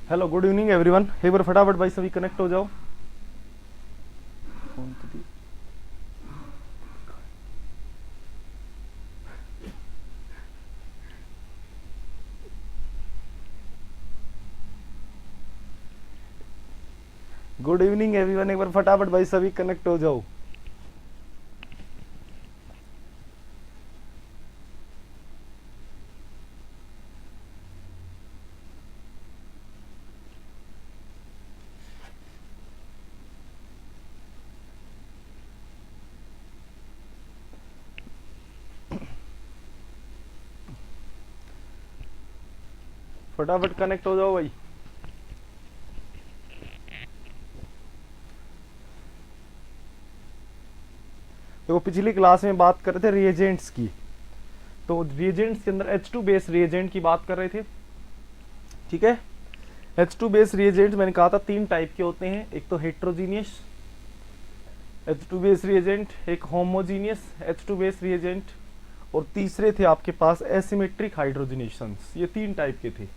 Hello good evening everyone. एक बार फटाफट भाई सभी कनेक्ट हो जाओ। गुड इवनिंग एवरीवन, एक बार फटाफट भाई सभी कनेक्ट हो जाओ। फटाफट कनेक्ट हो जाओ भाई। देखो पिछली क्लास में बात कर रहे थे रिएजेंट्स की, तो रिएजेंट्स के अंदर H2 बेस रिएजेंट की बात कर रहे थे। ठीक है, H2 बेस रिएजेंट मैंने कहा था तीन टाइप के होते हैं, एक तो हेट्रोजीनियस H2 बेस रिएजेंट, एक होमोजीनियस H2 बेस रिएजेंट, और तीसरे थे आपके पास एसिमेट्रिक हाइड्रोजनेशंस। ये तीन टाइप के थे।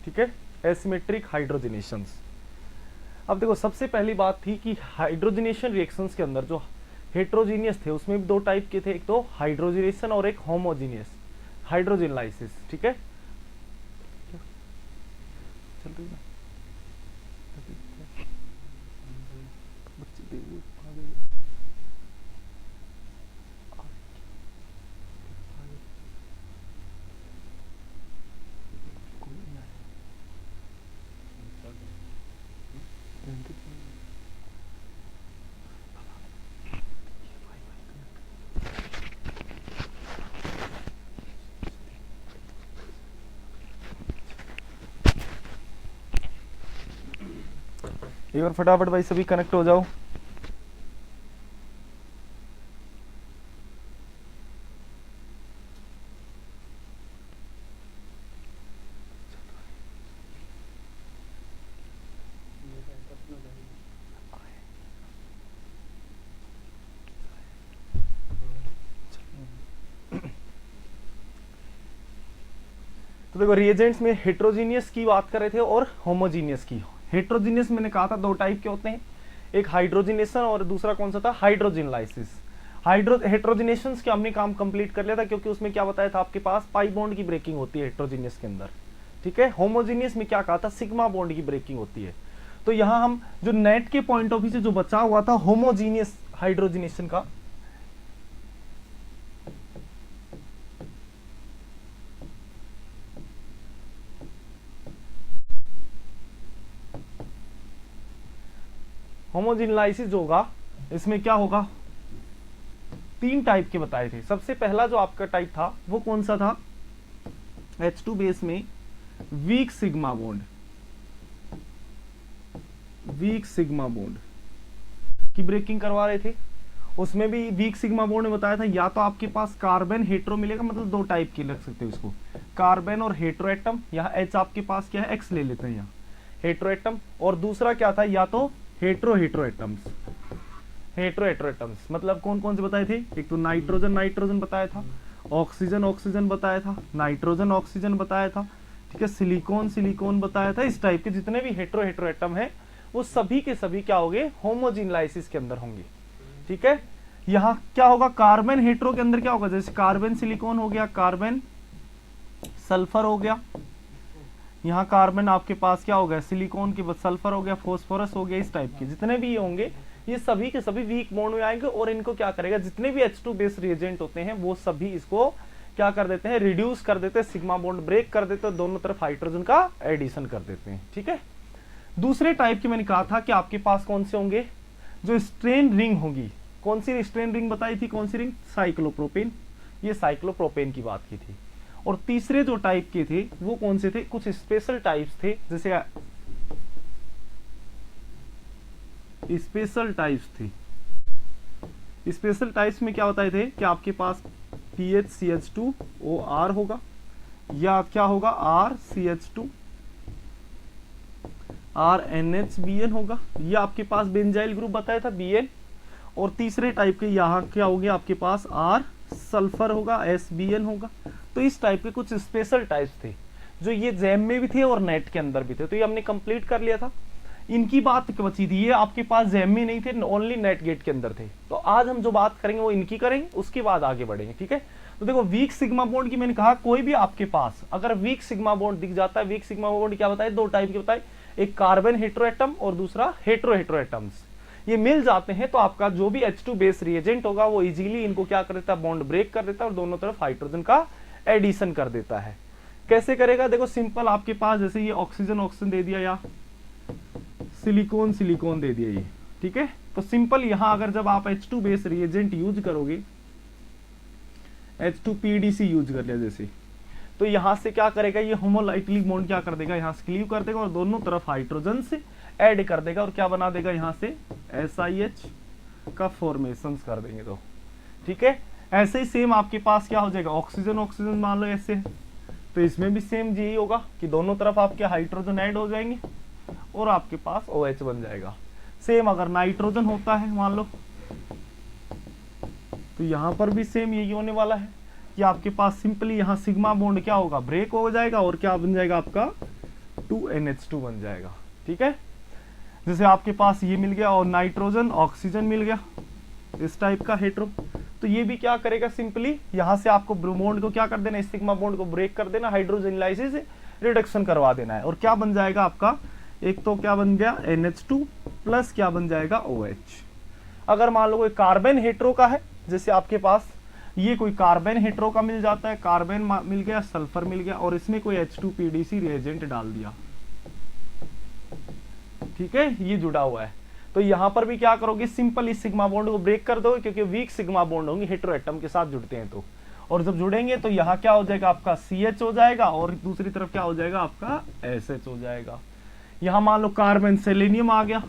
ठीक है, एसिमेट्रिक हाइड्रोजनेशंस। अब देखो सबसे पहली बात थी कि हाइड्रोजनेशन रिएक्शंस के अंदर जो हेट्रोजीनियस थे उसमें भी दो टाइप के थे, एक तो हाइड्रोजनेशन और एक होमोजीनियस हाइड्रोजन लाइसिस। ठीक है, चल रही ना एक बार फटाफट भाई सभी कनेक्ट हो जाओ। तो देखो रिएजेंट्स में हेट्रोजीनियस की बात कर रहे थे और होमोजीनियस की। हेट्रोजीनियस मैंने कहा था दो टाइप के होते हैं, एक हाइड्रोजनेशन और दूसरा कौन सा था, हाइड्रोजन लाइसिस। हेट्रोजनेशन के हमने काम कंप्लीट कर लिया था, क्योंकि उसमें क्या बताया था आपके पास पाई बॉन्ड की ब्रेकिंग होती है हेट्रोजीनियस के अंदर। ठीक है, होमोजीनियस में क्या कहा था, सिग्मा बॉन्ड की ब्रेकिंग होती है। तो यहां हम जो नेट के पॉइंट ऑफ व्यू से जो बचा हुआ था होमोजीनियस हाइड्रोजनेशन का, होमोजीनाइसिस जो होगा इसमें क्या होगा, तीन टाइप के बताए थे। सबसे पहला जो आपका टाइप था वो कौन सा था, H2 बेस में weak sigma bond, weak sigma bond की ब्रेकिंग करवा रहे थे। उसमें भी वीक सिग्मा बॉन्ड में बताया था या तो आपके पास कार्बन हेट्रो मिलेगा, मतलब दो टाइप के लग सकते हो इसको, कार्बन और हेट्रो एटम। यहाँ H आपके पास क्या है, X ले लेते हैं यहाँ हेट्रो एटम। और दूसरा क्या था, या तो हेट्रो एटम्स, हेट्रो एटम्स मतलब कौन कौन से बताए थे, एक तो नाइट्रोजन बताया था, ऑक्सीजन बताया था, नाइट्रोजन ऑक्सीजन बताया था। ठीक है, सिलिकॉन बताया था। इस टाइप के जितने भी हेट्रो एटम है वो सभी के सभी क्या होंगे, होमोजीन लाइसिस के अंदर होंगे। ठीक है, यहाँ क्या होगा, कार्बन हेट्रो के अंदर क्या होगा, जैसे कार्बन सिलिकॉन हो गया, कार्बन सल्फर हो गया, यहाँ कार्बन आपके पास क्या हो गया, सिलिकॉन के बाद सल्फर हो गया, फॉस्फोरस हो गया। इस टाइप के जितने भी ये होंगे ये सभी के सभी वीक बॉन्ड में आएंगे, और इनको क्या करेगा, जितने भी H2 बेस रिएजेंट होते हैं वो सभी इसको क्या कर देते हैं, रिड्यूस कर देते हैं, सिग्मा बॉन्ड ब्रेक कर देते हैं, दोनों तरफ हाइड्रोजन का एडिशन कर देते हैं। ठीक है, दूसरे टाइप की मैंने कहा था कि आपके पास कौन से होंगे, जो स्ट्रेन रिंग होगी। कौन सी स्ट्रेन रिंग बताई थी, कौन सी रिंग, साइक्लोप्रोपेन। ये साइक्लोप्रोपेन की बात की थी। और तीसरे जो टाइप के थे वो कौन से थे, कुछ स्पेशल टाइप्स थे, जैसे स्पेशल टाइप्स थे। स्पेशल टाइप्स में क्या बताए थे कि आपके पास PHCH2OR होगा, या क्या होगा RCH2 RNHBN होगा, या आपके पास बेंजाइल ग्रुप बताया था BN। और तीसरे टाइप के यहाँ क्या हो गया आपके पास R सल्फर होगा, SBN होगा। तो इस टाइप के कुछ स्पेशल टाइप्स थे जो ये जैम में भी थे और नेट के अंदर भी थे, तो ये हमने कंप्लीट कर लिया था। इनकी बात बची थी, ये आपके पास जैम में नहीं थे, ओनली नेट गेट के अंदर थे। तो आज हम जो बात करेंगे वो इनकी करेंगे, उसके बाद आगे बढ़ेंगे, ठीक है। तो देखो वीक सिग्मा बॉन्ड की मैंने कहा कोई भी आपके पास अगर वीक सिग्मा बॉन्ड दिख जाता है, वीक सिग्मा बॉन्ड क्या बताए, दो टाइप के बताए, एक कार्बन हेटेरो एटम और दूसरा हेटेरो हेटेरो एटम्स। ये मिल जाते हैं तो आपका जो भी H2 बेस रिएजेंट होगा वो इजीली इनको क्या कर देता है, बॉन्ड ब्रेक कर देता है और दोनों तरफ हाइड्रोजन का एडिशन कर देता है। कैसे करेगा, देखो सिंपल, आपके पास जैसे ये ऑक्सीजन ऑक्सीजन दे दिया या सिलिकॉन सिलिकॉन दे दिया ये, ठीक है। तो सिंपल यहां अगर जब आप H2 बेस रिएजेंट यूज करोगे, H2PDC यूज कर लिया जैसे, तो यहां से क्या करेगा, ये होमोलाइटली बॉन्ड क्या कर देगा, यहां से क्लीव कर देगा और दोनों तरफ हाइड्रोजन से ऐड कर देगा और क्या बना देगा, यहां से SiH का फॉर्मेशन कर देंगे। तो ठीक है, ऐसे ही सेम आपके पास क्या हो जाएगा, ऑक्सीजन ऑक्सीजन मान लो ऐसे, तो इसमें भी सेम यही होगा कि दोनों तरफ आपके हाइड्रोजन ऐड हो जाएंगे और आपके पास OH बन जाएगा। सेम अगर नाइट्रोजन होता है मान लो, तो यहां पर भी सेम यही होने वाला है कि आपके पास सिंपली यहां सिग्मा बॉन्ड क्या होगा, ब्रेक हो जाएगा और क्या बन जाएगा आपका 2NH2 बन जाएगा, ठीक है। जैसे आपके पास ये मिल गया और नाइट्रोजन ऑक्सीजन मिल गया इस टाइप का हेटेरो, तो ये भी क्या करेगा, सिंपली यहां से आपको बॉन्ड को क्या कर देना, सिग्मा बॉन्ड को ब्रेक कर देना, हाइड्रोजन लाइसिस रिडक्शन करवा देना है और क्या बन जाएगा आपका, एक तो क्या बन गया NH2 प्लस क्या बन जाएगा OH। अगर मान लो कोई कार्बन हेटेरो का है, जैसे आपके पास ये कोई कार्बन हेटेरो का मिल जाता है, कार्बन मिल गया, सल्फर मिल गया और इसमें कोई H2PDC रिएजेंट डाल दिया, ठीक है, ये जुड़ा हुआ है, तो यहां पर भी क्या करोगे, सिंपल इस सिग्मा बॉन्ड को ब्रेक कर दोगे क्योंकि वीक सिग्मा बॉन्ड होंगे हेटेरो एटम के साथ जुड़ते हैं तो, और जब जुड़ेंगे तो यहाँ क्या हो जाएगा आपका CH हो जाएगा और दूसरी तरफ क्या हो जाएगा आपका SH हो जाएगा। यहां मान लो कार्बन सेलेनियम आ गया,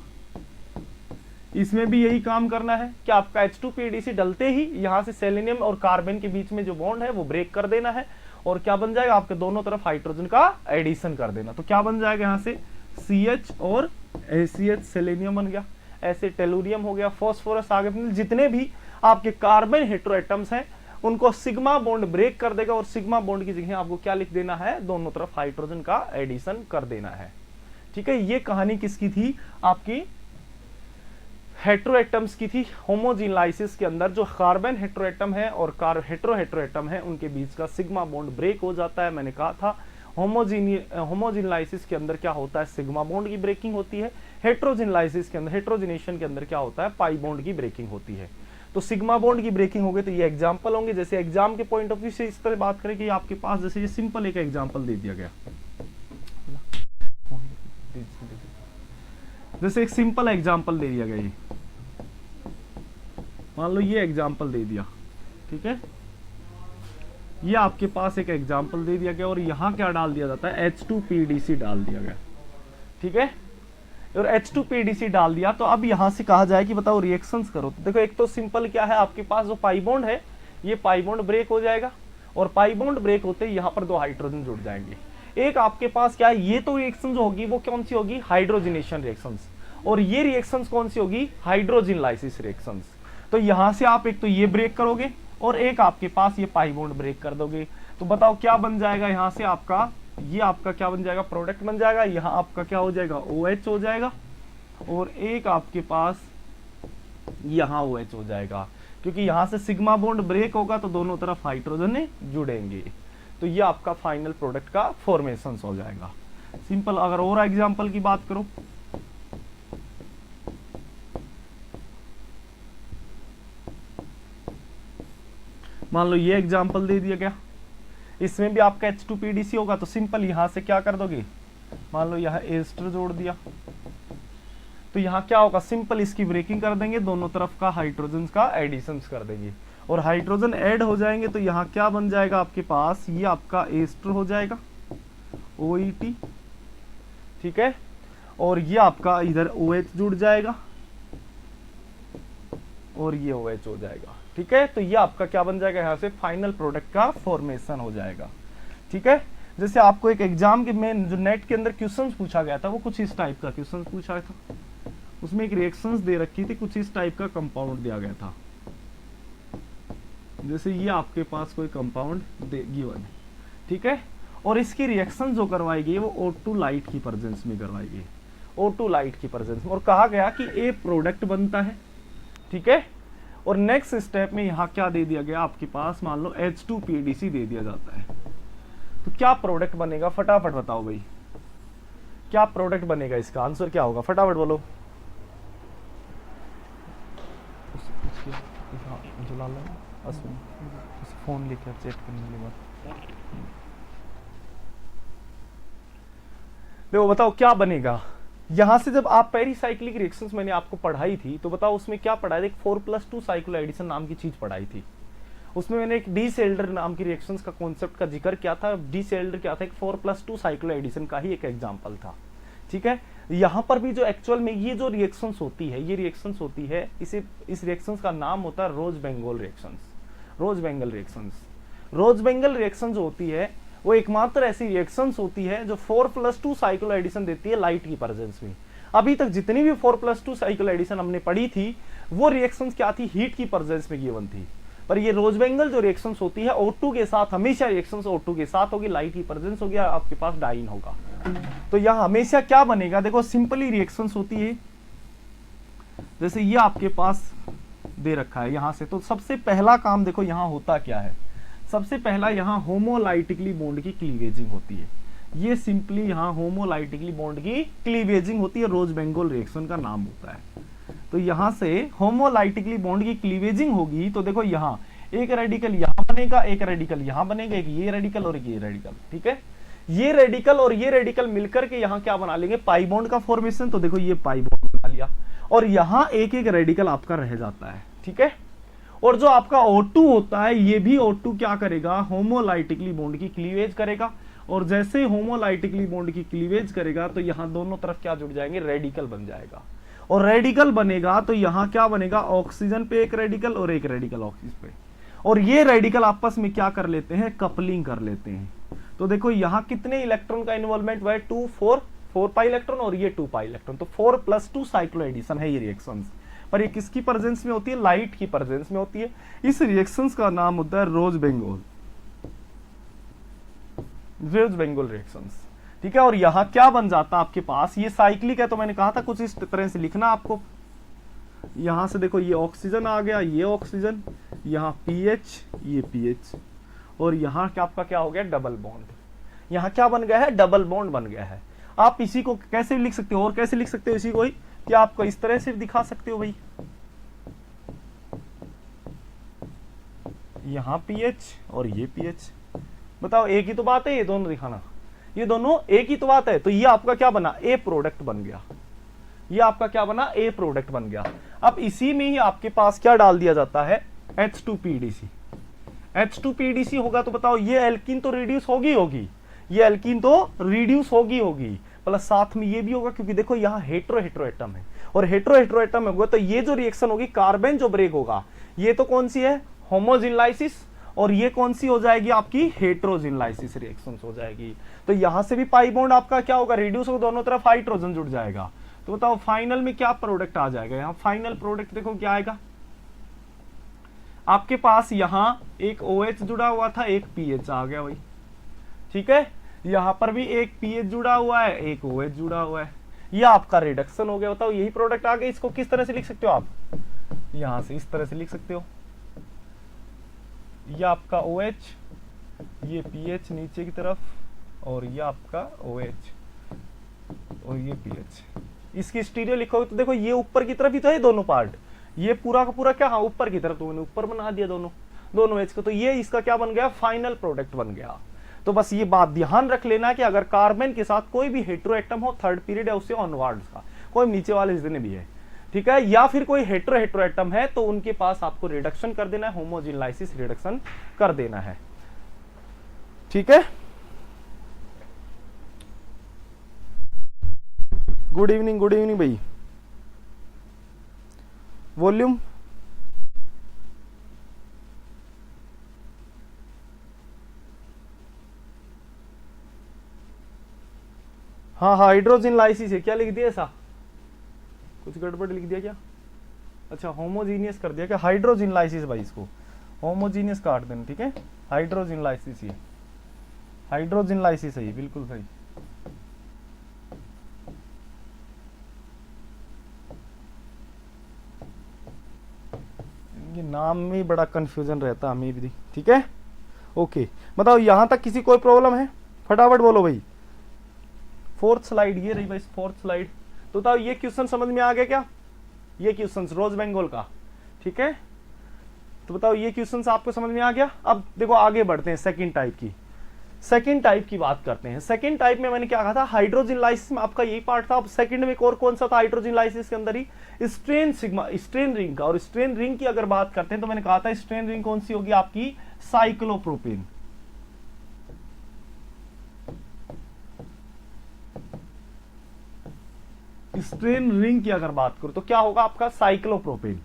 इसमें भी यही काम करना है कि आपका H2PDC डलते ही यहां से सेलेनियम और कार्बन के बीच में जो बॉन्ड है वो ब्रेक कर देना है और क्या बन जाएगा, आपके दोनों तरफ हाइड्रोजन का एडिशन कर देना। तो क्या बन जाएगा, यहां से CH और ACH सेलेनियम बन गया, ऐसे टेलुरियम हो गया, फॉस्फोरस आ गया, जितने भी आपके कार्बन हेटेरो एटम्स हैं उनको सिग्मा बॉन्ड ब्रेक कर देगा और सिग्मा बॉन्ड की जगह आपको क्या लिख देना है, दोनों तरफ हाइड्रोजन का एडिशन कर देना है, ठीक है। ये कहानी किसकी थी, आपकी हेटेरो एटम्स की थी। होमोजिनलाइसिस के अंदर जो कार्बन हेटेरो एटम है और हेटेरो हेटेरो एटम है उनके बीच का सिग्मा बॉन्ड ब्रेक हो जाता है। मैंने कहा था होमोजिनलाइसिस के अंदर क्या होता है, सिग्मा बॉन्ड की ब्रेकिंग होती है, हेटेरोजिनलाइसिस के अंदर, हेटेरोजिनेशन के अंदर क्या होता है, पाई बॉन्ड की ब्रेकिंग होती है। तो सिग्मा बॉन्ड की ब्रेकिंग हो गई तो ये एग्जांपल होंगे, जैसे एग्जाम के पॉइंट ऑफ व्यू से इस तरह बात करें कि आपके पास जैसे ये सिंपल एक एग्जांपल दे दिया गया, जैसे एक सिंपल एग्जांपल दे दिया गया, ये मान लो ये एग्जांपल दे दिया, ठीक है, ये आपके पास एक एग्जांपल दे दिया गया और यहां क्या डाल दिया जाता है, H2PDC डाल दिया गया, ठीक है, और H2PDC डाल दिया। तो अब यहां से कहा जाए कि बताओ रिएक्शंस करो, तो देखो एक तो सिंपल क्या है, आपके पास जो पाई बॉन्ड है ये पाई बॉन्ड ब्रेक हो जाएगा और पाई बॉन्ड ब्रेक होते ही यहाँ पर दो हाइड्रोजन जुड़ जाएंगे। एक आपके पास क्या है, ये तो रिएक्शन जो होगी वो कौन सी होगी, हाइड्रोजिनेशन रिएक्शंस, और ये रिएक्शंस कौन सी होगी, हाइड्रोजिनलाइसिस रिएक्शंस। तो यहां से आप एक तो ये ब्रेक करोगे और एक आपके पास ये पाई बॉन्ड ब्रेक कर दोगे, तो बताओ क्या बन जाएगा, यहां से आपका ये आपका क्या बन जाएगा, प्रोडक्ट बन जाएगा, यहां आपका क्या हो जाएगा, OH हो जाएगा और एक आपके पास यहां OH हो जाएगा, क्योंकि यहां से सिग्मा बॉन्ड ब्रेक होगा तो दोनों तरफ हाइड्रोजन जुड़ेंगे, तो ये आपका फाइनल प्रोडक्ट का फॉर्मेशन हो जाएगा। सिंपल। अगर और एग्जांपल की बात करो, मान लो ये एग्जांपल दे दिया गया, इसमें भी आपका H2PDC होगा, तो सिंपल यहां से क्या कर दोगे, मान लो यहां एस्टर जोड़ दिया, तो यहां क्या होगा, सिंपल इसकी ब्रेकिंग कर देंगे, दोनों तरफ का हाइड्रोजन का एडिशन कर देंगे और हाइड्रोजन ऐड हो जाएंगे, तो यहां क्या बन जाएगा आपके पास, ये आपका एस्टर हो जाएगा OET, ठीक है, और ये आपका इधर OH जुड़ जाएगा और ये OH हो जाएगा, ठीक है। तो ये आपका क्या बन जाएगा, यहां से फाइनल प्रोडक्ट का फॉर्मेशन हो जाएगा, ठीक है। जैसे आपको एक एग्जाम के में जो नेट के अंदर क्वेश्चंस पूछा गया था वो कुछ इस टाइप का क्वेश्चंस पूछा था, उसमें एक रिएक्शंस दे रखी थी, कुछ इस टाइप का कंपाउंड दिया गया था, जैसे ये आपके पास कोई कंपाउंड गिवन है, ठीक है, और इसकी रिएक्शन जो करवाई गई वो O2 लाइट की प्रेजेंस में करवाई गई, O2 लाइट की प्रेजेंस में, और कहा गया कि ए प्रोडक्ट बनता है, ठीक है। और नेक्स्ट स्टेप में यहाँ क्या दे दिया गया आपके पास, मान लो H2PDC दे दिया जाता है, तो क्या प्रोडक्ट बनेगा, फटाफट बताओ भाई, क्या प्रोडक्ट बनेगा, इसका आंसर क्या होगा, फटाफट बोलो। फोन लेकर चेक करने के बाद देखो, बताओ क्या बनेगा। यहां से जब आप पेरिसाइक्लिक रिएक्शंस मैंने आपको पढ़ाई थी, तो बताओ उसमें क्या पढ़ाया था, एक 4+2 साइक्लोएडिशन नाम की चीज पढ़ाई थी। उसमें मैंने एक डी सेल्डर नाम की रिएक्शंस का कॉन्सेप्ट का जिक्र किया था। डी सेल्डर क्या था, एक 4+2 साइक्लोएडिशन का ही एक एग्जांपल था, ठीक है। यहां पर भी जो एक्चुअल में ये जो रिएक्शंस होती है, ये रिएक्शंस होती है, इस रिएक्शंस का नाम होता है रोज बेंगोल रिएक्शंस। रोज बेंगल रिएक्शंस, रोज बेंगल रिएक्शन जो होती है वो एकमात्र ऐसी रिएक्शंस होती है जो 4+2 साइक्लोएडिशन देती है लाइट की प्रेजेंस में। अभी तक जितनी भी 4+2 साइक्लोएडिशन हमने पढ़ी थी वो रिएक्शंस क्या थी, हीट की प्रेजेंस में गिवन थी। पर ये रोज बेंगल जो रिएक्शंस होती है O2 के साथ, हमेशा रिएक्शंस O2 के साथ होगी, लाइट की प्रेजेंस होगी, आपके पास डाइन होगा। तो यहां हमेशा क्या बनेगा, देखो सिंपली रिएक्शंस होती है, जैसे ये आपके पास दे रखा है यहां से, तो सबसे पहला काम देखो यहां होता क्या है, सबसे पहला यहां होमोलाइटिकली बॉन्ड की क्लीवेजिंग होती है। ये सिंपली यहां होमोलाइटिकली बॉन्ड की क्लीवेजिंग होती है, रोज बेंगोल रिएक्शन का नाम होता है। तो यहां से होमोलाइटिकली बॉन्ड की क्लीवेजिंग होगी, तो देखो यहां एक रेडिकल यहां बनेगा, एक रेडिकल यहां बनेगा, एक ये रेडिकल और एक ये रेडिकल, ठीक है। ये रेडिकल और ये रेडिकल मिलकर के यहां क्या बना लेंगे, पाई बॉन्ड का फॉर्मेशन। तो देखो ये पाई बॉन्ड बना लिया, और यहां एक एक रेडिकल आपका रह जाता है, ठीक है। और जो आपका O2 होता है, ये भी O2 क्या करेगा, होमोलाइटिकली बॉन्ड की क्लीवेज करेगा, और जैसे होमोलाइटिकली बॉन्ड की क्लीवेज करेगा तो यहां दोनों तरफ क्या जुड़ जाएंगे, रेडिकल बन जाएगा। और रेडिकल बनेगा तो यहां क्या बनेगा, ऑक्सीजन पे एक रेडिकल और एक रेडिकल ऑक्सीजन पे, और ये रेडिकल आपस में क्या कर लेते हैं, कपलिंग कर लेते हैं। तो देखो यहां कितने इलेक्ट्रॉन का इन्वॉल्वमेंट हुआ है, 4 पाई इलेक्ट्रॉन और ये 2 पाई इलेक्ट्रॉन, तो 4+2 साइक्लोएडिशन है ये रिएक्शंस। पर ये किसकी प्रेजेंस में होती है, लाइट की प्रेजेंस में होती है। इस रिएक्शंस का नाम होता है रोज बेंगोल, रोज बेंगोल रिएक्शंस, ठीक है। और यहां क्या बन जाता है आपके पास, ये साइक्लिक है तो मैंने कहा था कुछ इस तरह से लिखना आपको। यहां से देखो ये ऑक्सीजन आ गया, ये ऑक्सीजन, यहाँ पीएच, ये पीएच, और यहाँ क्या आपका क्या हो गया, डबल बॉन्ड। यहाँ क्या बन गया है, डबल बॉन्ड बन गया है। आप इसी को कैसे लिख सकते हो, और कैसे लिख सकते हो इसी को ही, क्या आपको इस तरह से दिखा सकते हो भाई, यहाँ पीएच और ये पीएच। बताओ एक ही तो बात है, ये दोनों दिखाना, ये दोनों एक ही तो बात है। तो ये आपका क्या बना, ए प्रोडक्ट बन गया, ये आपका क्या बना, ए प्रोडक्ट बन गया। अब इसी में ही आपके पास क्या डाल दिया जाता है, H2PDC। H2PDC होगा तो बताओ ये एल्कीन तो रिड्यूस होगी, ये एल्कीन तो रिड्यूस होगी, प्लस साथ में ये भी होगा, क्योंकि देखो यहाँ हेट्रो हेट्रो एटम है, और हेट्रो हेट्रो एटम होगा तो ये जो रिएक्शन होगी, कार्बन जो ब्रेक होगा, ये तो कौन सी है, होमोजिनलाइसिस, और ये कौन सी हो जाएगी आपकी, हेट्रोजिनलाइसिस रिएक्शंस हो जाएगी। तो यहां से भी पाई बॉन्ड आपका क्या होगा, रिड्यूस होगा, दोनों तरफ हाइड्रोजन जुड़ जाएगा। तो बताओ फाइनल में क्या प्रोडक्ट आ जाएगा, यहाँ फाइनल प्रोडक्ट देखो क्या आएगा आपके पास, यहां एक OH जुड़ा हुआ था, एक पीएच आ गया भाई, ठीक है। यहां पर भी एक पीएच जुड़ा हुआ है, एक OH जुड़ा हुआ है, ये आपका रिडक्शन हो गया। बताओ यही प्रोडक्ट आ गया। इसको किस तरह से लिख सकते हो आप, यहां से इस तरह से लिख सकते हो, ये आपका OH, ये पीएच नीचे की तरफ, और ये आपका OH और ये पीएच। इसकी स्टीरियो लिखोगे तो देखो ये ऊपर की तरफ ही तो है दोनों पार्ट, ये पूरा का पूरा क्या, हाँ ऊपर की तरफ, तो मैंने ऊपर बना दिया दोनों एच को, तो ये इसका क्या बन गया, फाइनल प्रोडक्ट बन गया। तो बस ये बात ध्यान रख लेना कि अगर कार्बन के साथ कोई भी हेट्रो एटम हो, थर्ड पीरियड है उससे ऑनवर्ड्स का, कोई नीचे वाले जितने भी है, ठीक है, या फिर कोई हेट्रो हेट्रो एटम है, तो उनके पास आपको रिडक्शन कर देना है, होमोजिनलाइसिस रिडक्शन कर देना है, ठीक है। गुड इवनिंग भाई। वॉल्यूम हाँ हाइड्रोजिनलाइसिस है, क्या लिख दिया ऐसा, कुछ गड़बड़ लिख दिया क्या, अच्छा होमोजीनियस कर दिया क्या, हाइड्रोजिनलाइसिस भाई, इसको होमोजीनियस काट देना, ठीक है, हाइड्रोजिनलाइसिस ये हाइड्रोजन लाइसिस सही, बिल्कुल सही। ये नाम में बड़ा कंफ्यूजन रहता हमें भी, ठीक है। ओके, बताओ यहां तक किसी कोई प्रॉब्लम है? फटाफट बोलो भाई। फोर्थ स्लाइड ये रही भाई, फोर्थ स्लाइड। तो बताओ ये क्वेश्चन समझ में आ गया क्या? ये क्वेश्चन रोज बेंगोल का, ठीक है। तो बताओ ये क्वेश्चन आपको समझ में आ गया। अब देखो आगे बढ़ते हैं सेकंड टाइप की। सेकंड टाइप की बात करते हैं। सेकंड टाइप में मैंने क्या कहा था, हाइड्रोजन लाइसिस में आपका यही पार्ट था। अब सेकंड में एक और कौन सा था हाइड्रोजन लाइसिस के अंदर ही? स्ट्रेन सिग्मा, स्ट्रेन रिंग का। और स्ट्रेन रिंग की अगर बात करते हैं तो मैंने कहा था स्ट्रेन रिंग कौन सी होगी आपकी? साइक्लोप्रोपेन। स्ट्रेन रिंग की अगर बात करूं तो क्या होगा आपका? साइक्लोप्रोपेन।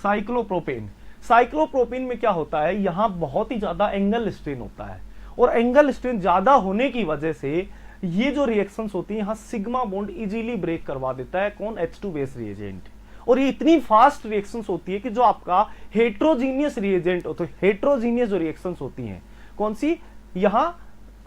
साइक्लोप्रोपेन। साइक्लोप्रोपेन में क्या होता है, यहां बहुत ही ज्यादा एंगल स्ट्रेन होता है, और एंगल स्ट्रेन ज्यादा होने की वजह से ये जो रिएक्शंस होती हैं यहां सिग्मा बॉन्ड इजीली ब्रेक करवा देता है। कौन? H2 base reagent. और ये इतनी फास्ट रिएक्शंस होती है कि जो आपका हेट्रोजीनियस रिएजेंट होता है, हेट्रोजीनियस जो रिएक्शंस होती हैं कौन सी? यहां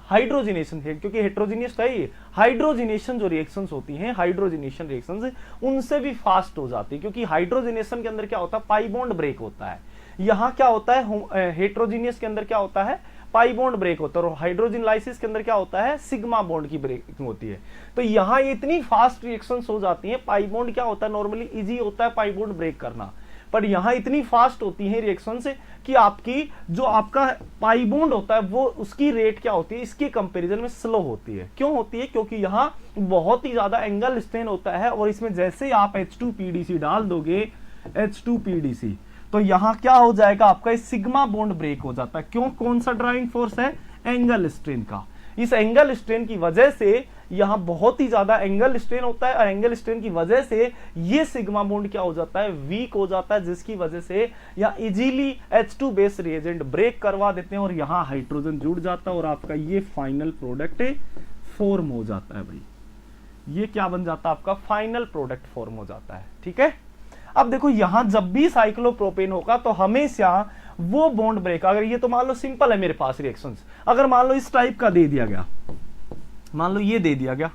हाइड्रोजिनेशन है, क्योंकि हेट्रोजीनियस है ये। हाइड्रोजिनेशन जो रिएक्शंस होती हैं, हाइड्रोजिनेशन रिएक्शंस उनसे भी फास्ट हो जाती है, क्योंकि हाइड्रोजिनेशन के अंदर क्या होता है? पाई बॉन्ड ब्रेक होता है। यहां क्या होता है? हेट्रोजीनियस के अंदर क्या होता है? पाई बॉन्ड ब्रेक होता है। और हाइड्रोजन लाइसिस के अंदर क्या होता है? सिग्मा बॉन्ड की ब्रेकिंग होती है। तो यहां ये इतनी फास्ट रिएक्शंस हो जाती हैं। पाई बॉन्ड क्या होता है? नॉर्मली इजी होता है पाई बॉन्ड ब्रेक करना, पर यहां इतनी फास्ट होती है रिएक्शन से कि आपकी जो आपका पाई बॉन्ड होता है वो उसकी रेट क्या होती है? इसके कंपैरिजन में स्लो होती है। क्यों होती है? क्योंकि यहां बहुत ही ज्यादा एंगल स्ट्रेन होता है, और इसमें जैसे ही आप H2PDC डाल दोगे, H2PDC, तो यहां क्या हो जाएगा आपका? सिग्मा बॉन्ड ब्रेक हो जाता है। क्यों? कौन सा ड्राइविंग फोर्स है? एंगल स्ट्रेन का। इस एंगल स्ट्रेन की वजह से यहां बहुत ही ज्यादा एंगल स्ट्रेन होता है, और एंगल स्ट्रेन की वजह से ये सिग्मा बॉन्ड क्या हो जाता है? वीक हो जाता है, जिसकी वजह से यहां easily H2 base reagent break करवा देते हैं, और यहां हाइड्रोजन जुड़ जाता है, और आपका ये फाइनल प्रोडक्ट फॉर्म हो जाता है भाई। ये क्या बन जाता है आपका? फाइनल प्रोडक्ट फॉर्म हो जाता है, ठीक है। अब देखो यहां जब भी साइक्लोप्रोपेन होगा तो हमेशा वो बॉन्ड ब्रेक, अगर ये तो मान लो सिंपल है मेरे पास रिएक्शंस, अगर मान लो इस टाइप का दे दिया गया, मान लो ये दे दिया गया,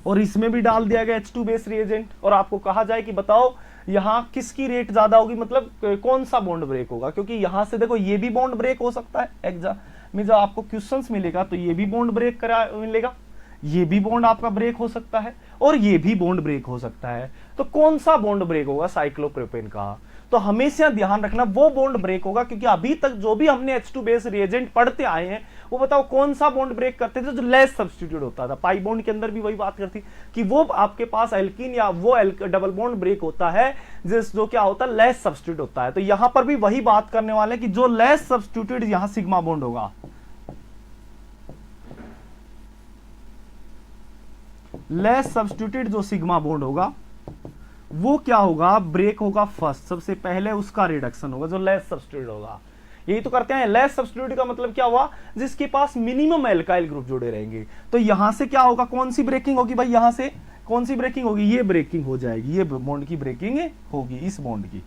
और इसमें भी डाल दिया गया H2 बेस रिएजेंट, और आपको कहा जाए कि बताओ यहां किसकी रेट ज्यादा होगी, मतलब कौन सा बॉन्ड ब्रेक होगा? क्योंकि यहां से देखो ये भी बॉन्ड ब्रेक हो सकता है। एग्जाम में जब आपको क्वेश्चंस मिलेगा तो ये भी बॉन्ड ब्रेक करा मिलेगा, ये भी बॉन्ड आपका ब्रेक हो सकता है, और ये भी बॉन्ड ब्रेक हो सकता है। तो कौन सा बॉन्ड ब्रेक होगा साइक्लोप्रोपेन का? तो हमेशा ध्यान रखना वो बॉन्ड ब्रेक होगा, क्योंकि अभी तक जो भी हमने H2 बेस रिएजेंट पढ़ते आए हैं वो बताओ कौन सा बॉन्ड ब्रेक करते थे? जो लेस सब्स्टिट्यूट होता था। पाई बॉन्ड के अंदर भी वही बात करती कि वो आपके पास एल्कीन या वो डबल बॉन्ड ब्रेक होता है जो क्या होता है? लेस सब्स्टिट्यूट होता है। तो यहां पर भी वही बात करने वाले कि जो लेस सब्स्टिट्यूटेड यहां सिग्मा बॉन्ड होगा, लेस सब्स्टिट्यूटेड जो सिग्मा बॉन्ड होगा वो क्या होगा? ब्रेक होगा फर्स्ट, सबसे पहले उसका रिडक्शन होगा जो लेस सब्स्टिट्यूटेड होगा। यही तो करते हैं। लेस सब्स्टिट्यूटेड का मतलब क्या हुआ? जिसके पास मिनिमम एल्काइल ग्रुप जुड़े रहेंगे। तो यहां से क्या होगा? कौन सी ब्रेकिंग होगी भाई? यहां से कौन सी ब्रेकिंग होगी? ये ब्रेकिंग हो जाएगी, ये बॉन्ड की ब्रेकिंग होगी, इस बॉन्ड की,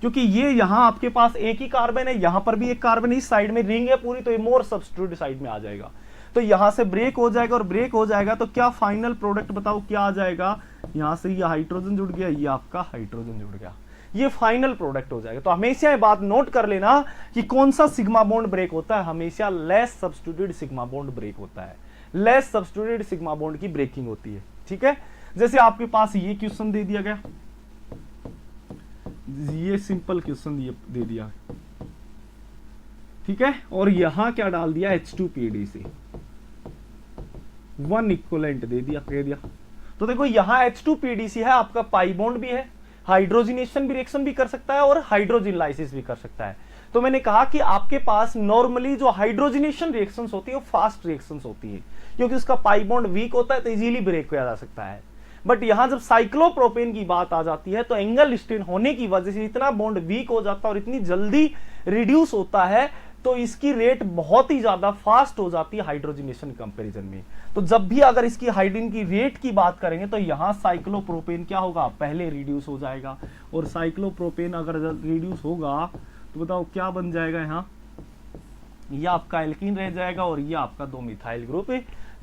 क्योंकि ये यहां आपके पास एक ही कार्बन है, यहां पर भी एक कार्बन है, इस साइड में रिंग है पूरी, तो ये मोर सब्स्टिट्यूटेड साइड में आ जाएगा। तो यहां से ब्रेक हो जाएगा, और ब्रेक हो जाएगा तो क्या फाइनल प्रोडक्ट बताओ क्या आ जाएगा? यहां से ये हाइड्रोजन जुड़ गया, ये आपका हाइड्रोजन जुड़ गया, ये फाइनल प्रोडक्ट हो जाएगा। तो हमेशा ये बात नोट कर लेना कि कौन सा सिग्मा बॉन्ड ब्रेक होता है? हमेशा less substituted sigma bond break होता है। लेस सब्स्टिट्यूटेड सिग्मा बॉन्ड की ब्रेकिंग होती है, ठीक है। जैसे आपके पास ये क्वेश्चन दे दिया गया, ये सिंपल क्वेश्चन दे दिया, ठीक है, और यहां क्या डाल दिया? H2PDC, 1 इक्विवेलेंट दे दिया, कह दिया। तो देखो यहां H2PDC है, आपका पाई बॉन्ड भी है, हाइड्रोजिनेशन भी रिएक्शन भी कर सकता है, और हाइड्रोजन लाइसिस भी कर सकता है। तो मैंने कहा कि आपके पास नॉर्मली जो हाइड्रोजिनेशन रिएक्शंस होती है वो फास्ट रिएक्शंस होती है, क्योंकि उसका पाई बॉन्ड वीक होता है तो इजीली ब्रेक किया जा सकता है। बट यहां जब साइक्लोप्रोपेन की बात आ जाती है तो एंगल स्ट्रेन होने की वजह से इतना बॉन्ड वीक हो जाता है और इतनी जल्दी रिड्यूस होता है, तो इसकी रेट बहुत ही ज्यादा फास्ट हो जाती है हाइड्रोजिनेशन कंपैरिजन में। तो जब भी अगर इसकी हाइड्रोजन की रेट की बात करेंगे तो यहां साइक्लोप्रोपेन क्या होगा? पहले रिड्यूस हो जाएगा, और साइक्लोप्रोपेन अगर रिड्यूस होगा तो बताओ क्या बन जाएगा यहाँ, ये आपका एल्कीन रह जाएगा और ये आपका 2 मिथाइल ग्रुप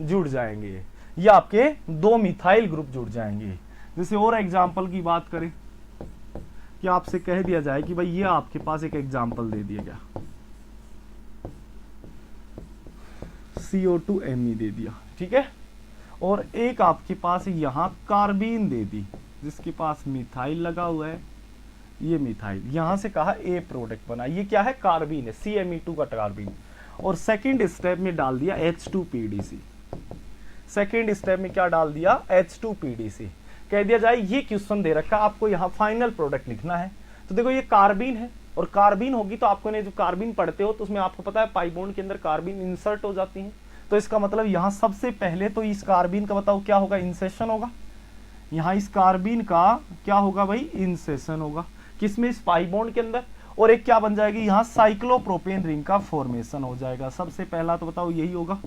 जुड़ जाएंगे, ये आपके 2 मिथाइल ग्रुप जुड़ जाएंगे। जैसे और एग्जाम्पल की बात करें कि आपसे कह दिया जाए कि भाई ये आपके पास एक एग्जाम्पल दे दिया गया, CO2Me दे दिया, ठीक है, और एक आपके पास यहाँ कार्बीन दे दी जिसके पास मिथाइल लगा हुआ है, ये मिथाइल, यहां से कहा ए प्रोडक्ट बना, ये क्या है, कार्बीन है, CMe2 का कार्बीन, और सेकंड स्टेप में डाल दिया H2PDC। सेकंड स्टेप में क्या डाल दिया, H2PDC। कह दिया जाए ये क्वेश्चन दे रखा है आपको, यहाँ फाइनल प्रोडक्ट लिखना है, तो देखो ये कार्बीन है और कार्बीन होगी तो आपको ने जो कार्बीन पढ़ते हो तो उसमें आपको पता है पाई बॉन्ड के अंदर कार्बीन इंसर्ट हो जाती है, तो इसका मतलब यहाँ सबसे पहले तो इस कार्बीन का बताओ क्या होगा, इंसेशन होगा, यहाँ इस कार्बीन का क्या होगा भाई, इंसेशन होगा, किसमें, इस पाई बॉन्ड के अंदर, और एक क्या बन जाएगी, यहाँ साइक्लोप्रोपेन रिंग का फॉर्मेशन हो जाएगा। सबसे पहला तो बताओ यही होगा,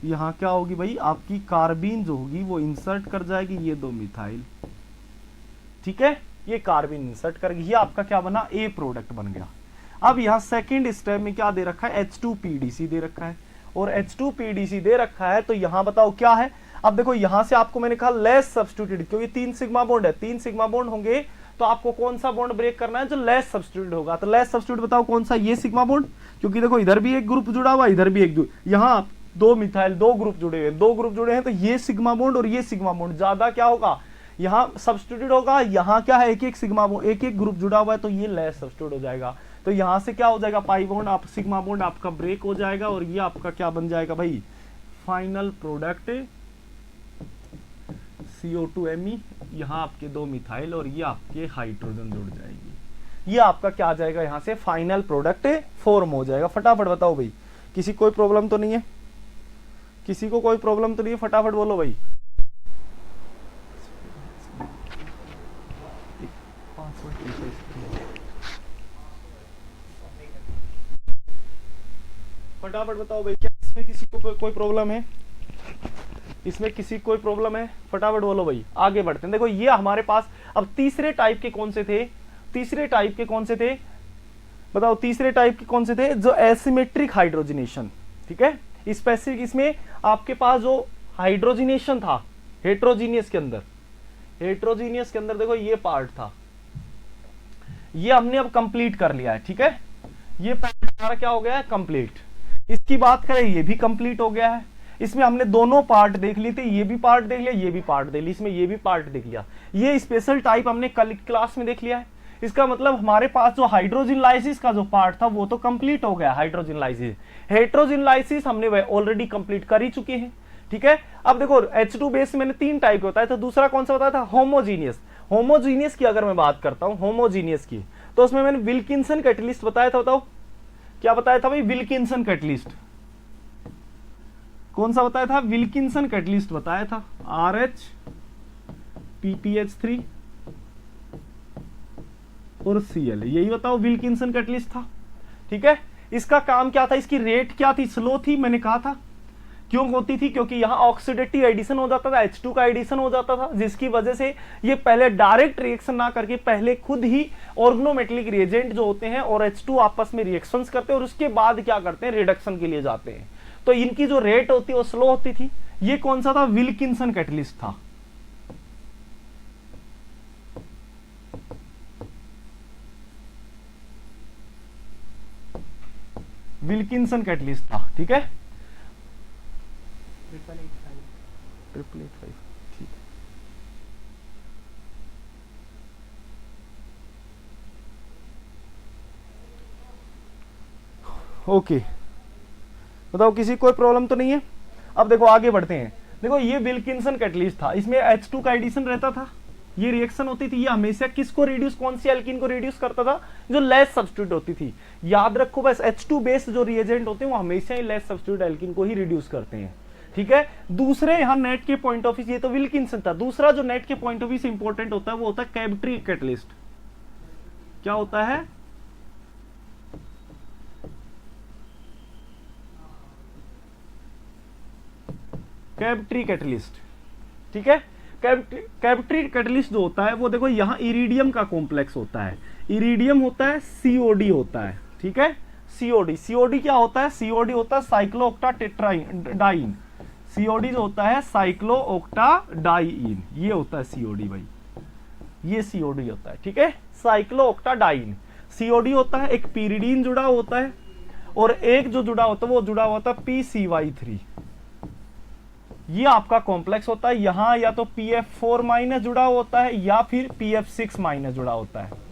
यहाँ क्या होगी भाई, आपकी कार्बीन जो होगी वो इंसर्ट कर जाएगी ये 2 मिथाइल, ठीक है, ये कार्बीन इंसर्ट करेगी, ये आपका क्या बना, ए प्रोडक्ट बन गया। अब यहाँ सेकेंड स्टेप में क्या दे रखा है, H2PDC दे रखा है, और H2PDC दे रखा है तो यहाँ बताओ क्या है। अब देखो यहां से आपको मैंने कहा लेस सब्स्टिट्यूटेड, क्योंकि 3 सिग्मा बॉन्ड है, 3 सिग्मा बॉन्ड होंगे तो आपको कौन सा बॉन्ड ब्रेक करना है, जो लेस सब्स्टिट्यूटेड होगा। तो लेस सब्स्टिट्यूट बताओ कौन सा, ये सिग्मा बॉन्ड, क्योंकि देखो इधर भी एक ग्रुप जुड़ा हुआ, इधर भी एक, यहाँ 2 मिथाइल 2 ग्रुप जुड़े हुए, 2 ग्रुप जुड़े हैं, तो ये सिग्मा बॉन्ड और ये सिग्मा बॉन्ड ज्यादा क्या होगा, यहाँ सब्स्टिट्यूट होगा, यहाँ क्या है, एक एक सिग्मा बॉन्ड, एक एक ग्रुप जुड़ा हुआ है, तो ये लेस सब्स्टिट्यूट हो जाएगा। तो यहां से क्या हो जाएगा, पाई बॉन्ड आप सिग्मा बॉन्ड आपका ब्रेक हो जाएगा, और ये आपका क्या बन जाएगा भाई, फाइनल प्रोडक्ट CO2Me, यहाँ आपके 2 मिथाइल और ये आपके हाइड्रोजन जुड़ जाएगी, ये आपका क्या आ जाएगा, यहाँ से फाइनल प्रोडक्ट फॉर्म हो जाएगा। फटाफट बताओ भाई, किसी कोई प्रॉब्लम तो नहीं है, किसी को कोई प्रॉब्लम तो नहीं है, फटाफट बोलो भाई। फटाफट बताओ भाई, क्या इसमें किसी को कोई प्रॉब्लम है, इसमें किसी कोई प्रॉब्लम है, फटाफट बोलो भाई, आगे बढ़ते हैं। देखो ये हमारे पास अब तीसरे टाइप के कौन से थे, तीसरे टाइप के कौन से थे बताओ, तीसरे टाइप के कौन से थे, जो एसिमेट्रिक हाइड्रोजनेशन, ठीक है, स्पेसिफिक इसमें आपके पास जो हाइड्रोजनेशन था हेट्रोजीनियस के अंदर, हेट्रोजीनियस के अंदर देखो ये पार्ट था, ये हमने अब कंप्लीट कर लिया है, ठीक है, ये पार्ट हमारा क्या हो गया है, कंप्लीट। इसकी बात करें ये भी कंप्लीट हो गया है, इसमें हमने दोनों पार्ट देख लिए थे, ये भी पार्ट देख लिया, ये भी पार्ट देख लिया, इसमें ये भी पार्ट देख लिया, ये स्पेशल टाइप हमने कल क्लास में देख लिया है। इसका मतलब हमारे पास जो हाइड्रोजन लाइसिस का जो पार्ट था वो तो कंप्लीट हो गया, हाइड्रोजन लाइसिस, हेट्रोजन लाइसिस हमने ऑलरेडी कंप्लीट कर ही चुके हैं, ठीक है। अब देखो H2 बेस मैंने 3 टाइप होता है, तो दूसरा कौन सा बताया था, होमोजीनियस। होमोजीनियस की अगर मैं बात करता हूं, होमोजीनियस की, तो उसमें मैंने विल्किंसन कैटलिस्ट बताया था, बताओ क्या बताया था भाई, विल्किंसन कैटलिस्ट, कौन सा बताया था, विल्किंसन कैटलिस्ट बताया था, RH PPH3 और Cl, यही बताओ विल्किंसन कैटलिस्ट था, ठीक है। इसका काम क्या था, इसकी रेट क्या थी, स्लो थी, मैंने कहा था क्यों होती थी, क्योंकि यहां ऑक्सीडेटिव एडिशन हो जाता था, H2 का एडिशन हो जाता था, जिसकी वजह से ये पहले डायरेक्ट रिएक्शन ना करके पहले खुद ही ऑर्गेनोमेटेलिक रिएजेंट जो होते हैं और H2 आपस में रिएक्शंस करते हैं और उसके बाद क्या करते हैं, रिडक्शन के लिए जाते हैं, तो इनकी जो रेट होती है वो स्लो होती थी। ये कौन सा था, विल्किंसन कैटलिस्ट था, विल्किंसन कैटलिस्ट था, ठीक है, 885 ठीक। ओके बताओ किसी कोई प्रॉब्लम तो नहीं है। अब देखो आगे बढ़ते हैं, देखो ये विल्किंसन कैटलिस्ट था, इसमें H2 का एडिशन रहता था, ये रिएक्शन होती थी, ये हमेशा किसको रिड्यूस, कौन सी एल्कीन को रिड्यूस करता था, जो लेस सब्स्टिट्यूट होती थी। याद रखो बस H2 बेस्ड जो रिएजेंट होते हैं वो हमेशा ही लेस सब्स्टिट्यूट एल्कीन को ही रिड्यूस करते हैं, ठीक है। दूसरे यहां नेट के पॉइंट ऑफ व्यू, ये तो विल्किंसन था, दूसरा जो नेट के पॉइंट ऑफ व्यू से इंपॉर्टेंट होता है वो होता है कैविटी कैटलिस्ट। क्या होता है, कैविटी कैटलिस्ट, ठीक है। कैविटी कैटलिस्ट जो होता है वो देखो यहाँ इरिडियम का कॉम्प्लेक्स होता है, इरिडियम होता है सीओडी होता है, ठीक है। सीओडी क्या होता है? सीओडी होता है साइक्लो ऑक्टा टेट्राडाइन। सीओडी जो होता है साइक्लो ऑक्टा डाइन, ये होता है सीओडी भाई, ये सीओडी होता है, ठीक है। साइक्लो ऑक्टा डाइन सीओडी होता है। एक पीरिडीन जुड़ा होता है और एक जो जुड़ा होता है वो जुड़ा होता है PCY3, ये आपका कॉम्प्लेक्स होता है। यहां या तो PF4 माइनस जुड़ा होता है या फिर PF6 माइनस जुड़ा होता है,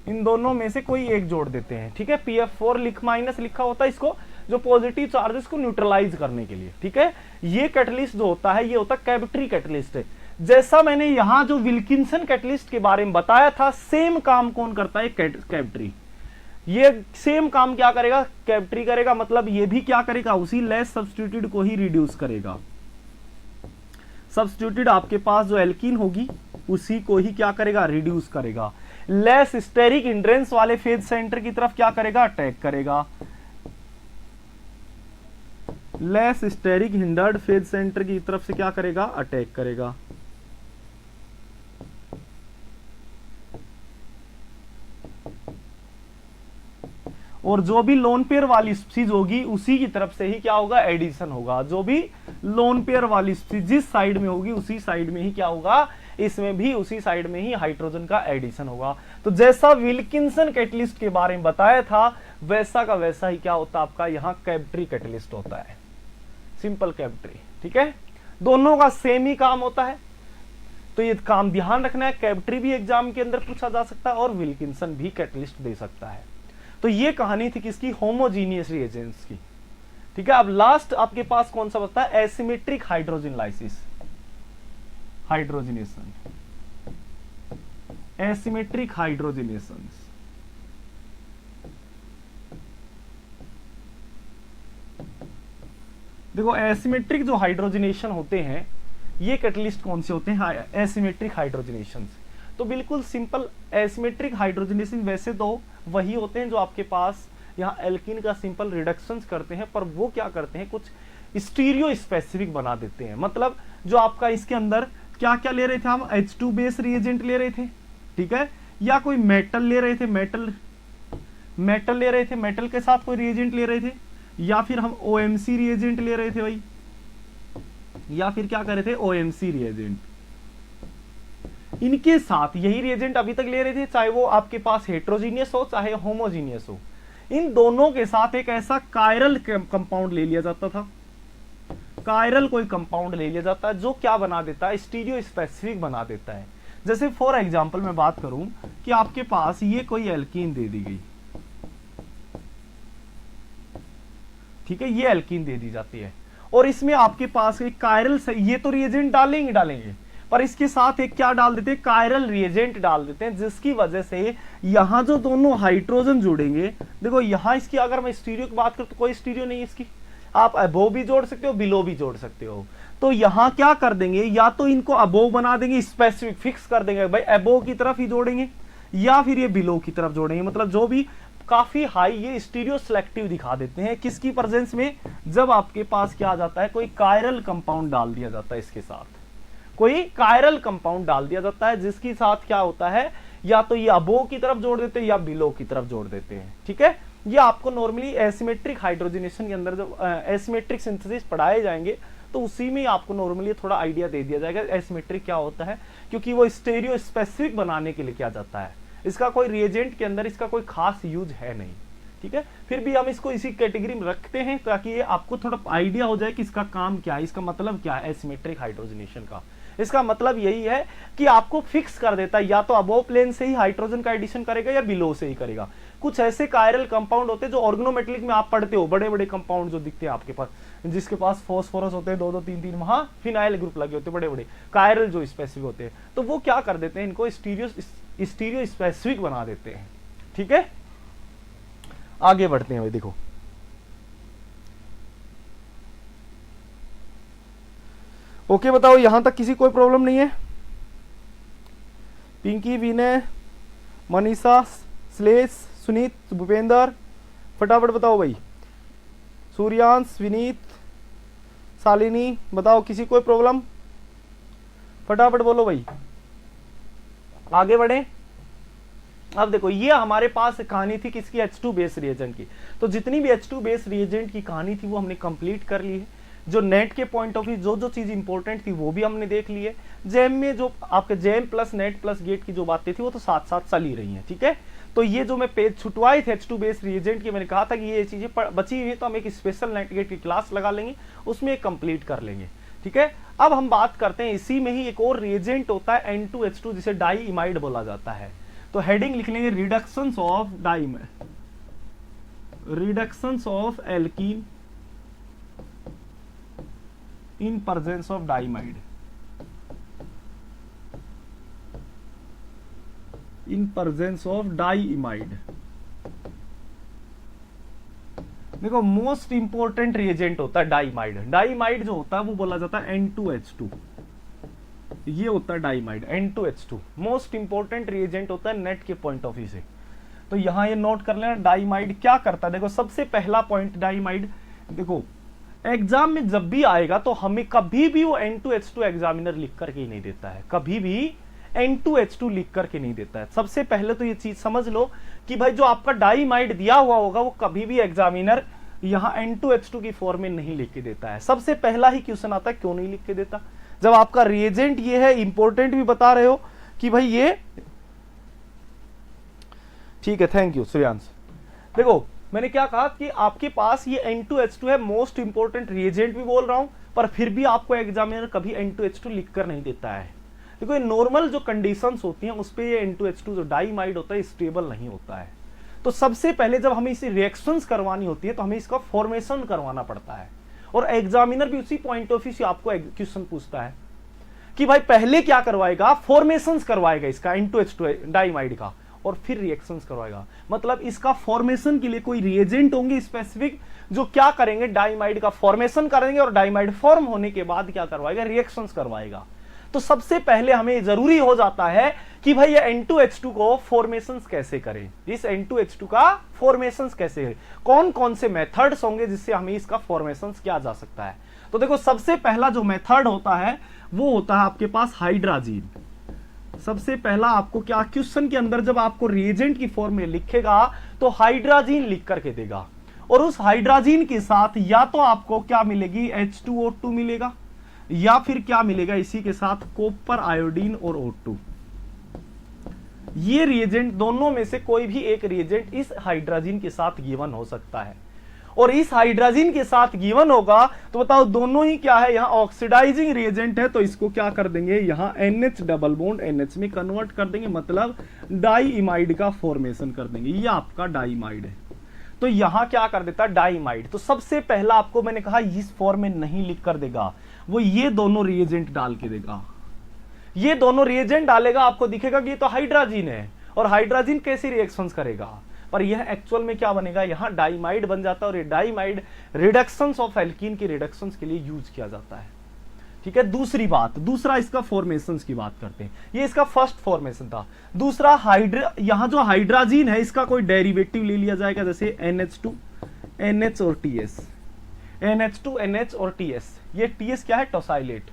इन दोनों में से कोई एक जोड़ देते हैं, ठीक है। PF4 माइनस लिखा होता है इसको, जो पॉजिटिव चार्जेस को न्यूट्रलाइज करने के लिए, ठीक है। ये कैटलिस्ट जो होता है ये होता है कैविट्री कैटलिस्ट है। जैसा मैंने यहां जो विल्किंसन कैटलिस्ट के बारे में बताया था, सेम काम कौन करता है? कैविट्री। ये सेम काम क्या करेगा? कैविट्री करेगा, मतलब ये भी क्या करेगा? उसी लेस सब्स्टिट्यूटेड को ही रिड्यूस करेगा। सब्स्टिट्यूटेड आपके पास जो एल्कीन होगी उसी को ही क्या करेगा? रिड्यूस करेगा। लेस स्टेरिक हिंड्रेंस वाले फेज सेंटर की तरफ क्या करेगा? अटैक करेगा। Less steric hindered face centre की तरफ से क्या करेगा? अटैक करेगा। और जो भी लोन पेयर वाली स्पीसीज होगी उसी की तरफ से ही क्या होगा? एडिशन होगा। जो भी लोन पेयर वाली स्पीसीज जिस साइड में होगी उसी साइड में ही क्या होगा? इसमें भी उसी साइड में ही हाइड्रोजन का एडिशन होगा। तो जैसा विल्किंसन कैटलिस्ट के बारे में बताया था वैसा का वैसा ही क्या होता है आपका यहाँ कैविट्री कैटलिस्ट होता है, सिंपल कैविट्री, ठीक है। दोनों का सेम ही काम होता है, तो ये काम ध्यान रखना है। कैविट्री भी एग्जाम के अंदर पूछा जा सकता है और विल्किंसन भी कैटलिस्ट दे सकता है। तो ये कहानी थी किसकी? होमोजीनियस रिएजेंट्स की, ठीक है। अब लास्ट आपके पास कौन सा बचता है? Asymmetric hydrogen lysis, hydrogenation, asymmetric hydrogenation. देखो एसिमेट्रिक जो हाइड्रोजनेशन होते हैं ये कैटलिस्ट कौन से होते हैं? Asymmetric hydrogenation. तो बिल्कुल सिंपल, एसिमेट्रिक हाइड्रोजनेशन वैसे तो वही होते हैं जो आपके पास यहाँ एल्कीन का सिंपल रिडक्शंस करते हैं, पर वो क्या करते हैं? कुछ स्टीरियो स्पेसिफिक बना देते हैं। मतलब जो आपका इसके अंदर क्या क्या ले रहे थे हम? H2 बेस रिएजेंट ले रहे थे, ठीक है, या कोई मेटल ले रहे थे, मेटल ले रहे थे, मेटल के साथ कोई रिएजेंट ले रहे थे, या फिर हम OMC रिएजेंट ले रहे थे भाई, या फिर क्या कर रहे थे? OMC reagent. इनके साथ यही रिएजेंट अभी तक ले रहे थे, चाहे वो आपके पास हेट्रोजीनियस हो चाहे होमोजीनियस हो। इन दोनों के साथ एक ऐसा कायरल कंपाउंड ले लिया जाता था, कायरल कोई कंपाउंड ले लिया जाता है जो क्या बना देता है? स्टीरियो स्पेसिफिक बना देता है। जैसे फॉर एग्जांपल मैं बात करूं कि आपके पास ये कोई एल्कीन दे दी गई, ठीक है, ये एल्कीन दे दी जाती है और इसमें आपके पास एक कायरल से, ये तो रिएजेंट डालेंगे पर इसके साथ एक क्या डाल देते हैं? कायरल रिएजेंट डाल देते हैं, जिसकी वजह से यहां जो दोनों हाइड्रोजन जुड़ेंगे, देखो यहां इसकी अगर मैं स्टीरियो की बात करूं तो कोई स्टीरियो नहीं है इसकी, आप अबोव भी जोड़ सकते हो, बिलो भी जोड़ सकते हो। तो यहां क्या कर देंगे? या तो इनको अबोव बना देंगे, स्पेसिफिक फिक्स कर देंगे भाई अबोव की तरफ ही जोड़ेंगे, या फिर ये बिलो की तरफ जोड़ेंगे। मतलब जो भी काफी हाई ये स्टीरियो सिलेक्टिव दिखा देते हैं किसकी प्रेजेंस में? जब आपके पास क्या आ जाता है? कोई कायरल कंपाउंड डाल दिया जाता है, इसके साथ कोई कायरल कंपाउंड डाल दिया जाता है, जिसके साथ क्या होता है? या तो ये अबोव की तरफ जोड़ देते हैं या बिलो की तरफ जोड़ देते हैं, ठीक है। ये आपको नॉर्मली एसिमेट्रिक हाइड्रोजनेशन के अंदर जब एसिमेट्रिक सिंथेसिस पढ़ाए जाएंगे तो उसी में आपको नॉर्मली थोड़ा आइडिया दे दिया जाएगा एसिमेट्रिक क्या होता है, क्योंकि वो स्टेरियो स्पेसिफिक बनाने के लिए किया जाता है। इसका कोई रिएजेंट के अंदर इसका कोई खास यूज है नहीं, ठीक है। फिर भी हम इसको इसी कैटेगरी में रखते हैं ताकि ये आपको थोड़ा आइडिया हो जाए कि इसका काम क्या है, इसका मतलब क्या है एसिमेट्रिक हाइड्रोजनेशन का। इसका मतलब यही है कि आपको फिक्स कर देता है, या तो अबोव प्लेन से ही हाइड्रोजन का एडिशन करेगा या बिलो से ही करेगा। कुछ ऐसे कायरल कंपाउंड होते हैं जो ऑर्गेनोमेटेलिक में आप पढ़ते हो, बड़े बड़े कंपाउंड जो दिखते हैं आपके पास, जिसके पास फॉस्फोरस होते हैं 2-2 3-3, वहां फिनाइल ग्रुप लगे होते हैं, बड़े बड़े कायरल जो स्पेसिफिक होते हैं। तो वो क्या कर देते हैं? इनको स्टीरियो स्पेसिफिक बना देते हैं, ठीक है। आगे बढ़ते हैं भाई, देखो ओके बताओ यहां तक किसी कोई प्रॉब्लम नहीं है? पिंकी, विनय, मनीषा, श्लेष, सुनीत, भूपेंद्र, फटाफट बताओ भाई। सूर्यांश, विनीत, शालिनी, बताओ किसी कोई प्रॉब्लम? फटाफट बोलो भाई, आगे बढ़े। अब देखो ये हमारे पास कहानी थी किसकी, H2 बेस रिएजेंट की। तो जितनी भी H2 बेस रिएजेंट की कहानी थी वो हमने कंप्लीट कर ली है। जो नेट के पॉइंट ऑफ व्यू जो जो चीज इंपॉर्टेंट थी वो भी हमने देख ली है। जेम में जो आपके JAM plus NET plus GATE की जो बातें थी वो तो साथ साथ चल ही रही हैं, ठीक है। तो ये जो मैं पेज छुटवाए थे H2 बेस रिएजेंट की, मैंने कहा था कि ये चीजें बची हुई है तो हम एक स्पेशल नेट गेट की क्लास लगा लेंगे, उसमें कंप्लीट कर लेंगे, ठीक है। अब हम बात करते हैं इसी में ही एक और रिएजेंट होता है N2H2 जिसे डाई इमाइड बोला जाता है। तो हेडिंग लिख लेंगे reductions of diimide, reductions of alkene in presence of diimide, in presence of diimide. देखो मोस्ट इंपोर्टेंट रिएजेंट होता है डाइमाइड। डाइमाइड जो होता है वो बोला जाता है N2H2, ये होता है डाइमाइड N2H2, मोस्ट इंपोर्टेंट रिएजेंट होता है नेट के पॉइंट ऑफ व्यू से। तो यहां ये नोट कर लेना डाइमाइड क्या करता है। देखो सबसे पहला पॉइंट डाइमाइड, देखो एग्जाम में जब भी आएगा तो हमें कभी भी वो N2H2 एग्जामिनर लिख करके ही नहीं देता है, कभी भी N2H2 लिख करके नहीं देता है। सबसे पहले तो ये चीज समझ लो कि भाई जो आपका डाइमाइड दिया हुआ होगा वो कभी भी एग्जामिनर यहाँ N2H2 की फॉर्म में नहीं लिख के देता है। सबसे पहला ही क्वेश्चन आता है क्यों नहीं लिख के देता, जब आपका रिएजेंट ये है, इंपॉर्टेंट भी बता रहे हो कि भाई ये ठीक है। Thank you Shreyansh. देखो मैंने क्या कहा कि आपके पास ये N2H2 है, मोस्ट इंपोर्टेंट रिएजेंट भी बोल रहा हूं, पर फिर भी आपको एग्जामिनर कभी N2H2 लिखकर नहीं देता है। देखो ये नॉर्मल जो कंडीशंस होती हैं उस पे ये N2H2 जो डाइमाइड होता है स्टेबल नहीं होता है। तो सबसे पहले जब हमें इसी रिएक्शंस करवानी होती है तो हमें इसका फॉर्मेशन करवाना पड़ता है, और एग्जामिनर भी उसी पॉइंट ऑफ व्यू से आपको क्वेश्चन पूछता है कि भाई पहले क्या करवाएगा, फॉर्मेशंस करवाएगा इसका N2H2 डाइमाइड का, और फिर रिएक्शंस करवाएगा। मतलब इसका फॉर्मेशन के लिए कोई रिएजेंट होंगे स्पेसिफिक जो क्या करेंगे, डाइमाइड का फॉर्मेशन करेंगे, और डाइमाइड फॉर्म होने के बाद क्या करवाएगा, रिएक्शंस करवाएगा। तो सबसे पहले हमें जरूरी हो जाता है कि भाई ये N2H2 को फॉर्मेशंस कैसे करें, इस N2H2 का फॉर्मेशंस कैसे करें, कौन कौन से मेथड्स होंगे जिससे हमें इसका फॉर्मेशंस किया जा सकता है। तो देखो सबसे पहला जो मेथड होता है वो होता है आपके पास हाइड्राजीन। सबसे पहला आपको क्या, क्वेश्चन के अंदर जब आपको रिएजेंट की फॉर्म में लिखेगा तो हाइड्राजीन लिख करके देगा, और उस हाइड्राजीन के साथ या तो आपको क्या मिलेगी, H2O2 मिलेगा, या फिर क्या मिलेगा इसी के साथ कॉपर आयोडीन और O2। ये रिएजेंट दोनों में से कोई भी एक रिएजेंट इस हाइड्राजीन के साथ गिवन हो सकता है, और इस हाइड्राजीन के साथ गिवन होगा तो बताओ दोनों ही क्या है, यहां ऑक्सीडाइजिंग रिएजेंट है, तो इसको क्या कर देंगे, यहां NH डबल बॉन्ड NH में कन्वर्ट कर देंगे, मतलब डाइइमाइड का फॉर्मेशन कर देंगे। ये आपका डाइइमाइड है, तो यहां क्या कर देता है डाइइमाइड। तो सबसे पहला आपको मैंने कहा इस फॉर्म में नहीं लिख कर देगा, वो ये दोनों रिएजेंट डाल के देगा। ये दोनों रिएजेंट डालेगा, आपको दिखेगा कि ये तो हाइड्राजीन है, और हाइड्राजीन कैसी रिएक्शंस करेगा, पर यह एक्चुअल में क्या बनेगा, यहां डाइमाइड बन जाता है, और ये डाइमाइड रिडक्शंस ऑफ एल्कीन के रिडक्शंस के लिए यूज किया जाता है, ठीक है। दूसरी बात, दूसरा इसका फॉर्मेशंस की बात करते हैं, ये इसका फर्स्ट फॉर्मेशन था। दूसरा यहां जो हाइड्राजीन है इसका कोई डेरिवेटिव ले लिया जाएगा, जैसे NH2 NH और TS, NH2 NH और TS, ये TS क्या है, टोसाइलेट,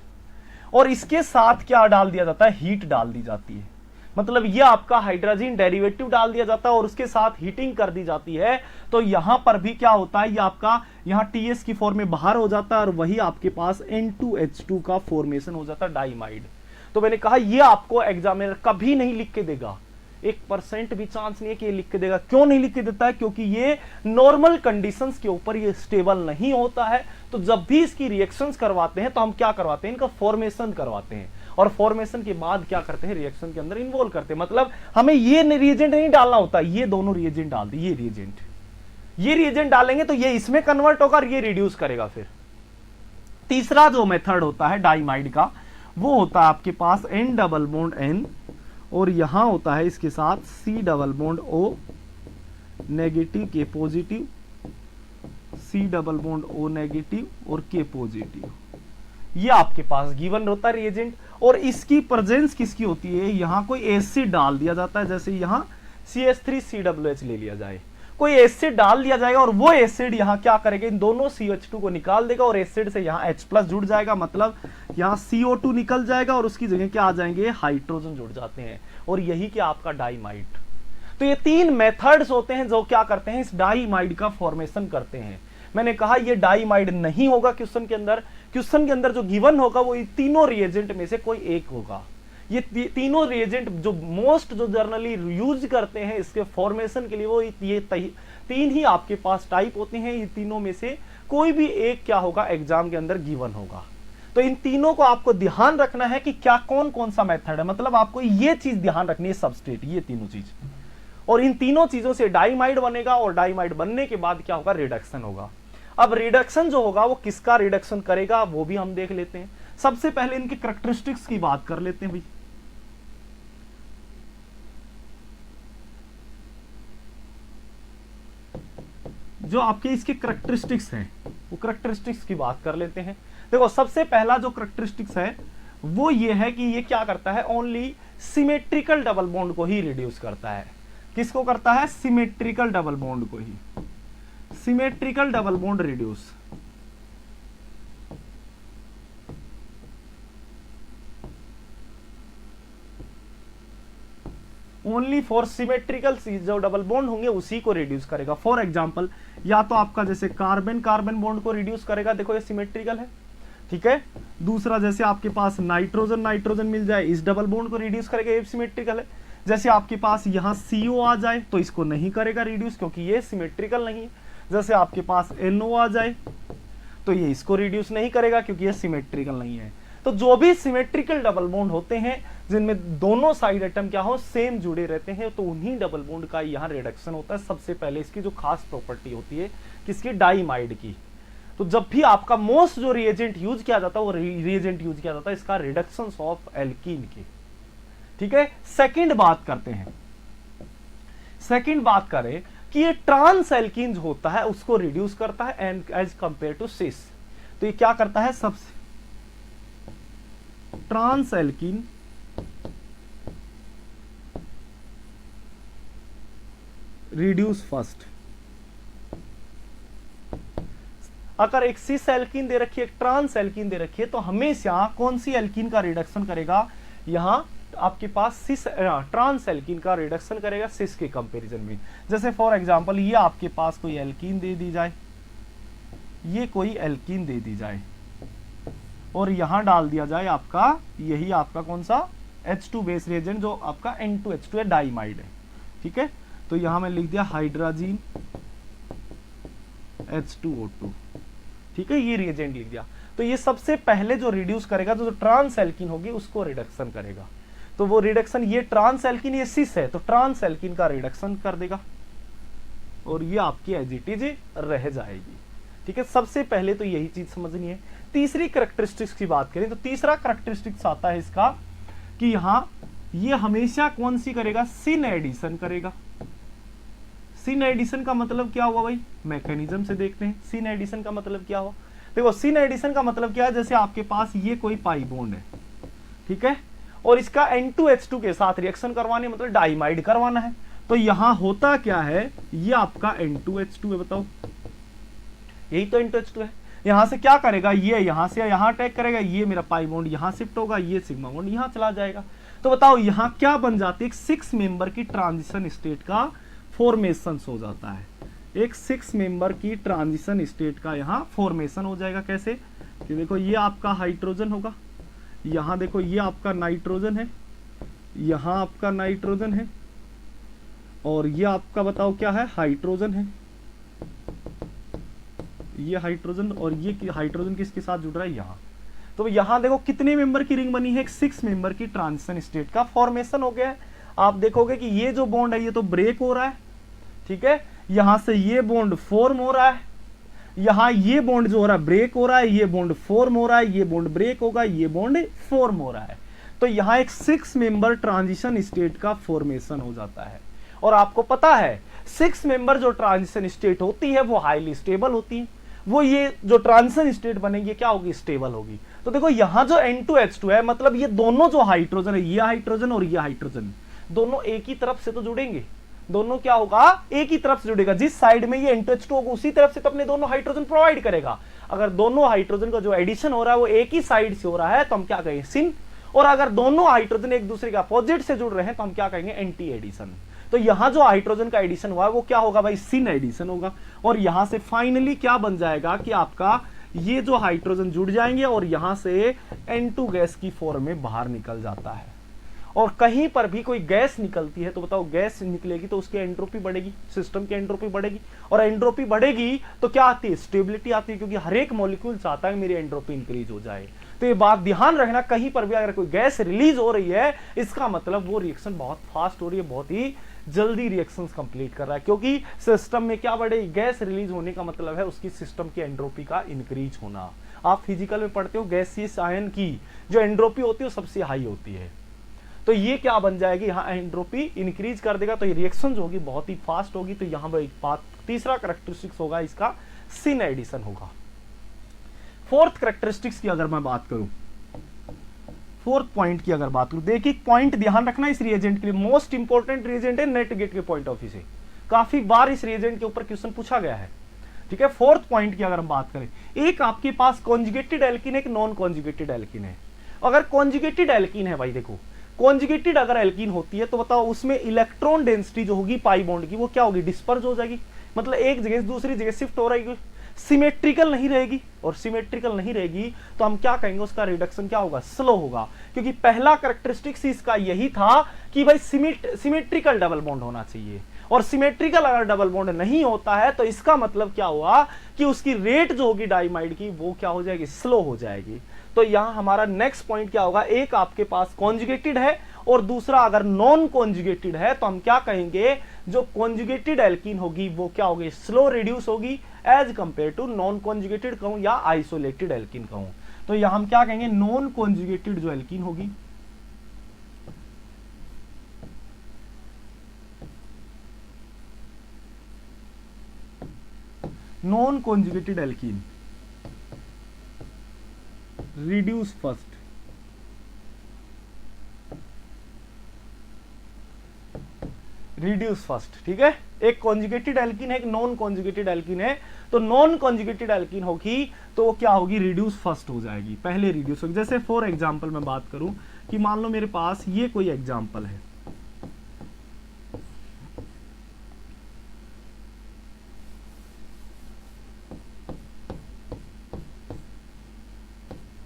और इसके साथ क्या डाल दिया जाता है, हीट डाल दी जाती है। मतलब ये आपका हाइड्रोजन डेरिवेटिव डाल दिया जाता है और उसके साथ हीटिंग कर दी जाती है, तो यहां पर भी क्या होता है, ये आपका यहां TS की फॉर्म में बाहर हो जाता है, और वही आपके पास N2H2 का फॉर्मेशन हो जाता है डाइमाइड। तो मैंने कहा ये आपको एग्जामिनर कभी नहीं लिख के देगा, 1% भी चांस नहीं है कि ये लिख के देगा। क्यों नहीं लिख के देता है, क्योंकि ये नॉर्मल कंडीशंस के ऊपर ये स्टेबल नहीं होता है। तो जब भी इसकी रिएक्शंस करवाते हैं तो हम क्या करवाते हैं, इनका फॉर्मेशन करवाते हैं, और फॉर्मेशन के बाद क्या करते हैं, रिएक्शन के अंदर इन्वॉल्व करते हैं। मतलब हमें ये रिएजेंट नहीं डालना होता, ये दोनों रिएजेंट डाल दी, ये रिएजेंट डालेंगे तो ये इसमें कन्वर्ट होगा और ये रिड्यूस करेगा। फिर तीसरा जो मेथड होता है डाइमाइड का, वो होता है आपके पास N डबल बॉन्ड N, और यहां होता है इसके साथ C double bond O negative K positive, C double bond O negative और K पॉजिटिव। ये आपके पास गिवन होता है रिएजेंट, और इसकी प्रेजेंस किसकी होती है, यहां कोई एसिड डाल दिया जाता है, जैसे यहां CH3COH ले लिया जाए, कोई एसिड डाल दिया जाएगा, और वो एसिड यहां क्या करेगा, इन दोनों CH2 को निकाल देगा, और एसिड से यहां H+ जुड़ जाएगा, मतलब यहां CO2 निकल जाएगा और उसकी जगह क्या आ जाएंगे, हाइड्रोजन जुड़ जाते हैं, और यही क्या आपका डाइमाइड। तो ये 3 मेथड्स होते हैं जो क्या करते हैं, इस डाइमाइड का फॉर्मेशन करते हैं। मैंने कहा ये डाइमाइड नहीं होगा क्वेश्चन के अंदर, क्वेश्चन के अंदर जो गिवन होगा वो ये तीनों रिएजेंट में से कोई एक होगा। ये तीनों रिएजेंट जो मोस्ट जो जनरली यूज करते हैं इसके फॉर्मेशन के लिए, वो ये 3 ही आपके पास टाइप होते हैं। ये तीनों में से कोई भी एक क्या होगा एग्जाम के अंदर गिवन होगा। तो इन तीनों को आपको ध्यान रखना है कि क्या कौन कौन सा मेथड है, मतलब आपको ये चीज ध्यान रखनी है, सबस्ट्रेट, ये तीनों चीज, और इन तीनों चीजों से डाइमाइड बनेगा, और डाइमाइड बनने के बाद क्या होगा, रिडक्शन होगा। अब रिडक्शन जो होगा वो किसका रिडक्शन करेगा वो भी हम देख लेते हैं। सबसे पहले इनकी कैरेक्टरिस्टिक्स की बात कर लेते हैं भाई। जो आपके इसके कैरेक्टरिस्टिक्स हैं वो कैरेक्टरिस्टिक्स की बात कर लेते हैं। देखो सबसे पहला जो कैरेक्टरिस्टिक्स है वो ये है कि ये क्या करता है, ओनली सिमेट्रिकल डबल बॉन्ड को ही रिड्यूस करता है। किसको करता है, सिमेट्रिकल डबल बॉन्ड को ही, symmetrical double bond reduce. Only for symmetrical जो डबल बॉन्ड होंगे उसी को रिड्यूस करेगा। फॉर एग्जांपल या तो आपका जैसे कार्बन कार्बन बॉन्ड को रिड्यूस करेगा, देखो ये सिमेट्रिकल है, ठीक है। दूसरा जैसे आपके पास नाइट्रोजन नाइट्रोजन मिल जाए, इस डबल बॉन्ड को रिड्यूस करेगा, ये सिमेट्रिकल है। जैसे आपके पास यहां CO आ जाए तो इसको नहीं करेगा रिड्यूस क्योंकि ये सिमेट्रिकल नहीं है। जैसे आपके पास NO आ जाए तो ये इसको रिड्यूस नहीं करेगा क्योंकि ये सिमेट्रिकल नहीं है। तो जो भी सिमेट्रिकल डबल बॉन्ड होते हैं जिनमें दोनों साइड एटम क्या हो, सेम जुड़े रहते हैं, तो उन्हीं डबल बॉन्ड का यहाँ रिडक्शन होता है। सबसे पहले इसकी जो खास प्रॉपर्टी होती है किसकी, डाइमाइड की। तो जब भी आपका मोस्ट जो रिएजेंट यूज किया जाता है वो रिएजेंट यूज किया जाता है इसका रिडक्शन ऑफ एल्कीन की, ठीक है। सेकंड बात करते हैं, सेकंड बात करें कि ये ट्रांस एल्कीन होता है उसको रिड्यूस करता है एंड एज कंपेयर टू सिस। तो ये क्या करता है, सबसे ट्रांस एल्कीन रिड्यूस फर्स्ट। अगर एक सिस एल्कीन दे रखी है, एक ट्रांस एल्कीन दे रखी है, तो हमेशा कौन सी एल्कीन का रिडक्शन करेगा, यहां आपके पास सिस ट्रांस एल्कीन का रिडक्शन करेगा सिस के कंपैरिजन में। जैसे फॉर एग्जांपल ये आपके पास कोई एल्कीन दे दी जाए, ये कोई एल्कीन दे दी जाए और यहां डाल दिया जाए आपका यही आपका कौन सा H2 बेस रिएजेंट जो आपका N2H2 है, डाइमाइड है, ठीक है। तो यहां मैं लिख दिया हाइड्रोजन H2O2, ठीक है, ये रिएजेंट लिख दिया। तो ये सबसे पहले जो रिड्यूस करेगा तो जो ट्रांस एल्कीन होगी उसको रिडक्शन करेगा। तो वो रिडक्शन, ये ट्रांस एल्कीन ये सिस है तो ट्रांस एल्कीन का रिडक्शन कर देगा और ये आपकी एज इट इज रह जाएगी, ठीक है। सबसे पहले तो यही चीज समझनी है। तीसरी कैरेक्टरिस्टिक्स की बात करें तो तीसरा कैरेक्टरिस्टिक्स आता है इसका कि यहां ये हमेशा कौन सी करेगा, सिन एडिशन करेगा। सिन एडिशन का मतलब क्या हुआ भाई, मैकेनिज्म से देखते हैं। सिन एडिशन का मतलब क्या हुआ, देखो सिन एडिशन का मतलब क्या है, जैसे आपके पास ये कोई पाई बॉन्ड है, ठीक है, और इसका N2H2 के साथ रिएक्शन करवाने मतलब डाइमाइड करवाना है। तो यहां होता क्या है, ये आपका N2H2 है, बताओ यही तो N2H2 है। यहां से क्या करेगा, ये यहां से यहां अटैक करेगा, ये मेरा पाई बॉन्ड यहां शिफ्ट होगा, ये सिग्मा बॉन्ड यहां चला जाएगा। तो बताओ यहां क्या बन जाती है, एक 6 मेंबर की ट्रांजिशन स्टेट का फॉर्मेशन हो जाता है। एक 6 मेंबर की ट्रांजिशन स्टेट का यहां फॉर्मेशन हो जाएगा। कैसे कि देखो ये आपका हाइड्रोजन होगा, यहां देखो ये आपका नाइट्रोजन है, यहां आपका नाइट्रोजन है और ये आपका बताओ क्या है, हाइड्रोजन है, ये हाइड्रोजन और ये हाइड्रोजन किसके साथ जुड़ रहा है, यहां। तो यहां देखो कितने मेंबर की रिंग बनी है, एक 6 मेंबर की ट्रांजिशन स्टेट का फॉर्मेशन हो गया है। आप देखोगे कि ये जो बॉन्ड है ये तो ब्रेक हो रहा है, ठीक है, यहां से ये बॉन्ड फॉर्म हो रहा है, यहां ये बॉन्ड जो हो रहा है ब्रेक हो रहा है, ये बॉन्ड फॉर्म हो रहा है, ये बॉन्ड ब्रेक होगा, ये बॉन्ड फॉर्म हो रहा है। तो यहां एक 6 मेंबर ट्रांजिशन स्टेट का फॉर्मेशन हो जाता है। और आपको पता है 6 मेंबर जो ट्रांजिशन स्टेट होती है वो हाईली स्टेबल होती है, वो ये जो ट्रांजिशन स्टेट बनेगी क्या होगी, स्टेबल होगी। तो देखो यहां जो N2H2 है मतलब ये दोनों जो हाइड्रोजन है, ये हाइड्रोजन और ये हाइड्रोजन दोनों एक ही तरफ से तो जुड़ेंगे, दोनों क्या होगा, एक ही तरफ से जुड़ेगा। जिस साइड में ये N2H2 होगा उसी तरफ से तो अपने दोनों हाइड्रोजन प्रोवाइड करेगा। अगर दोनों हाइड्रोजन का जो एडिशन हो रहा है वो एक ही साइड से हो रहा है तो हम क्या कहेंगे, सिन। और अगर दोनों हाइड्रोजन एक दूसरे के अपोजिट से जुड़ रहे हैं तो हम क्या कहेंगे, एंटी एडिशन। तो यहां जो हाइड्रोजन का एडिशन हुआ है वो क्या होगा भाई, सिन एडिशन होगा। और यहां से फाइनली क्या बन जाएगा कि आपका ये जो हाइड्रोजन जुड़ जाएंगे और यहां से N2 गैस की फॉर्म में बाहर निकल जाता है। और कहीं पर भी कोई गैस निकलती है तो बताओ, गैस निकलेगी तो उसकी एंट्रोपी बढ़ेगी, सिस्टम की एंट्रोपी बढ़ेगी, और एंट्रोपी बढ़ेगी तो क्या आती है, स्टेबिलिटी आती है, क्योंकि हर एक मॉलिक्यूल चाहता है मेरी एंट्रोपी इंक्रीज हो जाए। तो ये बात ध्यान रखना, कहीं पर भी अगर कोई गैस रिलीज हो रही है इसका मतलब वो रिएक्शन बहुत फास्ट हो रही है, बहुत ही जल्दी रिएक्शंस कंप्लीट कर रहा है, क्योंकि सिस्टम में क्या बढ़ेगी, गैस रिलीज होने का मतलब है उसकी सिस्टम की एंट्रोपी का इंक्रीज होना। आप फिजिकल में पढ़ते हो गैसियस आयन की जो एंट्रोपी होती है वो सबसे हाई होती है। तो ये क्या बन जाएगी, यहाँ एंट्रोपी इंक्रीज कर देगा, तो ये रिएक्शन होगी बहुत ही फास्ट होगी। तो यहाँ पर बात तीसरा कैरेक्टरिस्टिक्स होगा इसका, सिन एडिशन होगा। फोर्थ कैरेक्टरिस्टिक्स की अगर मैं बात करूं, फोर्थ पॉइंट की अगर बात करूं, देखिए पॉइंट ध्यान रखना इस रिएजेंट के लिए, मोस्ट इंपॉर्टेंट रिएजेंट है नेट गेट के पॉइंट ऑफ व्यू से, काफी बार इस रिएजेंट के ऊपर क्वेश्चन पूछा गया है। ठीक है, फोर्थ पॉइंट की अगर हम बात करें, एक आपके पास कॉन्जुगेटेड एल्कीन है, एक नॉन कॉन्जुगेटेड एल्कीन है। अगर कॉन्जुगेटेड एल्कीन है भाई, देखो कॉन्जुगेटेड अगर एल्कीन होती है तो बताओ उसमें इलेक्ट्रॉन डेंसिटी जो होगी पाई बॉन्ड की वो क्या होगी, डिस्पर्स हो जाएगी, मतलब एक जगह से दूसरी जगह शिफ्ट हो रही है, सिमेट्रिकल नहीं रहेगी। और सिमेट्रिकल नहीं रहेगी तो हम क्या कहेंगे, उसका रिडक्शन क्या होगा, स्लो होगा, क्योंकि पहला कैरेक्टरिस्टिक्स इसका यही था कि भाई सिमेट्रिकल डबल बॉन्ड होना चाहिए। और सिमेट्रिकल अगर डबल बॉन्ड नहीं होता है तो इसका मतलब क्या हुआ कि उसकी रेट जो होगी डाइमाइड की वो क्या हो जाएगी, स्लो हो जाएगी। तो यहां हमारा नेक्स्ट पॉइंट क्या होगा, एक आपके पास कॉन्जुगेटेड है और दूसरा अगर नॉन कॉन्जुगेटेड है तो हम क्या कहेंगे, जो कॉन्जुगेटेड एल्कीन होगी वो क्या होगी, स्लो रिड्यूस होगी as compare to non conjugated कहूं या आइसोलेटेड एल्कीन कहूं। तो यहां हम क्या कहेंगे, नॉन कॉन्जुगेटेड जो एल्कीन होगी, non conjugated alkene reduce first, reduce first. ठीक है, एक कॉन्जुगेटेड एल्कीन है, एक नॉन कॉन्जुगेटेड एल्कीन है। तो नॉन कॉन्जुगेटेड एल्कीन होगी तो क्या होगी, रिड्यूस फर्स्ट हो जाएगी, पहले रिड्यूस होगी। जैसे फॉर एग्जांपल मैं बात करूं कि मान लो मेरे पास ये कोई एग्जांपल है,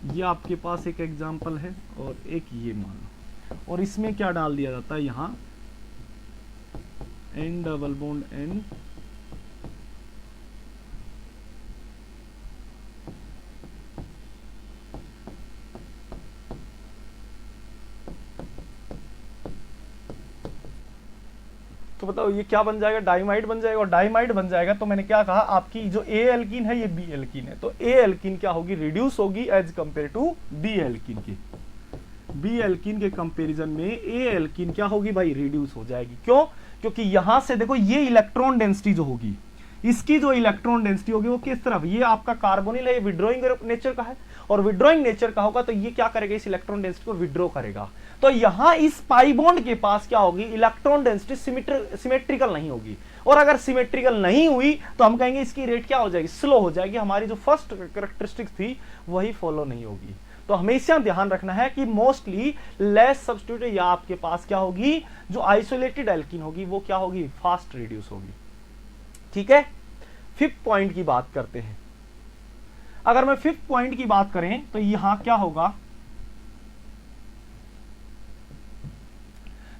ये आपके पास एक एग्जांपल है और एक ये मान लो, और इसमें क्या डाल दिया जाता है, यहां N डबल बॉन्ड N तो बताओ ये क्या बन जाएगा, डाइमाइड बन जाएगा। और डाइमाइड बन जाएगा तो मैंने क्या कहा, आपकी जो ए एल्कीन है ये बी एल्कीन है, तो ए एल्कीन क्या होगी, रिड्यूस होगी as compare to B alkene की। बी एल्कीन के कंपैरिजन में ए एल्कीन क्या होगी भाई, रिड्यूस हो जाएगी। क्यों, क्योंकि यहां से देखो ये इलेक्ट्रॉन डेंसिटी जो होगी, इसकी जो इलेक्ट्रॉन डेंसिटी होगी वो किस तरफ, ये आपका कार्बोनिल है, ये विड्रॉइंग नेचर का है, और विड्रॉइंग नेचर का होगा तो ये क्या करेगा, इस इलेक्ट्रॉन डेंसिटी को विड्रॉ करेगा। तो यहां इस पाई बॉन्ड के पास क्या होगी, इलेक्ट्रॉन डेंसिटी सिमेट्रिकल नहीं होगी, और अगर सिमेट्रिकल नहीं हुई तो हम कहेंगे इसकी रेट क्या हो जाएगी, स्लो हो जाएगी, हमारी जो फर्स्ट कैरेक्टरिस्टिक्स थी वही फॉलो नहीं होगी। तो हमेशा ध्यान रखना है कि मोस्टली लेस सब्स्टिट्यूट या आपके पास क्या होगी, जो आइसोलेटेड एल्कीन होगी वो क्या होगी, फास्ट रिड्यूस होगी। ठीक है, फिफ्थ पॉइंट की बात करते हैं। अगर मैं फिफ्थ पॉइंट की बात करें तो यहां क्या होगा,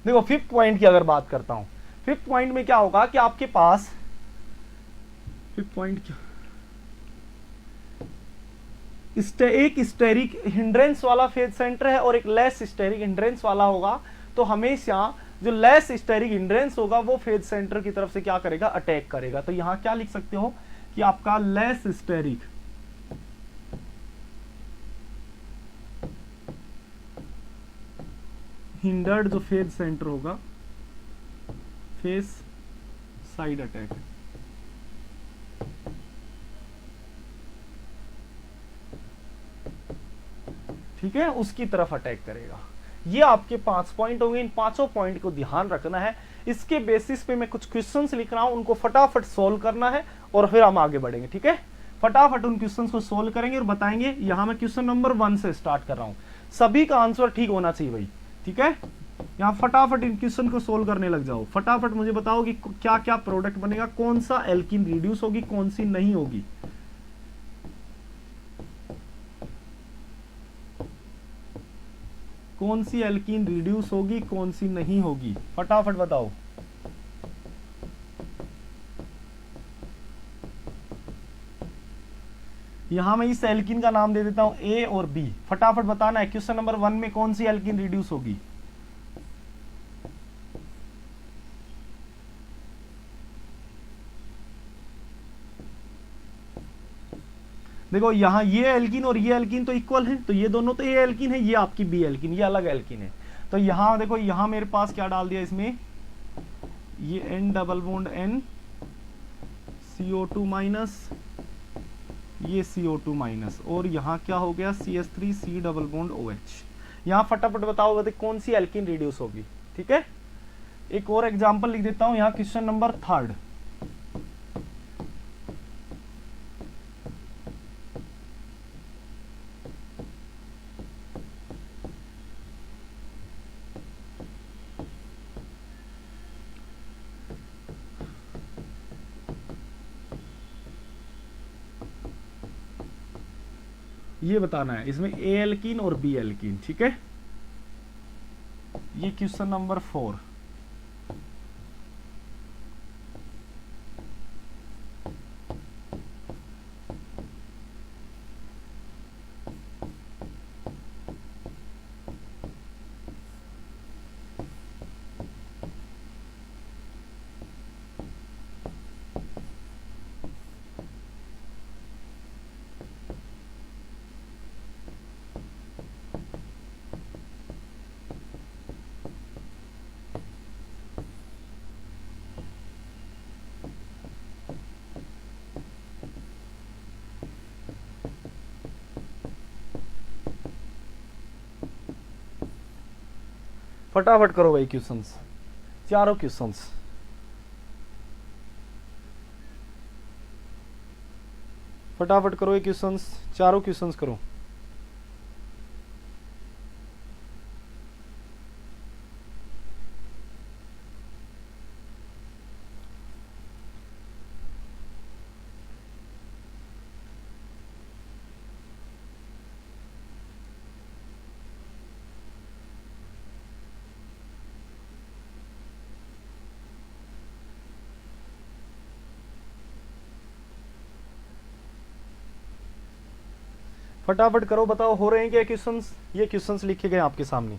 देखो फिफ्थ पॉइंट की अगर बात करता हूं, फिफ्थ पॉइंट में क्या होगा कि आपके पास फिफ्थ पॉइंट क्या, एक स्टेरिक हिंड्रेंस वाला फेज सेंटर है और एक लेस स्टेरिक हिंड्रेंस वाला होगा। तो हमेशा जो लेस स्टेरिक हिंड्रेंस होगा वो फेज सेंटर की तरफ से क्या करेगा, अटैक करेगा। तो यहां क्या लिख सकते हो कि आपका लेस स्टेरिक हिंडर्ड जो फेज सेंटर होगा, फेज साइड अटैक, ठीक है, उसकी तरफ अटैक करेगा। ये आपके 5 पॉइंट होंगे, इन पांचों पॉइंट को ध्यान रखना है। इसके बेसिस पे मैं कुछ क्वेश्चंस लिख रहा हूं, उनको फटाफट सोल्व करना है और फिर हम आगे बढ़ेंगे। ठीक है, फटाफट उन क्वेश्चंस को सोल्व करेंगे और बताएंगे। यहां मैं क्वेश्चन नंबर 1 से स्टार्ट कर रहा हूं, सभी का आंसर ठीक होना चाहिए भाई। ठीक है, यहाँ फटाफट इन क्वेश्चन को सोल्व करने लग जाओ। फटाफट मुझे बताओ कि क्या क्या प्रोडक्ट बनेगा, कौन सा एल्कीन रिड्यूस होगी, कौन सी नहीं होगी। कौन सी एल्कीन रिड्यूस होगी, कौन सी नहीं होगी, फटाफट बताओ। यहां मैं इस एल्कीन का नाम दे देता हूं ए और बी। फटाफट बताना है क्वेश्चन नंबर 1 में कौन सी एल्कीन रिड्यूस होगी। देखो यहां ये एल्कीन और ये एल्कीन तो इक्वल है, तो ये दोनों तो ए एल्कीन है, ये आपकी बी एल्कीन, ये अलग एल्कीन है। तो यहां देखो, यहां मेरे पास क्या डाल दिया इसमें, ये N double bond N CO2 minus, ये CO2 माइनस, और यहाँ क्या हो गया CH3 C double bond OH। यहाँ फटाफट बताओ कौन सी एल्कीन रिड्यूस होगी। ठीक है, एक और एग्जांपल लिख देता हूं यहाँ, क्वेश्चन नंबर 3। ये बताना है इसमें ए एल्कीन और बी एल्कीन। ठीक है, ये क्वेश्चन नंबर 4। फटाफट करो भाई क्वेश्चंस, चारों क्वेश्चंस। फटाफट करो ये क्वेश्चंस, चारों क्वेश्चंस करो। फटाफट करो, बताओ हो रहे हैं क्या क्वेश्चंस। ये क्वेश्चंस लिखे गए आपके सामने।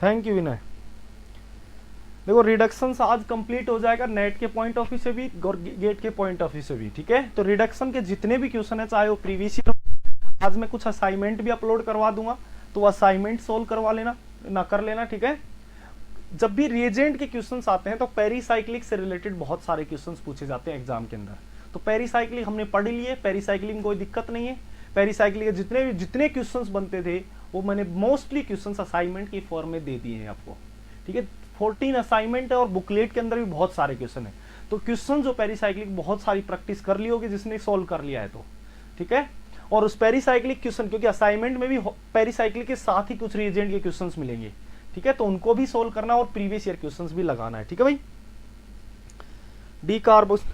थैंक यू विनय। देखो रिडक्शन आज कंप्लीट हो जाएगा नेट के पॉइंट ऑफ व्यू से भी और गेट के पॉइंट ऑफ व्यू से भी। ठीक है, तो रिडक्शन के जितने भी क्वेश्चन है, चाहे वो प्रीवियस ईयर, आज मैं कुछ असाइनमेंट भी अपलोड करवा दूंगा, तो असाइनमेंट सोल्व करवा लेना, ना कर लेना। ठीक है, जब भी रिएजेंट के क्वेश्चंस आते हैं तो पेरीसाइक्लिक से रिलेटेड बहुत सारे क्वेश्चंस पूछे जाते हैं एग्जाम के अंदर। तो पेरीसाइक्लिक हमने पढ़ लिए, पेरीसाइक्लिक में कोई दिक्कत नहीं है। पेरीसाइक्लिक के जितने क्वेश्चंस बनते थे वो मैंने मोस्टली क्वेश्चंस असाइनमेंट की फॉर्म में दे दिए हैं आपको। ठीक है, 14 असाइनमेंट है और बुकलेट के अंदर भी बहुत सारे क्वेश्चन है। तो क्वेश्चन जो पेरीसाइक्लिक बहुत सारी प्रैक्टिस कर ली होगी जिसने सोल्व कर लिया है तो। ठीक है, और उस पेरीसाइक्लिक क्वेश्चन, क्योंकि असाइनमेंट में भी पेरीसाइक्लिक के साथ ही कुछ रिएजेंट के क्वेश्चंस मिलेंगे। ठीक है, तो उनको भी सोल्व करना और प्रीवियस ईयर क्वेश्चंस भी लगाना है। ठीक है भाई, डीकार्बोक्स,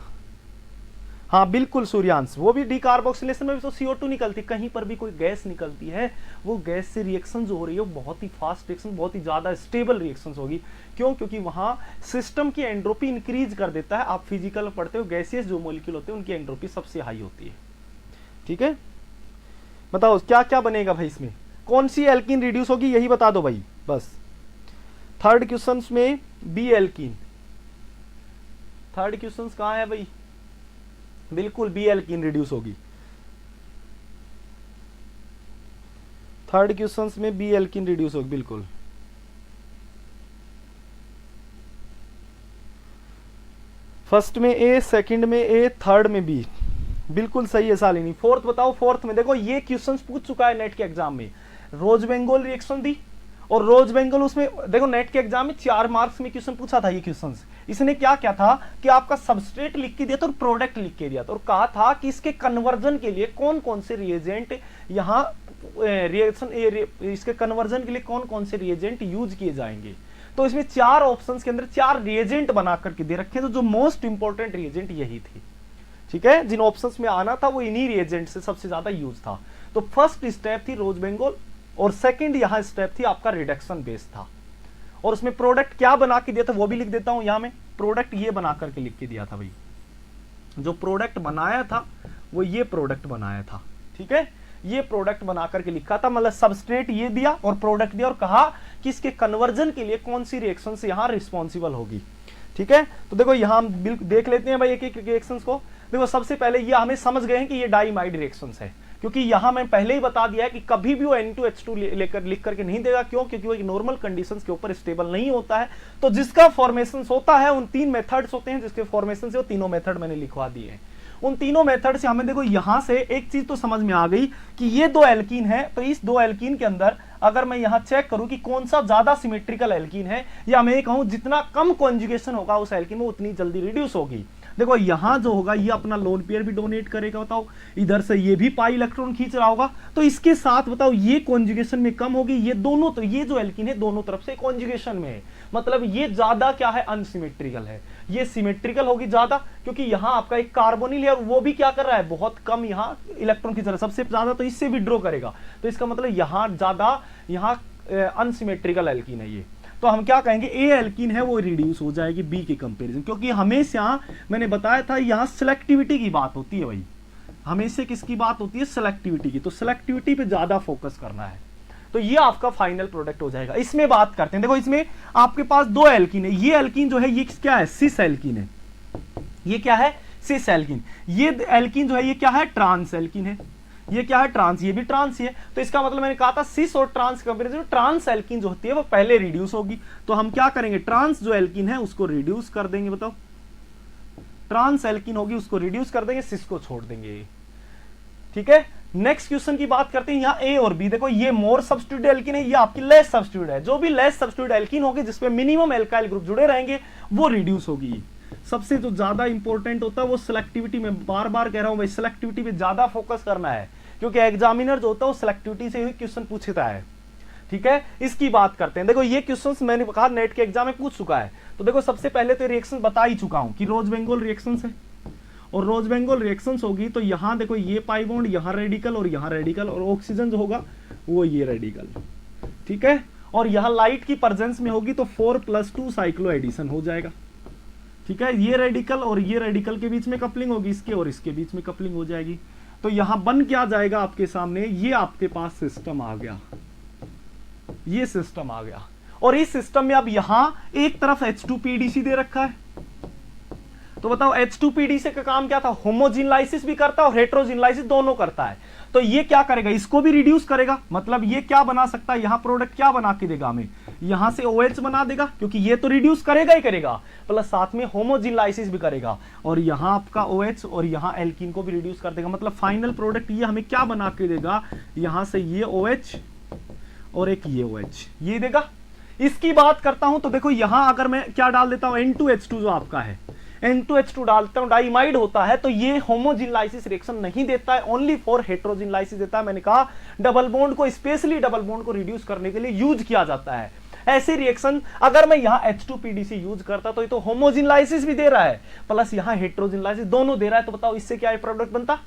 हाँ बिल्कुल सूर्यांश, वो भी डीकार्बोक्सिलेशन में भी तो CO2 निकलती है, कहीं पर भी कोई गैस निकलती है, वो गैस से रिएक्शन जो हो रही है वो बहुत ही फास्ट रिएक्शन, बहुत ही ज्यादा स्टेबल रिएक्शन होगी। क्यों? क्योंकि वहां सिस्टम की एंट्रोपी इंक्रीज कर देता है। आप फिजिकल में पढ़ते हो, गैसियस जो मॉलिक्यूल होते हैं उनकी एंट्रोपी सबसे हाई होती है। ठीक है, बताओ क्या क्या बनेगा भाई इसमें, कौन सी एल्कीन रिड्यूस होगी, यही बता दो भाई बस। थर्ड क्वेश्चन में बी एल्कीन, थर्ड क्वेश्चन कहां है भाई, बिल्कुल बी एल्कीन रिड्यूस होगी। थर्ड क्वेश्चन में बी एल्कीन रिड्यूस होगी बिल्कुल। फर्स्ट में ए, सेकंड में ए, थर्ड में बी, बिल्कुल सही है शालिनी। फोर्थ बताओ, फोर्थ में देखो ये क्वेश्चंस पूछ चुका है नेट के एग्जाम में। रोज बेंगोल रिएक्शन दी और रोज बेंगल उसमें देखो नेट के एग्जाम में 4 मार्क्स में क्वेश्चन पूछा था ये क्वेश्चन। इसने क्या क्या था कि आपका सबस्ट्रेट लिख के दिया था और प्रोडक्ट लिख के दिया था और कहा था कि इसके कन्वर्जन के लिए कौन कौन से रिएजेंट यहाँ रिएक्शन इसके कन्वर्जन के लिए कौन कौन से रिएजेंट यूज किए जाएंगे। तो इसमें 4 ऑप्शंस के अंदर 4 रिएजेंट बना करके दे रखे, तो जो मोस्ट इंपॉर्टेंट रिएजेंट यही थी। ठीक है, जिन ऑप्शंस में आना था वो इन्हीं रिएजेंट से सबसे ज्यादा यूज था। तो फर्स्ट स्टेप थी रोज बेंगोल और सेकंड यहां स्टेप थी आपका रिडक्शन बेस था। और उसमें प्रोडक्ट क्या बना के दिया था वो भी लिख देता हूं यहां में। प्रोडक्ट ये बना करके लिख के दिया था भाई, जो प्रोडक्ट बनाया था वो ये प्रोडक्ट बनाया था। ठीक है, ये प्रोडक्ट बना करके लिखा था, मतलब सबस्ट्रेट ये दिया और प्रोडक्ट दिया और कहा कि इसके कन्वर्जन के लिए कौन सी रिएक्शन से यहां रिस्पॉन्सिबल होगी। ठीक है, तो देखो यहां हम देख लेते हैं भाई एक एक रिएक्शंस को। देखो सबसे पहले ये हमें समझ गए हैं कि ये डाइमाइड रिएक्शंस है, क्योंकि यहां मैं पहले ही बता दिया है कि कभी भी वो N2H2 लेकर लिख करके नहीं देगा। क्यों? क्योंकि वो नॉर्मल कंडीशंस के ऊपर स्टेबल नहीं होता है। तो जिसका फॉर्मेशन होता है उन 3 मेथड्स होते हैं जिसके फॉर्मेशन से वो तीनों मेथड मैंने लिखवा दिए हैं। उन तीनों मेथड से हमें देखो यहां से एक चीज तो समझ में आ गई कि ये 2 एल्कीन है, तो इस 2 एल्कीन के अंदर अगर मैं यहां चेक करूं कि कौन सा ज्यादा सिमेट्रिकल एल्कीन है, या मैं कहूं जितना कम कॉन्जुगेशन होगा उस एल्कीन में उतनी जल्दी रिड्यूस होगी। देखो यहां जो होगा ये अपना लोन पेयर भी डोनेट करेगा, बताओ इधर से ये भी पाई इलेक्ट्रॉन खींच रहा होगा, तो इसके साथ बताओ ये कॉन्जुगेशन में कम होगी। ये दोनों, तो ये जो एल्कीन है दोनों तरफ से कॉन्जुगेशन में है, मतलब ये ज्यादा क्या है, अनसिमेट्रिकल है। ये सिमेट्रिकल होगी ज्यादा, क्योंकि यहां आपका एक कार्बोनिल है वो भी क्या कर रहा है, बहुत कम यहां इलेक्ट्रॉन खींच रहा है, सबसे ज्यादा तो इससे विड्रॉ करेगा। तो इसका मतलब यहां ज्यादा यहां अनसिमेट्रिकल एल्कीन है ये। तो हम क्या कहेंगे, ए एल्कीन है वो रिड्यूस हो जाएगी बी के कंपैरिजन, क्योंकि हमेशा मैंने बताया था यहां सिलेक्टिविटी की बात होती है भाई, हमेशा किसकी बात होती है, सिलेक्टिविटी की। तो सिलेक्टिविटी पे ज्यादा फोकस करना है, तो ये आपका फाइनल प्रोडक्ट हो जाएगा। इसमें बात करते हैं, देखो इसमें आपके पास 2 एल्कीन है। ये एल्कीन जो है ये क्या है, सिस एल्कीन है। ये क्या है, सिस एल्कीन। ये एल्कीन जो है ये क्या है, ट्रांस एल्कीन है। ये क्या है, ट्रांस, ये भी ट्रांस ही है। तो इसका मतलब मैंने कहा था सिस और ट्रांस कंपैरिजन में ट्रांस एल्कीन जो होती है वो पहले रिड्यूस होगी। तो हम क्या करेंगे, ट्रांस जो एल्कीन है उसको रिड्यूस कर देंगे, बताओ ट्रांस एल्कीन होगी उसको रिड्यूस कर देंगे, सिस को छोड़ देंगे। ठीक है, नेक्स्ट क्वेश्चन की बात करते हैं। यहाँ ए और बी, देखो ये मोर सब्स्टिट्यूट एल्कीन है, ये आपकी लेस सब्स्टिट्यूट है। जो भी लेस सब्स्टिट्यूट एल्कीन होगी जिसपे मिनिमम एल्काइल ग्रुप जुड़े रहेंगे वो रिड्यूस होगी। सबसे जो ज्यादा इंपॉर्टेंट होता है वो सिलेक्टिविटी में, बार बार कह रहा हूं भाई सिलेक्टिविटी पे ज्यादा फोकस करना है, क्योंकि एग्जामिनर जो होता है वो सिलेक्टिविटी से ही क्वेश्चन पूछता है। ठीक है, इसकी बात करते हैं। देखो ये क्वेश्चंस मैंने कहा नेट के एग्जाम में पूछ चुका है। तो देखो सबसे पहले तो रिएक्शन बता ही चुका हूं कि रोज बेंगोल रिएक्शंस है, और रोज बेंगोल रिएक्शंस होगी तो यहां देखो ये पाई बॉन्ड, यहां रेडिकल और यहां रेडिकल, और ऑक्सीजन जो होगा वो ये रेडिकल। ठीक है, और यहां लाइट की प्रेजेंस में होगी तो 4+2 साइक्लो एडिशन हो जाएगा। ठीक है, ये रेडिकल और ये रेडिकल के बीच में कपलिंग होगी, इसके और इसके बीच में कपलिंग हो जाएगी। तो यहां बन क्या जाएगा आपके सामने, ये आपके पास सिस्टम आ गया, ये सिस्टम आ गया। और इस सिस्टम में अब यहां एक तरफ H2PDC दे रखा है, तो बताओ H2PDC का काम क्या था, होमोजिनलाइसिस भी करता है और हेट्रोजिनलाइसिस दोनों करता है। तो ये क्या करेगा, इसको भी रिड्यूस करेगा, मतलब ये क्या बना सकता है, यहां प्रोडक्ट क्या बना के देगा हमें, यहां से OH बना देगा, क्योंकि ये तो रिड्यूस करेगा ही करेगा, प्लस साथ में होमोजिनलाइसिस भी करेगा, और यहां आपका OH और यहां एल्कीन को भी रिड्यूस कर देगा। मतलब फाइनल प्रोडक्ट ये हमें क्या बना के देगा, यहां से ये OH और एक ये OH ये देगा। इसकी बात करता हूं तो देखो यहां अगर मैं क्या डाल देता हूं, N2H2 जो आपका है, N2H2 डालता हूं, डाइमाइड होता है, तो ये होमोजिनलाइसिस रिएक्शन नहीं देता है, ओनली फॉर हेट्रोजिनलाइसिस देता है। मैंने कहा डबल बॉन्ड को, स्पेशली डबल बॉन्ड को रिड्यूस करने के लिए यूज किया जाता है। ऐसे रिएक्शन अगर मैं यहां H2PDC यूज करता तो ये तो होमोजिनलाइसिस भी दे रहा है प्लस यहां हेट्रोजिनलाइसिस दोनों दे रहा है, तो बताओ इससे क्या प्रोडक्ट बनता।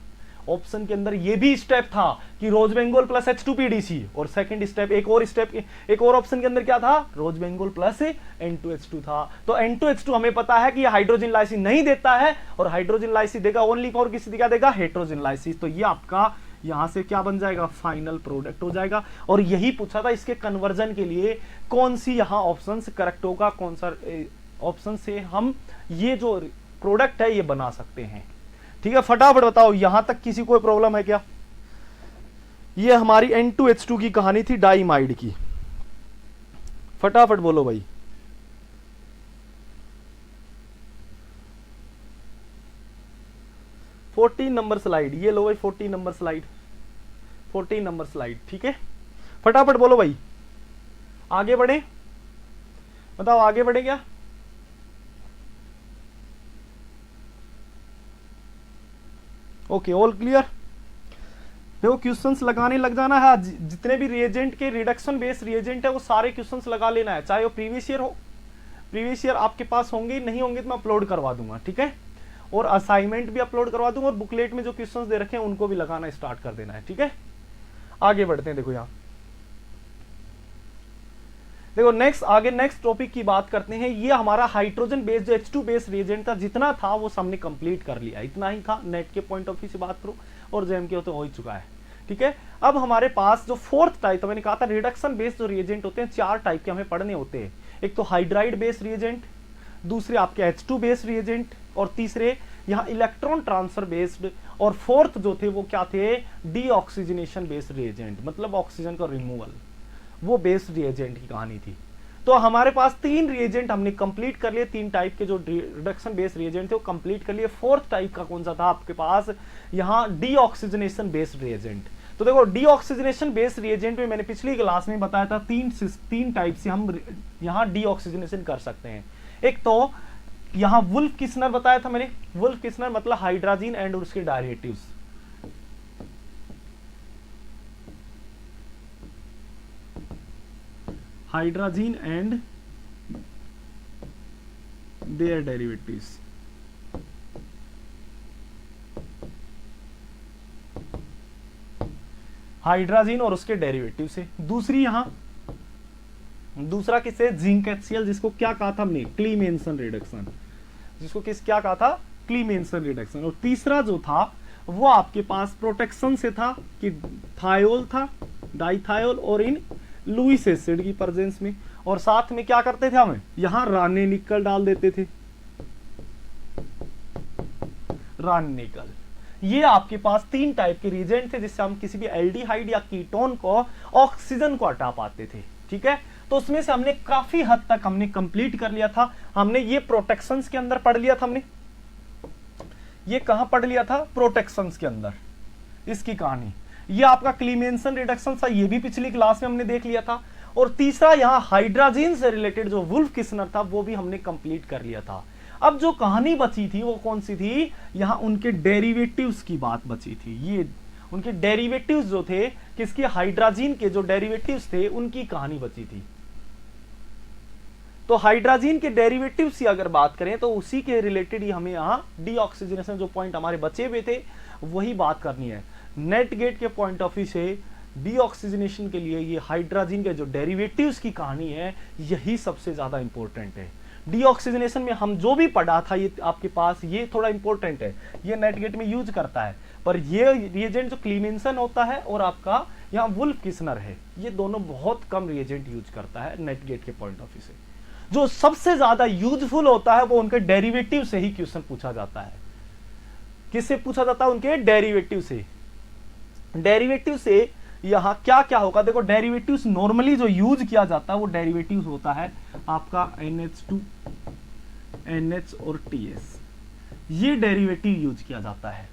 ऑप्शन के अंदर ये भी स्टेप था कि रोज बेंगोल प्लस H2PDC, और सेकंड स्टेप एक और ऑप्शन के अंदर क्या था, रोज बेंगोल प्लस N2H2 था। तो N2H2 हमें पता है कि ये हाइड्रोजन लाइसिस नहीं देता है, और हाइड्रोजन लाइसिस देगा ओनली फॉर किसी क्या देगा, हेट्रोजन लाइसिस। तो ये आपका यहां से क्या बन जाएगा, फाइनल प्रोडक्ट हो जाएगा। और यही पूछा था इसके कन्वर्जन के लिए कौन सी यहां ऑप्शन करेक्ट होगा, कौन सा ऑप्शन से हम ये जो प्रोडक्ट है ये बना सकते हैं। ठीक है, फटाफट बताओ यहां तक किसी को प्रॉब्लम है क्या। ये हमारी N2H2 की कहानी थी डाइमाइड की, फटाफट बोलो भाई। फोर्टीन नंबर स्लाइड, ये लो भाई 14 नंबर स्लाइड, 14 नंबर स्लाइड। ठीक है, फटाफट बोलो भाई। आगे बढ़े, बताओ आगे बढ़े क्या? Okay, all clear. देखो क्वेश्चंस लगाने लग जाना है, जितने भी रिएजेंट के रिडक्शन बेस्ड रिएजेंट है वो सारे क्वेश्चंस लगा लेना है, चाहे वो प्रीवियस ईयर हो। प्रीवियस ईयर आपके पास होंगे, नहीं होंगे तो मैं अपलोड करवा दूंगा, ठीक है। और असाइनमेंट भी अपलोड करवा दूंगा, और बुकलेट में जो क्वेश्चंस दे रखे हैं उनको भी लगाना स्टार्ट कर देना है, ठीक है। आगे बढ़ते हैं, देखो यहाँ देखो नेक्स्ट टॉपिक की बात करते हैं। ये हमारा हाइड्रोजन बेस्ड जो H2 बेस्ड रिएजेंट था, जितना था वो हमने कंप्लीट कर लिया, इतना ही था नेट के पॉइंट ऑफ व्यू से बात करो, और जेएम के होते हो ही चुका है, ठीक है। अब हमारे पास जो फोर्थ टाइप था, मैंने कहा था रिडक्शन बेस्ड जो रिएजेंट होते हैं 4 टाइप के हमें पढ़ने होते हैं। एक तो हाइड्राइड बेस्ड रिएजेंट, दूसरे आपके H2 बेस्ड रिएजेंट, और तीसरे यहाँ इलेक्ट्रॉन ट्रांसफर बेस्ड, और फोर्थ जो थे वो क्या थे, डीऑक्सीजनेशन बेस्ड रिएजेंट, मतलब ऑक्सीजन का रिमूवल, वो बेस्ड रिएजेंट की कहानी थी। तो हमारे पास 3 रिएजेंट हमने कंप्लीट कर लिए, 3 टाइप के जो रिडक्शन बेस्ड रिएजेंट थे वो कंप्लीट कर लिए। फोर्थ टाइप का कौन सा था आपके पास, यहाँ डीऑक्सीजनेशन बेस्ड रिएजेंट। तो देखो डीऑक्सीजनेशन बेस्ड रिएजेंट में मैंने पिछली क्लास में बताया था 3 टाइप से हम यहाँ डीऑक्सीजनेशन कर सकते हैं। एक तो यहाँ वुल्फ किस्नर बताया था मैंने, वुल्फ किस्नर मतलब हाइड्रोजन एंड उसके derivatives, hydrogen and their derivatives. Hydrogen और उसके डेरिवेटिव से। दूसरी यहां दूसरा किससे, जिंक HCl, जिसको क्या कहा था हमने, क्लीमेंसन रिडक्शन, जिसको क्या कहा था, क्लीमेंसन रिडक्शन। और तीसरा जो था वो आपके पास प्रोटेक्शन से था कि थायोल था, डाइथायोल, और इन लुईस एसिड की प्रेजेंस में, और साथ में क्या करते थे हम, यहां राने निकल डाल देते थे, रान निकल। ये आपके पास 3 टाइप के रिएजेंट थे जिससे हम किसी भी एल्डिहाइड या कीटोन को, ऑक्सीजन को हटा पाते थे, ठीक है। तो उसमें से हमने काफी हद तक हमने कंप्लीट कर लिया था। हमने ये प्रोटेक्शंस के अंदर पढ़ लिया था, हमने ये कहां पढ़ लिया था, प्रोटेक्शंस के अंदर, इसकी कहानी। ये आपका क्लीमेंसन रिडक्शन था, ये भी पिछली क्लास में हमने देख लिया था। और तीसरा यहाँ हाइड्रोजन से रिलेटेड जो वुल्फ किस्नर था वो भी हमने कंप्लीट कर लिया था। अब जो कहानी बची थी वो कौन सी थी, यहाँ उनके डेरिवेटिव्स की बात बची थी। ये उनके डेरिवेटिव्स जो थे, किसके, हाइड्रोजन के जो डेरिवेटिव्स थे उनकी कहानी बची थी। तो हाइड्रोजन के डेरिवेटिव्स की अगर बात करें तो उसी के रिलेटेड ही हमें यहाँ डीऑक्सीजनेशन जो पॉइंट हमारे बचे हुए थे वही बात करनी है। नेट गेट के पॉइंट ऑफ व्यू से डीऑक्सीजनेशन के लिए ये हाइड्रोजन के जो डेरिवेटिव्स की कहानी है यही सबसे ज्यादा इंपॉर्टेंट है। डीऑक्सीजनेशन में हम जो भी पढ़ा था ये आपके पास, ये थोड़ा इंपॉर्टेंट है, ये नेट गेट में यूज करता है। पर ये रिएजेंट जो क्लीमेंसन होता है और आपका यहाँ वुल्फ किस्नर है, ये दोनों बहुत कम रिएजेंट यूज करता है नेट गेट के पॉइंट ऑफ व्यू से। जो सबसे ज्यादा यूजफुल होता है वो उनके डेरिवेटिव से ही क्वेश्चन पूछा जाता है। किससे पूछा जाता है, उनके डेरिवेटिव से। डेरिवेटिव से यहां क्या क्या होगा, देखो डेरिवेटिव्स नॉर्मली जो यूज किया जाता है वो डेरिवेटिव्स होता है आपका NH2, NH और TS, ये डेरिवेटिव यूज किया जाता है।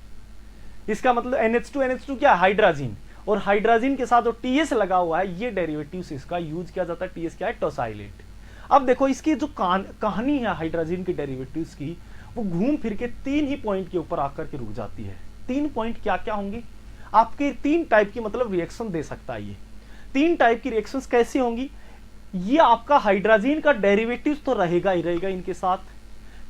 इसका मतलब NH2 क्या है, हाइड्रोजन, और हाइड्रोजन के साथ जो TS लगा हुआ है ये डेरिवेटिव्स इसका यूज किया जाता है। TS क्या है, टोसाइलेट। अब देखो इसकी जो कहानी है हाइड्रोजन के डेरिवेटिव्स की, वो घूम फिर के 3 ही पॉइंट के ऊपर आकर के रुक जाती है। 3 पॉइंट क्या क्या होंगे आपके, 3 टाइप की मतलब रिएक्शन दे सकता है ये। 3 टाइप की रिएक्शंस कैसी होंगी, ये आपका हाइड्रोजन का डेरिवेटिव तो रहेगा ही रहेगा इनके साथ,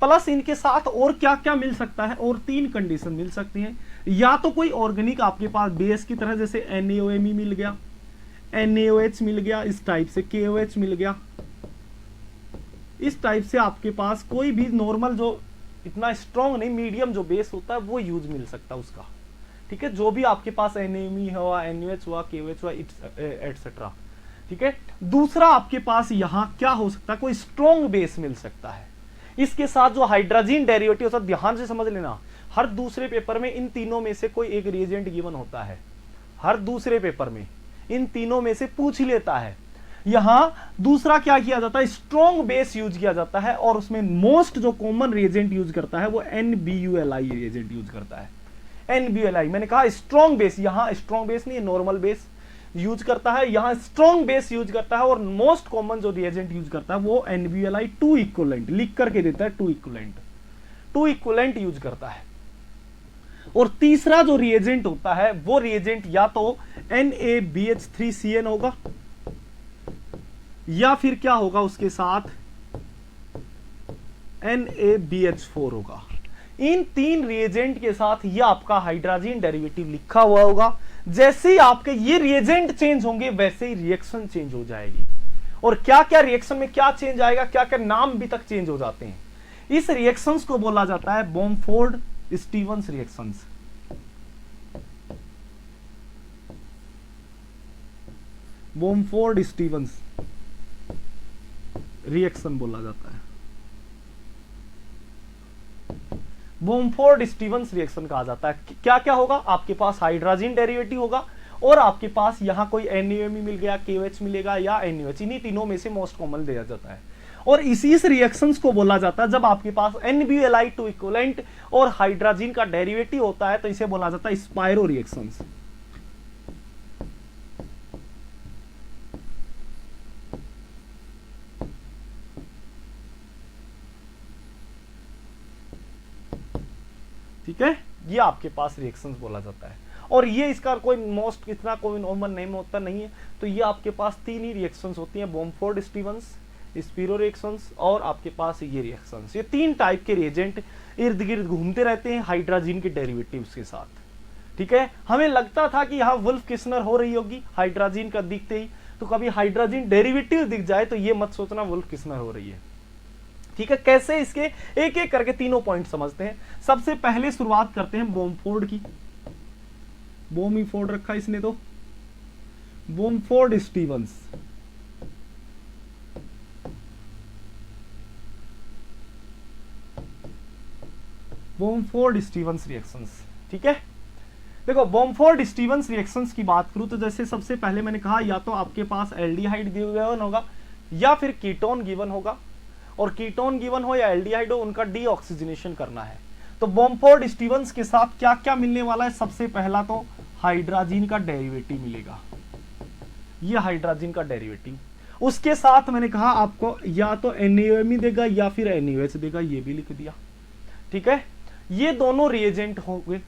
प्लस इनके साथ और क्या क्या मिल सकता है, और 3 कंडीशन मिल सकती हैं। या तो कोई ऑर्गेनिक आपके पास बेस की तरह, जैसे NaOMe मिल गया, NaOH मिल गया, इस टाइप से KOH मिल गया, इस टाइप से आपके पास कोई भी नॉर्मल जो इतना स्ट्रॉन्ग नहीं, मीडियम जो बेस होता है वो यूज मिल सकता है उसका, ठीक है। जो भी आपके पास NaOMe हुआ, NaOH हुआ, KOH हुआ, एटसेट्रा, ठीक है। दूसरा आपके पास यहां क्या हो सकता है, कोई स्ट्रॉन्ग बेस मिल सकता है। इसके साथ जो हाइड्रोजन डेरिवेटिव होता है, ध्यान से समझ लेना, हर दूसरे पेपर में इन तीनों में से कोई एक रिएजेंट गिवन होता है। हर दूसरे पेपर में इन तीनों में से पूछ ही लेता है। यहां दूसरा क्या किया जाता है, स्ट्रॉन्ग बेस यूज किया जाता है, और उसमें मोस्ट जो कॉमन रिएजेंट यूज करता है वो NBULI रिएजेंट यूज करता है। NBULI मैंने कहा स्ट्रॉन्ग बेस, यहां स्ट्रॉन्ग बेस नहीं, नॉर्मल बेस। यूज करता है, यहाँ स्ट्रॉन्ग बेस यूज करता है, और मोस्ट कॉमन जो रिएजेंट यूज करता है वो NaBlI 2 इक्विवेलेंट लिख करके देता है, 2 इक्विवेलेंट यूज करता है। और तीसरा जो रिएजेंट होता है वो रिएजेंट या तो NaBH3CN होगा, या फिर क्या होगा उसके साथ NaBH4 होगा। इन तीन रिएजेंट के साथ ये आपका हाइड्रोजन डेरिवेटिव लिखा हुआ होगा। जैसे ही आपके ये रिएजेंट चेंज होंगे वैसे ही रिएक्शन चेंज हो जाएगी। और क्या क्या रिएक्शन में क्या चेंज आएगा, क्या क्या नाम भी तक चेंज हो जाते हैं। इस रिएक्शंस को बोला जाता है बॉम्फोर्ड स्टीवंस रिएक्शंस। बॉम्फोर्ड स्टीवंस रिएक्शन बोला जाता है, बॉम्फोर्ड स्टीवंस रिएक्शन कहा जाता है। क्या क्या होगा, आपके पास हाइड्रोजन डेरिवेटिव होगा, और आपके पास यहां कोई NaMe मिल गया, KOH मिलेगा या NaOH, इन्हीं तीनों में से मोस्ट कॉमन दिया जाता है। और इसी रिएक्शंस को बोला जाता है जब आपके पास NaBlI 2 इक्विवेलेंट और हाइड्रोजन का डेरिवेटिव होता है, तो इसे बोला जाता है स्पाइरो रिएक्शंस। ठीक है, ये आपके पास रिएक्शंस बोला जाता है। और ये इसका कोई मोस्ट कितना कोई नॉर्मल नेम होता नहीं है, तो ये आपके पास तीन ही रिएक्शंस होती हैं, बॉम्फोर्ड स्टीवंस, स्पाइरो रिएक्शंस और आपके पास ये रिएक्शंस। ये तीन टाइप के रिएजेंट इर्द गिर्द घूमते रहते हैं हाइड्रोजन के डेरिवेटिव्स के साथ। ठीक है, हमें लगता था कि यहाँ वुल्फ किस्नर हो रही होगी हाइड्रोजन का दिखते ही, तो कभी हाइड्रोजन डेरिवेटिव दिख जाए तो ये मत सोचना वुल्फ किस्नर हो रही है। ठीक है, कैसे इसके एक एक करके तीनों पॉइंट समझते हैं। सबसे पहले शुरुआत करते हैं बॉम्फोर्ड की। बॉम्फोर्ड रखा इसने तो, Bamford Stevens. Bamford Stevens reactions. ठीक है, देखो बॉम्फोर्ड स्टीवंस रिएक्शंस की बात करूं तो जैसे सबसे पहले मैंने कहा या तो आपके पास एल्डिहाइड गिवन होगा या फिर कीटोन गिवन होगा, और कीटोन गिवन हो या एल्डिहाइड हो उनका डीऑक्सीजनेशन करना है। तो बॉम्फोर्ड स्टीवंस के साथ क्या क्या मिलने वाला है, सबसे पहला तो हाइड्रोजन का डेरिवेटिव मिलेगा, ये हाइड्रोजन का डेरिवेटिव। उसके साथ मैंने कहा आपको या तो NaOMe देगा या फिर NaOH देगा, ये भी लिख दिया। ठीक है, ये दोनों रिएजेंट होंगे।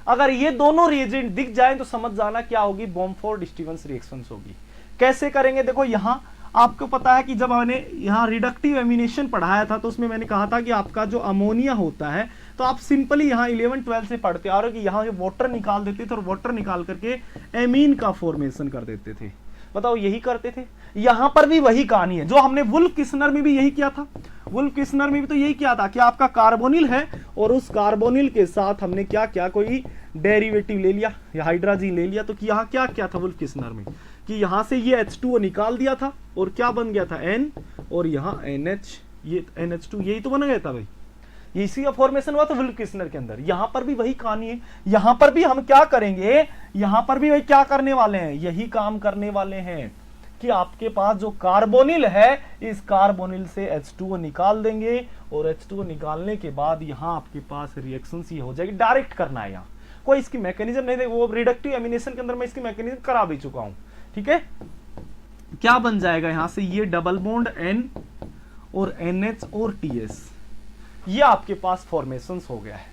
अगर ये दोनों रिएजेंट दिख जाए तो समझ जाना क्या होगी, बॉम्फोर्ड स्टीवंस रिएक्शंस होगी। कैसे करेंगे, देखो यहां आपको पता है कि जब मैंने यहाँ रिडक्टिव एमिनेशन पढ़ाया था तो उसमें मैंने कहा था कि आपका जो अमोनिया होता है तो आप सिंपली यहाँ 11-12 से पढ़ते आ रहे हो कि यहाँ वाटर निकाल देते थे और वाटर निकाल करके एमीन का फॉर्मेशन कर देते थे। बताओ यही करते थे, यहाँ पर भी वही कहानी है जो हमने वुल्फ किस्नर में भी यही किया था। वुल्फ किस्नर में भी तो यही किया था कि आपका कार्बोनिल है और उस कार्बोनिल के साथ हमने क्या किया, कोई डेरिवेटिव ले लिया या हाइड्रोजन ले लिया। तो कि यहाँ क्या किया था वुल्फ किस्नर में कि यहां से ये H2O निकाल दिया था और क्या बन गया था N, और यहाँ NH, ये NH2, यही तो बन गया था भाई, ये इसी का फॉर्मेशन हुआ था वुल्फ किस्नर के अंदर। यहां पर भी वही कहानी है, यहां पर भी हम क्या करेंगे, यहां पर भी वही क्या करने वाले हैं, यही काम करने वाले हैं कि आपके पास जो कार्बोनिल है इस कार्बोनिल से H2O निकाल देंगे, और H2O निकालने के बाद यहां आपके पास रिएक्शन ये हो जाएगी। डायरेक्ट करना है, यहाँ कोई इसकी मैकेनिज्म नहीं, वो रिडक्टिव एमिनेशन के अंदर मैं इसकी मैकेनिज्म करा भी चुका हूं। ठीक है, क्या बन जाएगा यहां से, ये डबल बॉन्ड N और NH और TS, ये आपके पास फॉर्मेशंस हो गया है।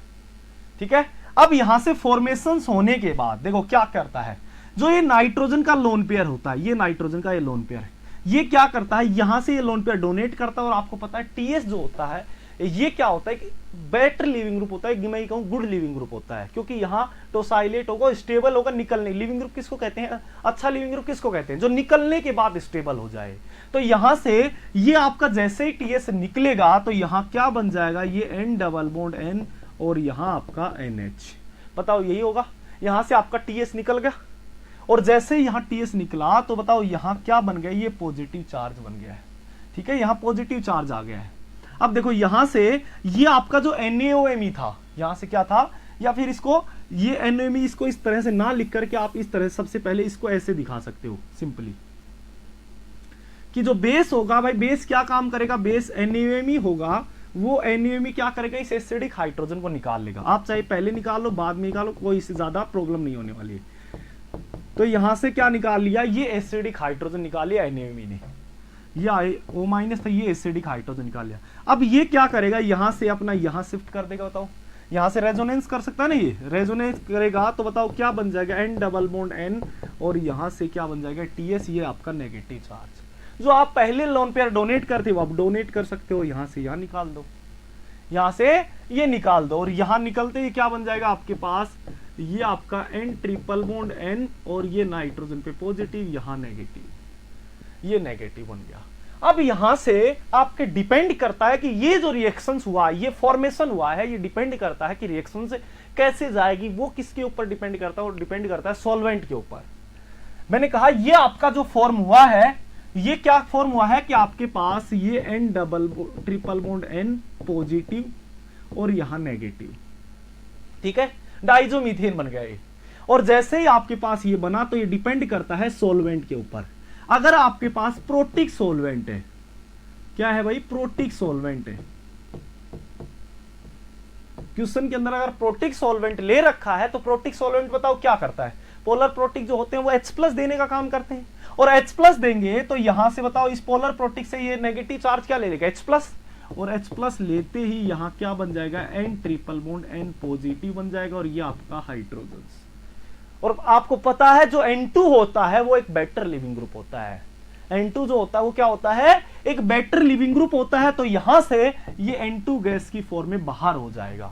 ठीक है, अब यहां से फॉर्मेशंस होने के बाद देखो क्या करता है, जो ये नाइट्रोजन का लोन पेयर होता है, ये नाइट्रोजन का ये लोन पेयर है, ये क्या करता है, यहां से ये लोन पेयर डोनेट करता है। और आपको पता है TS जो होता है ये क्या होता है कि बेटर लिविंग ग्रुप होता है, मैं कहूं गुड लिविंग ग्रुप होता है, क्योंकि यहाँ टोसाइलेट होगा, स्टेबल होगा, निकलने। लिविंग ग्रुप किसको कहते हैं, अच्छा लिविंग ग्रुप किसको कहते हैं, जो निकलने के बाद स्टेबल हो जाए। तो यहां से ये आपका जैसे ही TS निकलेगा तो यहाँ क्या बन जाएगा, ये N डबल बॉन्ड N और यहाँ आपका NH। बताओ यही होगा, यहां से आपका TS निकल गया, और जैसे ही यहाँ TS निकला तो बताओ यहाँ क्या बन गया, ये पॉजिटिव चार्ज बन गया है। ठीक है, यहाँ पॉजिटिव चार्ज आ गया है। अब देखो यहां से ये आपका जो NaOMe था, यहां से क्या था, या फिर इसको ये NaOMe इसको इस तरह से ना लिख करके आप इस तरह सबसे पहले इसको ऐसे दिखा सकते हो सिंपली, कि जो बेस होगा भाई, बेस क्या काम करेगा, बेस NaOMe होगा, वो NaOMe क्या करेगा, इस एसिडिक हाइड्रोजन को निकाल लेगा। आप चाहे पहले निकालो बाद में निकालो, कोई इससे ज्यादा प्रॉब्लम नहीं होने वाली है। तो यहां से क्या निकाल लिया, ये एसिडिक हाइड्रोजन निकाल लिया NaMe ने, ये O- था, ये एसिडिक हाइड्रोजन निकाल लिया। अब ये क्या करेगा, यहां से अपना यहां शिफ्ट कर देगा, बताओ यहां से रेजोनेंस कर सकता है ना, ये रेजोनेंस करेगा तो बताओ क्या बन जाएगा, N डबल बॉन्ड N, और यहां से क्या बन जाएगा TS, ये आपका नेगेटिव चार्ज। जो आप पहले लोन पेयर डोनेट करते हो आप डोनेट कर सकते हो, यहां से यहां निकाल दो, यहां से ये निकाल दो, और यहां निकलते ही क्या बन जाएगा आपके पास, ये आपका N ट्रिपल बॉन्ड N, और ये नाइट्रोजन पे पॉजिटिव, यहां नेगेटिव, ये नेगेटिव बन गया। अब यहां से आपके डिपेंड करता है कि ये जो रिएक्शंस हुआ, ये फॉर्मेशन हुआ है, ये डिपेंड करता है कि रिएक्शन से कैसे जाएगी, वो किसके ऊपर डिपेंड करता है, वो डिपेंड करता है सॉल्वेंट के ऊपर। मैंने कहा ये आपका जो फॉर्म हुआ है, ये क्या फॉर्म हुआ है कि आपके पास ये N double triple bond N positive और यहां नेगेटिव, ठीक है, डाइजोमीथेन बन गया ये। और जैसे ही आपके पास ये बना तो ये डिपेंड करता है सॉल्वेंट के ऊपर। अगर आपके पास प्रोटिक सॉल्वेंट है, क्या है भाई, प्रोटिक सॉल्वेंट है, क्वेश्चन के अंदर अगर प्रोटिक सॉल्वेंट ले रखा है तो प्रोटिक सॉल्वेंट बताओ क्या करता है, पोलर प्रोटिक जो होते हैं वो H+ देने का काम करते हैं, और H+ देंगे तो यहां से बताओ इस पोलर प्रोटिक से ये नेगेटिव चार्ज क्या ले लेगा, H+, और H+ लेते ही यहां क्या बन जाएगा, N triple bond N positive बन जाएगा, और ये आपका हाइड्रोजन। और आपको पता है जो N2 होता है वो एक बेटर लिविंग ग्रुप होता है, N2 जो होता है वो क्या होता है, एक बेटर लिविंग ग्रुप होता है। तो यहां से ये N2 गैस की फॉर्म में बाहर हो जाएगा,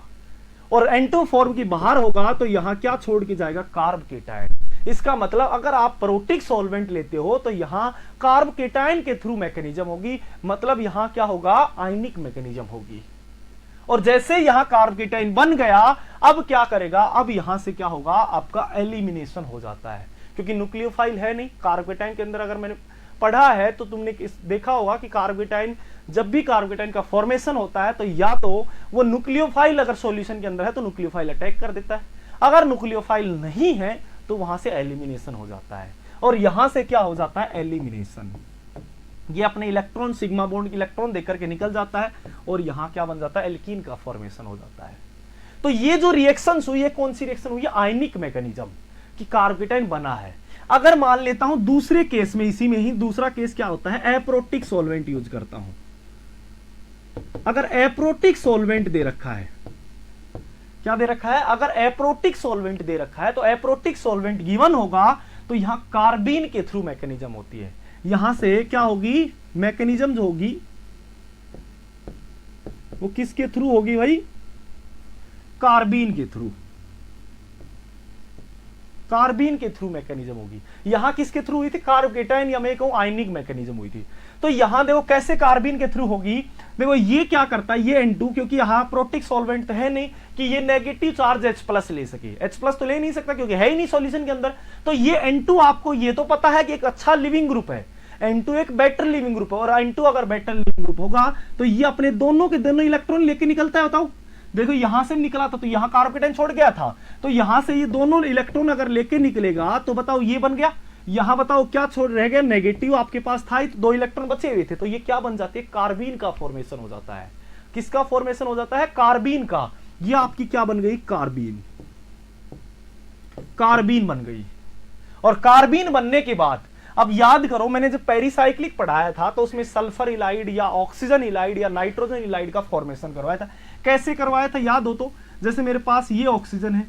और N2 फॉर्म की बाहर होगा तो यहां क्या छोड़ के जाएगा, कार्ब केटायन। इसका मतलब अगर आप प्रोटिक सॉल्वेंट लेते हो तो यहां कार्ब केटायन के थ्रू मैकेनिज्म होगी, मतलब यहां क्या होगा, आयनिक मैकेनिज्म होगी। और जैसे यहां कार्ब केटायन बन गया, अब क्या करेगा, अब यहां से क्या होगा, आपका एलिमिनेशन हो जाता है, क्योंकि न्यूक्लियोफाइल है नहीं कार्ब केटायन के अंदर। अगर मैंने पढ़ा है तो तुमने देखा होगा कि कार्ब केटायन, जब भी कार्ब केटायन का फॉर्मेशन होता है तो या तो वो न्यूक्लियोफाइल अगर सॉल्यूशन के अंदर है तो न्यूक्लियोफाइल अटैक कर देता है, अगर न्यूक्लियोफाइल नहीं है तो वहां से एलिमिनेशन हो जाता है। और यहां से क्या हो जाता है, एलिमिनेशन, ये अपने इलेक्ट्रॉन सिग्मा बॉन्ड की इलेक्ट्रॉन देकर के निकल जाता है, और यहां क्या बन जाता है, एल्कीन का फॉर्मेशन हो जाता है। तो ये जो रिएक्शंस हुई है, कौन सी रिएक्शन हुई है, आयनिक मैकेनिज्म की कार्ब केटायन बना है। अगर मान लेता हूं दूसरे केस में, इसी में ही दूसरा केस क्या होता है, एप्रोटिक सॉल्वेंट यूज करता हूं। अगर एप्रोटिक सॉल्वेंट दे रखा है, क्या दे रखा है, अगर एप्रोटिक सॉल्वेंट दे रखा है तो एप्रोटिक सॉल्वेंट गिवन होगा तो यहां कार्बीन के थ्रू मैकेनिज्म होती है। यहां से क्या होगी, मैकेनिज्म जो होगी वो किसके थ्रू होगी भाई, कार्बीन के थ्रू, कार्बीन के थ्रू मैकेनिज्म होगी। यहां किसके थ्रू हुई थी, कार्ब केटायन या मैं कहूं आयनिक मैकेनिज्म हुई थी। तो यहां देखो कैसे कार्बीन के थ्रू होगी, देखो ये क्या करता है, ये N2, क्योंकि यहां प्रोटिक सॉल्वेंट तो है नहीं कि ये नेगेटिव चार्ज H+ ले सके, H+ तो ले नहीं सकता क्योंकि है ही नहीं सॉल्यूशन के अंदर। तो ये N2 आपको ये तो पता है कि एक अच्छा लिविंग ग्रुप है, N2 एक बेटर लिविंग ग्रुप है, और N2 अगर बेटर लिविंग ग्रुप होगा तो ये अपने दोनों के दोनों इलेक्ट्रॉन लेके निकलता है। बताओ देखो यहां से निकला था तो यहां कार्ब केटायन छोड़ गया था, तो यहां से ये दोनों इलेक्ट्रॉन अगर लेके निकलेगा तो बताओ ये बन गया, यहां बताओ क्या छोड़ रह गया, नेगेटिव आपके पास था, तो 2 इलेक्ट्रॉन बचे हुए थे, तो ये क्या बन जाती है, कार्बीन का फॉर्मेशन हो जाता है। किसका फॉर्मेशन हो जाता है, कार्बीन का। ये आपकी क्या बन गई, कार्बीन, कार्बीन बन गई। और कार्बीन बनने के बाद अब याद करो, मैंने जब पेरिसाइक्लिक पढ़ाया था तो उसमें सल्फर इलाइड या ऑक्सीजन इलाइड या नाइट्रोजन इलाइड का फॉर्मेशन करवाया था। कैसे करवाया था याद हो तो, जैसे मेरे पास ये ऑक्सीजन है,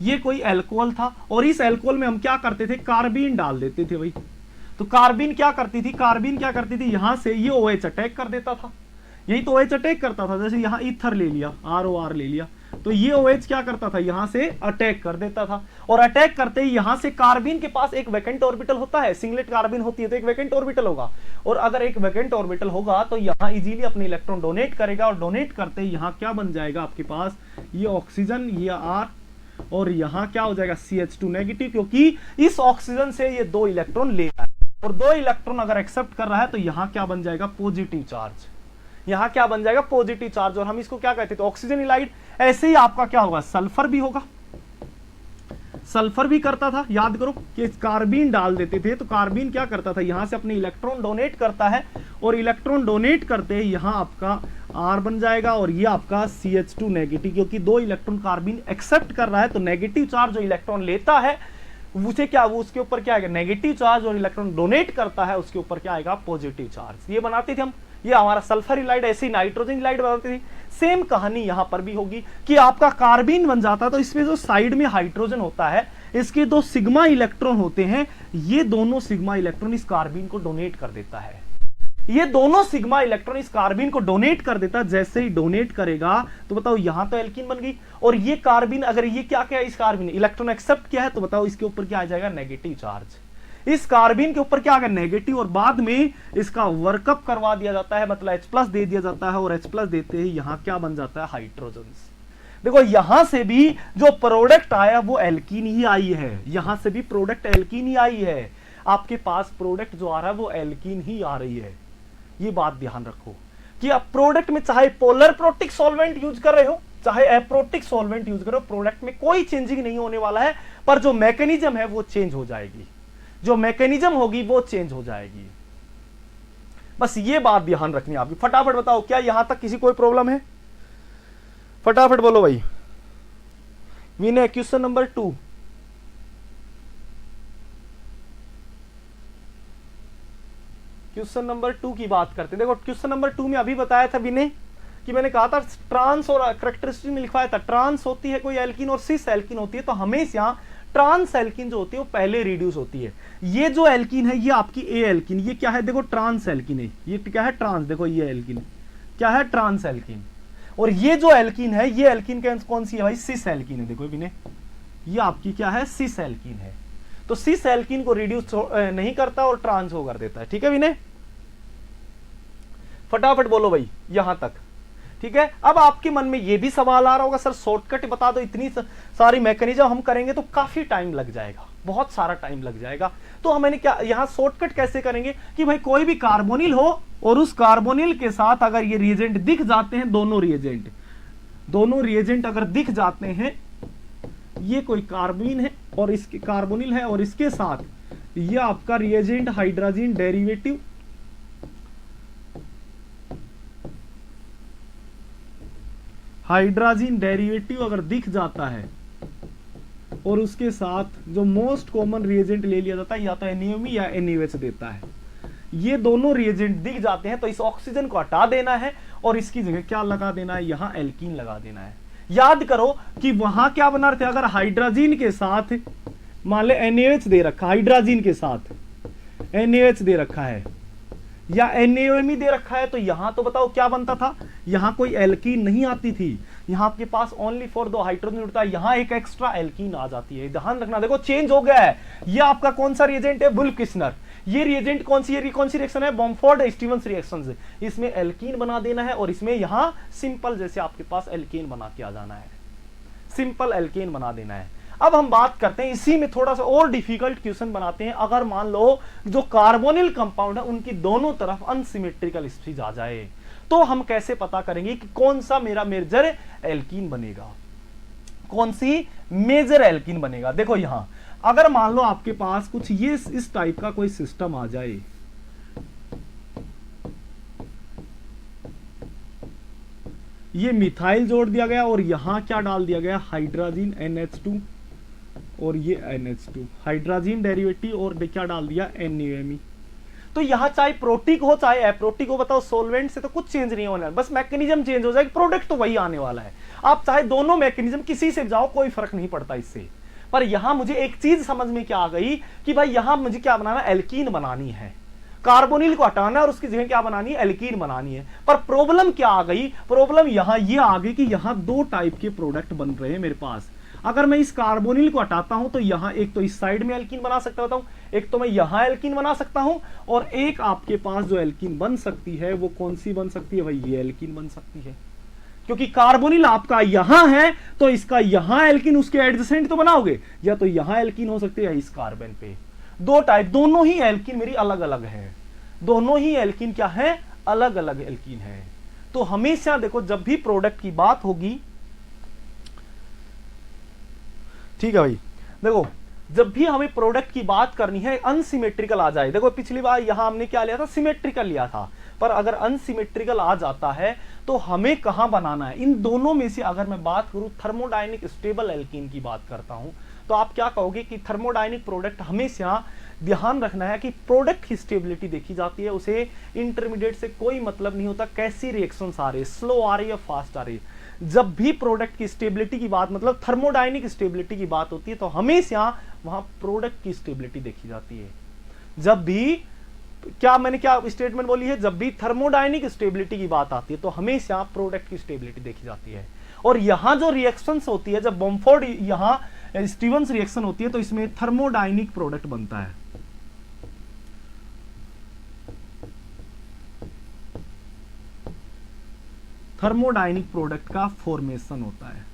ये कोई अल्कोहल था, और इस अल्कोहल में हम क्या करते थे, कार्बीन डाल देते थे भाई। तो कार्बीन क्या करती थी, कार्बीन क्या करती थी, यहां से ये OH अटैक कर देता था, यही तो OH अटैक करता था। जैसे यहां ईथर ले लिया, ROR ले लिया, तो ये OH क्या करता था, यहां से अटैक कर देता था, और अटैक करते ही यहां से कार्बीन के पास एक वैकेंट ऑर्बिटल होता है, सिंगलेट कार्बीन होती है तो एक वैकेंट ऑर्बिटल होगा, और अगर एक वैकेंट ऑर्बिटल होगा तो यहां इजीली अपने इलेक्ट्रॉन डोनेट करेगा, और डोनेट करते ही यहां क्या बन जाएगा आपके पास, ये ऑक्सीजन, ये R, और यहां क्या हो जाएगा CH2 नेगेटिव, क्योंकि इस ऑक्सीजन से ये 2 इलेक्ट्रॉन ले रहा है, और 2 इलेक्ट्रॉन अगर एक्सेप्ट कर रहा है तो यहां क्या बन जाएगा, पॉजिटिव चार्ज, यहां क्या बन जाएगा, पॉजिटिव चार्ज। और हम इसको क्या कहते थे, ऑक्सीजन इलाइड। ऐसे ही आपका क्या होगा, सल्फर भी होगा, सल्फर भी करता था, याद करो कि कार्बीन डाल देते थे तो कार्बीन क्या करता था, यहां से अपने इलेक्ट्रॉन डोनेट करता है, और इलेक्ट्रॉन डोनेट करते ही यहां आपका R बन जाएगा, और ये आपका CH2 नेगेटिव, क्योंकि 2 इलेक्ट्रॉन कार्बीन एक्सेप्ट कर रहा है तो नेगेटिव चार्ज जो इलेक्ट्रॉन लेता है उसे क्या, वो उसके ऊपर क्या आएगा, नेगेटिव चार्ज, और इलेक्ट्रॉन डोनेट करता है उसके ऊपर क्या आएगा, पॉजिटिव चार्ज। ये बनाते थे हम, ये हमारा सल्फर इलाइड, ऐसी नाइट्रोजन इलाइड बनाते थे। सेम कहानी यहां पर भी होगी कि आपका कार्बीन बन जाता है, तो इसमें जो साइड में हाइड्रोजन होता है, इसके दो सिग्मा इलेक्ट्रॉन होते हैं, ये दोनों सिग्मा इलेक्ट्रॉन इस कार्बीन को डोनेट कर देता है। ये दोनों सिग्मा इलेक्ट्रॉन इस कार्बीन को डोनेट कर देता है। जैसे ही डोनेट करेगा तो बताओ यहां तो एल्कीन बन गई, और ये कार्बीन अगर ये क्या क्या है, इस कार्बीन इलेक्ट्रॉन एक्सेप्ट किया है, तो बताओ इसके ऊपर क्या आ जाएगा, नेगेटिव चार्ज। इस कार्बीन के ऊपर क्या आ गया, नेगेटिव, और बाद में इसका वर्कअप करवा दिया जाता है, मतलब H+ दे दिया जाता है, और H+ देते ही यहां क्या बन जाता है, हाइड्रोजन। देखो यहां से भी जो प्रोडक्ट आया वो एल्कीन ही आई है, यहां से भी प्रोडक्ट एल्कीन ही आई है। आपके पास प्रोडक्ट जो आ रहा है वो एल्कीन ही आ रही है। ये बात ध्यान रखो कि आप प्रोडक्ट में चाहे पोलर प्रोटिक सॉल्वेंट यूज कर रहे हो, चाहे एप्रोटिक सॉल्वेंट यूज करो, प्रोडक्ट में कोई चेंजिंग नहीं होने वाला है, पर जो मैकेनिज्म है वो चेंज हो जाएगी, जो मैकेनिज्म होगी वो चेंज हो जाएगी। बस ये बात ध्यान रखनी है आपकी। फटाफट बताओ, क्या यहां तक किसी कोई प्रॉब्लम है? फटाफट बोलो भाई। विनय, क्वेश्चन नंबर 2। क्वेश्चन नंबर 2 की बात करते हैं। देखो क्वेश्चन नंबर 2 में अभी बताया था विनय कि मैंने कहा था ट्रांस और कैरेक्टरिस्टिक में लिखवाया था, ट्रांस होती है कोई एल्कीन और सिस एल्कीन होती है, तो हमेशा ट्रांस एल्कीन जो होती है वो पहले रिड्यूस होती है। ये जो एल्कीन है ये आपकी ए एल्कीन, ये क्या है, देखो ट्रांस एल्कीन है, ये क्या है, ट्रांस, देखो ये एल्कीन क्या है, ट्रांस एल्कीन। और ये जो एल्कीन है, ये एल्कीन कौन सी है भाई, सिस एल्कीन है। देखो विनय, ये आपकी क्या है, सिस एल्कीन है। तो सिस एल्कीन को रिड्यूस नहीं करता और ट्रांस हो कर देता है। ठीक है विनय, फटाफट बोलो भाई यहां तक। ठीक है, अब आपके मन में यह भी सवाल आ रहा होगा, सर शॉर्टकट बता दो, इतनी सारी मैकेनिज्म हम करेंगे तो काफी टाइम लग जाएगा, बहुत सारा टाइम लग जाएगा। तो हमने क्या यहां शॉर्टकट कैसे करेंगे कि भाई कोई भी कार्बोनिल हो और उस कार्बोनिल के साथ अगर ये रिएजेंट दिख जाते हैं, दोनों रिएजेंट अगर दिख जाते हैं, ये कोई कार्बीन है और इसके कार्बोनिल है, और इसके साथ ये आपका रिएजेंट हाइड्रोजन डेरिवेटिव, अगर दिख जाता है, और उसके साथ जो मोस्ट कॉमन रिएजेंट ले लिया जाता है, या तो NaOH या NaOH देता है, ये दोनों रिएजेंट दिख जाते हैं, तो इस ऑक्सीजन को हटा देना है और इसकी जगह क्या लगा देना है, यहां एल्कीन लगा देना है। याद करो कि वहां क्या बना रहे थे, अगर हाइड्रोजन के साथ मान ले NaOH दे रखा, हाइड्रोजन के साथ NaOH दे रखा है या NaOH दे रखा है, तो यहां तो बताओ क्या बनता था, यहां कोई एल्कीन नहीं आती थी, यहां आपके पास ओनली फॉर दो हाइड्रोजन उड़ता है, यहां एक एक्स्ट्रा एल्कीन आ जाती है। ध्यान रखना, देखो चेंज हो गया है। ये आपका कौन सा रिएजेंट है, वुल्फ-किस्नर। ये रिएजेंट कौन सी रिएक्शन है, बॉम्फोर्ड-स्टीवंस रिएक्शन। इसमें एल्कीन बना देना है और इसमें यहां सिंपल जैसे आपके पास एल्केन बना के आ जाना है, सिंपल एल्केन बना देना है। अब हम बात करते हैं, इसी में थोड़ा सा और डिफिकल्ट क्वेश्चन बनाते हैं। अगर मान लो जो कार्बोनिल कंपाउंड है उनकी दोनों तरफ अनसिमेट्रिकल स्पीसीज आ जाए, तो हम कैसे पता करेंगे कि कौन सा मेरा मेजर एल्कीन बनेगा, कौन सी मेजर एल्कीन बनेगा। देखो यहां अगर मान लो आपके पास कुछ ये इस टाइप का कोई सिस्टम आ जाए, ये मिथाइल जोड़ दिया गया और यहां क्या डाल दिया गया, हाइड्रोजन NH2 और ये NH2 हाइड्रोजन डेरिवेटिव, और क्या डाल दिया, NaOH। तो यहां चाहे प्रोटिक हो चाहे एप्रोटिक हो, बताओ सॉल्वेंट से तो कुछ चेंज नहीं होने वाला, बस मैकेनिज्म चेंज हो जाएगा, प्रोडक्ट तो वही आने वाला है। आप चाहे दोनों मैकेनिज्म किसी से जाओ कोई फर्क नहीं पड़ता इससे। पर यहां मुझे एक चीज समझ में क्या आ गई कि भाई यहां मुझे क्या बनाना, एल्कीन बनानी है, कार्बोनिल को हटाना है और उसकी जगह क्या बनानी है, एल्कीन बनानी है। पर प्रॉब्लम क्या आ गई, प्रॉब्लम यहां ये आ गई कि यहां दो टाइप के प्रोडक्ट बन रहे हैं मेरे पास। अगर मैं इस कार्बोनिल को हटाता हूं तो यहां एक तो इस साइड में एल्कीन बना सकता हूं, एक तो मैं यहां एल्कीन बना सकता हूं, और एक आपके पास जो एल्कीन बन सकती है वो कौन सी बन सकती है भाई, ये एल्कीन बन सकती है। क्योंकि कार्बोनिल आपका यहां है तो इसका यहां एल्कीन उसके एडजेसेंट तो बनाओगे, या तो यहां एल्कीन हो सकती है इस कार्बन पे। दो टाइप, दोनों ही एल्कीन मेरी अलग अलग है, दोनों ही एल्कीन क्या है, अलग अलग एल्कीन है। तो हमेशा देखो जब भी प्रोडक्ट की बात होगी, ठीक है भाई, देखो जब भी हमें प्रोडक्ट की बात करनी है अनसिमेट्रिकल आ जाए, देखो पिछली बार यहां हमने क्या लिया था, सिमेट्रिकल लिया था, पर अगर अनसिमेट्रिकल आ जाता है तो हमें कहां बनाना है, इन दोनों में से अगर मैं बात करूं थर्मोडायनेमिक स्टेबल एल्कीन की बात करता हूं, तो आप क्या कहोगे कि थर्मोडायनिक प्रोडक्ट हमेशा ध्यान रखना है कि प्रोडक्ट की स्टेबिलिटी देखी जाती है, उसे इंटरमीडिएट से कोई मतलब नहीं होता कैसी रिएक्शंस आ रही है, स्लो आ रही है, फास्ट आ रही है। जब भी प्रोडक्ट की स्टेबिलिटी की बात, मतलब थर्मोडायनिक स्टेबिलिटी की बात होती है, तो हमेशा वहां प्रोडक्ट की स्टेबिलिटी देखी जाती है। जब भी मैंने क्या स्टेटमेंट बोली है, जब भी थर्मोडायनिक स्टेबिलिटी की बात आती है तो हमेशा प्रोडक्ट की स्टेबिलिटी देखी जाती है। और यहां जो रिएक्शंस होती है, जब बॉम्फोर्ड यहां स्टीवंस रिएक्शन होती है, तो इसमें थर्मोडायनिक प्रोडक्ट बनता है। थर्मोडायनिक प्रोडक्ट का फॉर्मेशन होता है,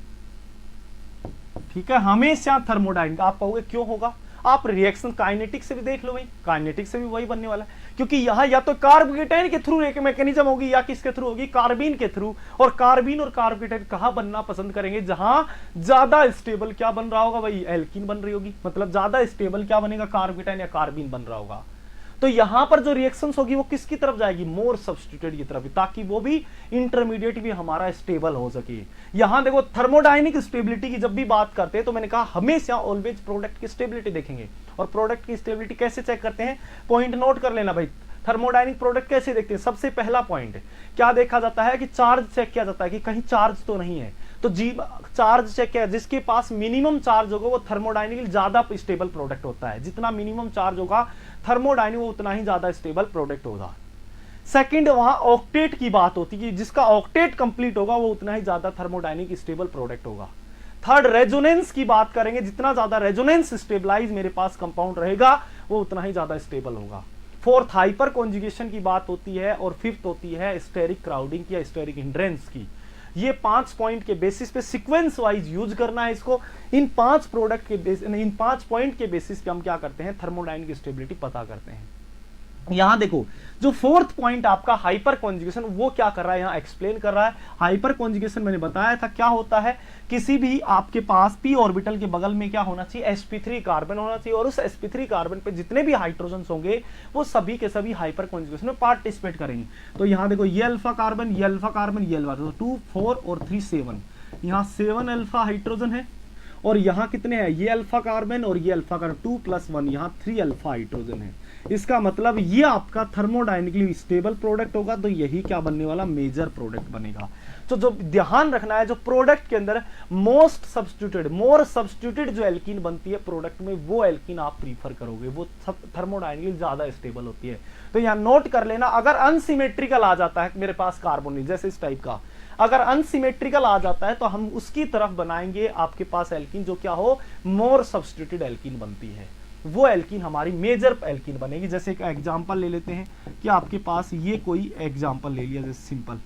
ठीक है, हमेशा थर्मोडायनिक। आप कहोगे क्यों होगा, आप रिएक्शन काइनेटिक से भी देख लो भाई, काइनेटिक से भी वही बनने वाला है, क्योंकि यहां या तो कार्बोकेटाइन के थ्रू एक मैकेनिज्म होगी या किसके थ्रू होगी, कार्बीन के थ्रू। और कार्बीन और कार्बोकेटाइन कहां बनना पसंद करेंगे, जहां ज्यादा स्टेबल क्या बन रहा होगा भाई, एल्कीन बन रही होगी, मतलब ज्यादा स्टेबल क्या बनेगा, कार्बोकेटाइन या कार्बीन बन रहा होगा। तो यहां पर जो रिएक्शंस होगी वो किसकी तरफ जाएगी, मोर सब्स्टिट्यूटेड की तरफ, ताकि वो भी इंटरमीडिएट भी हमारा स्टेबल हो सके। यहां देखो थर्मोडायनिक स्टेबिलिटी की जब भी बात करते हैं तो मैंने कहा हमेशा ऑलवेज प्रोडक्ट की स्टेबिलिटी देखेंगे। और प्रोडक्ट की स्टेबिलिटी कैसे चेक करते हैं, पॉइंट नोट कर लेना भाई। थर्मोडायनिक प्रोडक्ट कैसे देखते हैं, सबसे पहला पॉइंट क्या देखा जाता है कि चार्ज चेक किया जाता है कि कहीं चार्ज तो नहीं है। तो जी चार्ज चेक किया, जिसके पास मिनिमम चार्ज होगा वो थर्मोडायनिकली ज्यादा स्टेबल प्रोडक्ट होता है। जितना मिनिमम चार्ज होगा थर्मोडायनिक, वो उतना ही ज्यादा स्टेबल प्रोडक्ट होगा। सेकंड, वहां ऑक्टेट की बात होती है कि जिसका ऑक्टेट कंप्लीट होगा वो उतना ही ज्यादा थर्मोडायनिक स्टेबल प्रोडक्ट होगा। थर्ड, रेजोनेंस की बात करेंगे, जितना ज्यादा रेजोनेंस स्टेबलाइज मेरे पास कंपाउंड रहेगा वो उतना ही ज्यादा स्टेबल होगा। फोर्थ, हाइपर कॉन्जुगेशन की बात होती है। और फिफ्थ होती है स्टेरिक क्राउडिंग की या स्टेरिक हिंड्रेंस की। ये 5 पॉइंट के बेसिस पे सीक्वेंस वाइज यूज करना है इसको। इन 5 प्रोडक्ट के इन 5 पॉइंट के बेसिस पे हम क्या करते हैं, थर्मोडायनिक स्टेबिलिटी पता करते हैं। यहां देखो जो फोर्थ पॉइंट आपका हाइपर कॉन्जुगेशन, वो क्या कर रहा है, यहां एक्सप्लेन कर रहा है। हाइपर कॉन्जुगेशन मैंने बताया था क्या होता है, किसी भी आपके पास p ऑर्बिटल के बगल में क्या होना चाहिए, sp3 कार्बन होना चाहिए। और उस sp3 कार्बन पे जितने भी हाइड्रोजन्स होंगे वो सभी के सभी हाइपर कॉन्जुगेशन में पार्टिसिपेट करेंगे। तो यहां देखो ये अल्फा कार्बन, ये अल्फा कार्बन, ये अल्फा, तो 2 4 और 3 7, यहां 7 अल्फा हाइड्रोजन है। और यहां कितने हैं, ये अल्फा कार्बन और ये अल्फा कार्बन, 2 + 1, यहां 3 अल्फा हाइड्रोजन है। इसका मतलब ये आपका थर्मोडायनेमिकली स्टेबल प्रोडक्ट होगा, तो यही क्या बनने वाला, मेजर प्रोडक्ट बनेगा। तो जो ध्यान रखना है, जो प्रोडक्ट के अंदर मोर सब्स्टिट्यूटेड जो एल्कीन बनती है प्रोडक्ट में, वो एल्कीन आप प्रीफर करोगे, वो थर्मोडायनेमिकली ज्यादा स्टेबल होती है। तो यहां नोट कर लेना, अगर अनसिमेट्रिकल आ जाता है मेरे पास कार्बोनिल जैसे इस टाइप का, अगर अनसिमेट्रिकल आ जाता है तो हम उसकी तरफ बनाएंगे आपके पास एल्कीन जो क्या हो, मोर सब्स्टिट्यूटेड एल्कीन बनती है, वो एल्कीन हमारी मेजर एल्कीन बनेगी। जैसे एक एग्जांपल ले लेते हैं कि आपके पास ये कोई एग्जांपल ले लिया, जैसे सिंपल,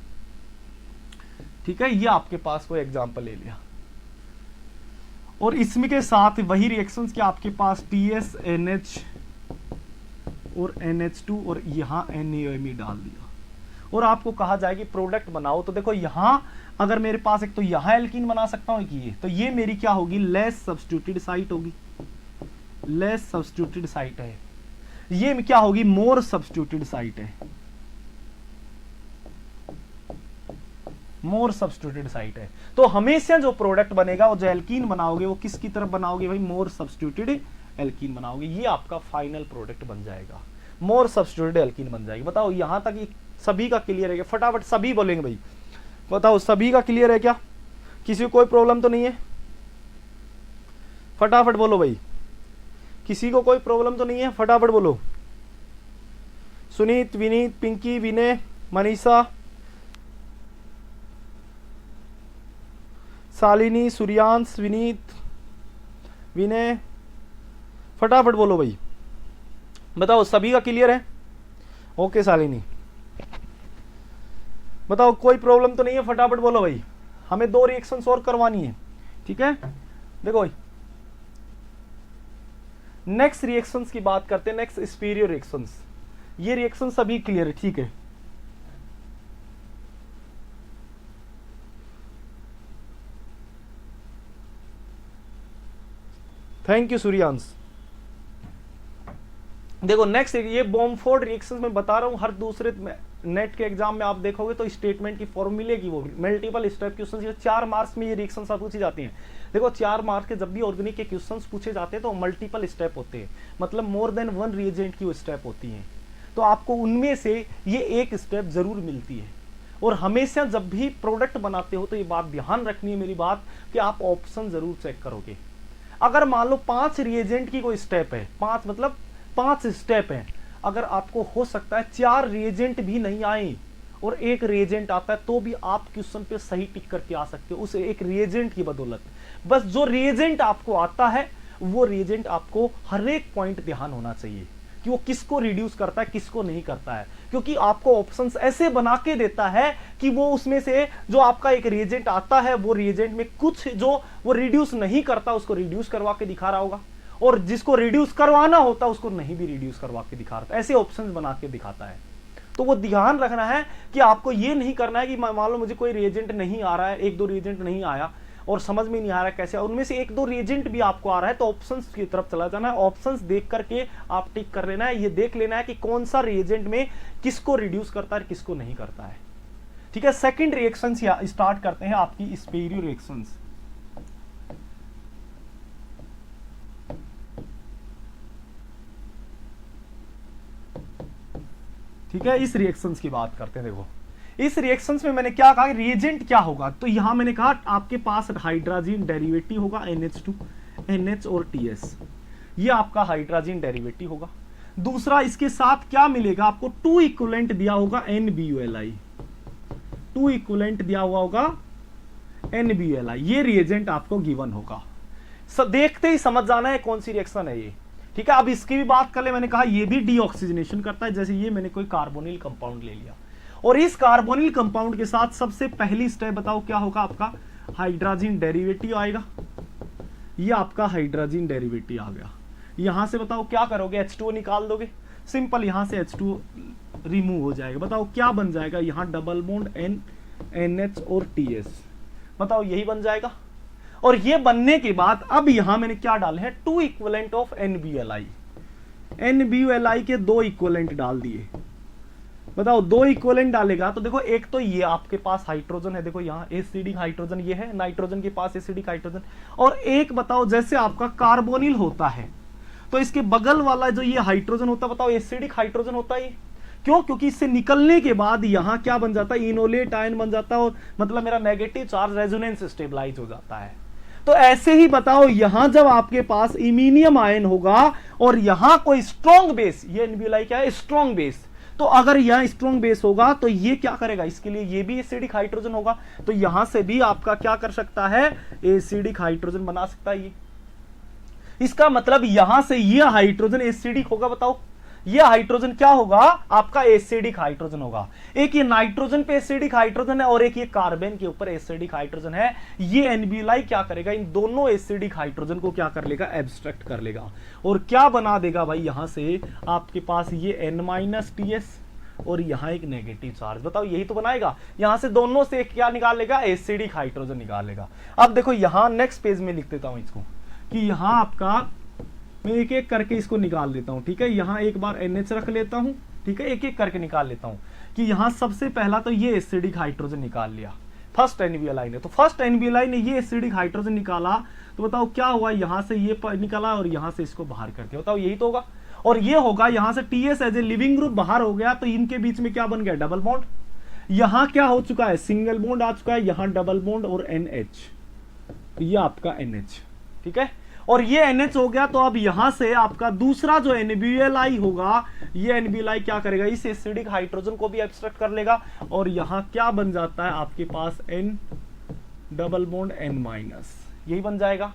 ठीक है, ये आपके पास कोई एग्जांपल ले लिया और इसमें के साथ वही रिएक्शंस कि आपके पास TS NH और NH2 और यहां NaOMe डाल दिया और आपको कहा जाए कि प्रोडक्ट बनाओ। तो देखो यहां अगर मेरे पास एक तो यहां एल्कीन बना सकता हूं कि ये, तो ये मेरी क्या होगी, लेस सब्स्टिट्यूटेड साइट होगी, लेस सब्स्टिट्यूटेड साइट है। ये क्या होगी, मोर सब्स्टिट्यूटेड साइट है, मोर सब्स्टिट्यूटेड साइट है। तो हमेशा जो प्रोडक्ट बनेगा, वो जो एल्कीन बनाओगे वो किसकी तरफ बनाओगे भाई, मोर सब्स्टिट्यूटेड एल्कीन बनाओगे। ये आपका फाइनल प्रोडक्ट बन जाएगा, मोर सब्स्टिट्यूटेड एल्कीन बन जाएगी। बताओ यहां तक सभी का क्लियर है क्या, फटाफट सभी बोलेंगे भाई, बताओ सभी का क्लियर है क्या, किसी को कोई प्रॉब्लम तो नहीं है, फटाफट बोलो भाई, किसी को कोई प्रॉब्लम तो नहीं है, फटाफट बोलो। सुनीत, विनीत, पिंकी, विनय, मनीषा, शालिनी, सूर्यांश, विनीत, विनय, फटाफट बोलो भाई, बताओ सभी का क्लियर है। ओके शालिनी, बताओ कोई प्रॉब्लम तो नहीं है, फटाफट बोलो भाई, हमें 2 रिएक्शंस और करवानी है, ठीक है। देखो भाई नेक्स्ट रिएक्शंस की बात करते हैं, नेक्स्ट स्पीरियर रिएक्शंस। ये रिएक्शन सभी क्लियर है, ठीक है। Thank you Suryansh. देखो नेक्स्ट ये बॉम्फोर्ड रिएक्शंस में बता रहा हूं, हर दूसरे में नेट के एग्जाम में आप देखोगे तो स्टेटमेंट की फॉर्मूले की वो मल्टीपल स्टेप क्वेश्चन, 4 मार्क्स में ये रिएक्शन सब पूछी जाती हैं। देखो 4 मार्क्स के जब भी ऑर्गेनिक के क्वेश्चन पूछे जाते हैं तो मल्टीपल स्टेप होते हैं, मतलब मोर देन 1 रिएजेंट की वो स्टेप होती हैं। तो आपको उनमें से ये एक स्टेप जरूर मिलती है। और हमेशा जब भी प्रोडक्ट बनाते हो तो ये बात ध्यान रखनी है मेरी बात, कि आप ऑप्शन जरूर चेक करोगे। अगर मान लो 5 रिएजेंट की कोई स्टेप है, 5 मतलब 5 स्टेप है, अगर आपको हो सकता है 4 रिएजेंट भी नहीं आए और एक रिएजेंट आता है तो भी आप क्वेश्चन पे सही टिक करके आ सकते हो उस एक रिएजेंट की बदौलत। बस जो रिएजेंट आपको आता है वो रिएजेंट आपको हर एक पॉइंट ध्यान होना चाहिए कि वो किसको रिड्यूस करता है किसको नहीं करता है, क्योंकि आपको ऑप्शंस ऐसे बना के देता है कि वो उसमें से जो आपका एक रिएजेंट आता है वो रिएजेंट में कुछ जो वो रिड्यूस नहीं करता उसको रिड्यूस करवा के दिखा रहा होगा, और जिसको रिड्यूस करवाना होता उसको नहीं भी रिड्यूस करवा के दिखा रहा, ऐसे ऑप्शंस बना के दिखाता है। तो वो ध्यान रखना है कि आपको ये नहीं करना है कि मान लो मुझे कोई रिएजेंट नहीं आ रहा है, 1-2 रिएजेंट नहीं आया और समझ में नहीं आ रहा है कैसे, उनमें से 1-2 रिएजेंट भी आपको आ रहा है तो ऑप्शंस की तरफ चला जाना है, ऑप्शंस देख करके आप टिक कर लेना है, ये देख लेना है कि कौन सा रिएजेंट में किसको रिड्यूस करता है किसको नहीं करता है। ठीक है, सेकंड रिएक्शन स्टार्ट करते हैं आपकी स्पेरियो रिएक्शंस। ठीक है, इस रिएक्शंस की बात करते हैं। देखो इस रिएक्शंस में मैंने क्या कहा, रिएजेंट क्या होगा, तो यहां मैंने कहा आपके पास हाइड्रोजन डेरिवेटिव होगा NH2 NH और TS, ये आपका हाइड्रोजन डेरिवेटिव होगा। दूसरा इसके साथ क्या मिलेगा आपको, 2 इक्विवेलेंट दिया होगा NaBuLi, 2 इक्विवेलेंट दिया हुआ होगा NaBuLi, ये रिएजेंट आपको गिवन होगा। देखते ही समझ जाना है कौन सी रिएक्शन है ये। ठीक है, अब इसकी भी बात कर ले, मैंने कहा ये भी डीऑक्सीजनेशन करता है, जैसे ये मैंने कोई कार्बोनिल कंपाउंड ले लिया और इस कार्बोनिल कंपाउंड के साथ सबसे पहली स्टेप बताओ क्या होगा, आपका हाइड्रोजन डेरिवेटिव आएगा, ये आपका हाइड्रोजन डेरिवेटिव आ गया। यहां से बताओ क्या करोगे, H2O निकाल दोगे, सिंपल यहां से H2O रिमूव हो जाएगा। बताओ क्या बन जाएगा, यहां डबल बॉन्ड NH और TS, बताओ यही बन जाएगा। और ये बनने के बाद अब यहां मैंने क्या डाले हैं, 2 इक्विवेलेंट ऑफ NaBuLi, NaBuLi के 2 इक्विवेलेंट डाल दिए। बताओ 2 इक्विवेलेंट डालेगा तो देखो एक तो ये आपके पास हाइड्रोजन है, देखो यहाँ एसिडिक हाइड्रोजन ये है, नाइट्रोजन के पास एसिडिक हाइड्रोजन, और एक बताओ जैसे आपका कार्बोनिल होता है तो इसके बगल वाला जो ये हाइड्रोजन होता है बताओ एसिडिक हाइड्रोजन होता है, क्यों, क्योंकि इससे निकलने के बाद यहां क्या बन जाता है, इनोलेट आयन बन जाता है, और मतलब मेरा नेगेटिव चार्ज रेजोनेंस स्टेबलाइज हो जाता है। तो ऐसे ही बताओ यहां जब आपके पास इमीनियम आयन होगा और यहां कोई स्ट्रॉन्ग बेस, ये NaBuLi क्या है, स्ट्रॉन्ग बेस, तो अगर यहां स्ट्रॉन्ग बेस होगा तो ये क्या करेगा, इसके लिए ये भी एसिडिक हाइड्रोजन होगा, तो यहां से भी आपका क्या कर सकता है, एसिडिक हाइड्रोजन बना सकता है ये। इसका मतलब यहां से ये हाइड्रोजन एसिडिक होगा, बताओ ये हाइड्रोजन क्या होगा, आपका एसिडिक हाइड्रोजन होगा। एक ये नाइट्रोजन पे एसिडिक हाइड्रोजन है और एक ये कार्बन के ऊपर एसिडिक हाइड्रोजन है। ये NaBuLi क्या करेगा, इन दोनों एसिडिक हाइड्रोजन को क्या कर लेगा, एब्स्ट्रैक्ट कर लेगा और क्या बना देगा भाई, यहां से आपके पास ये N-TS और यहां एक नेगेटिव चार्ज, बताओ यही तो बनाएगा। यहां से दोनों से क्या निकाल लेगा, एसिडिक हाइड्रोजन निकाल लेगा। अब देखो यहां नेक्स्ट पेज में लिख देता हूं इसको, कि यहां आपका मैं एक एक करके इसको निकाल लेता हूं। ठीक है, यहां एक बार NH रख लेता हूं, ठीक है, एक एक करके निकाल लेता हूं कि यहां सबसे पहला तो ये एसिडिक हाइड्रोजन निकाल लिया फर्स्ट NaBuLi ने, तो फर्स्ट NaBuLi ने ये एसिडिक हाइड्रोजन निकाला, तो बताओ क्या हुआ, यहां से ये निकाला और यहां से इसको बाहर कर दिया, बताओ यही तो होगा। और ये होगा यहां से TS as a leaving group बाहर हो गया, तो इनके बीच में क्या बन गया, डबल बॉन्ड, यहां क्या हो चुका है, सिंगल बॉन्ड आ चुका है, यहां डबल बॉन्ड और NH, ये आपका NH। ठीक है, और ये NH हो गया, तो अब यहां से आपका दूसरा जो NaBuLi होगा, ये NaBuLi क्या करेगा, इस एसिडिक हाइड्रोजन को भी एब्स्ट्रैक्ट कर लेगा और यहां क्या बन जाता है आपके पास N डबल बॉन्ड N-, यही बन जाएगा,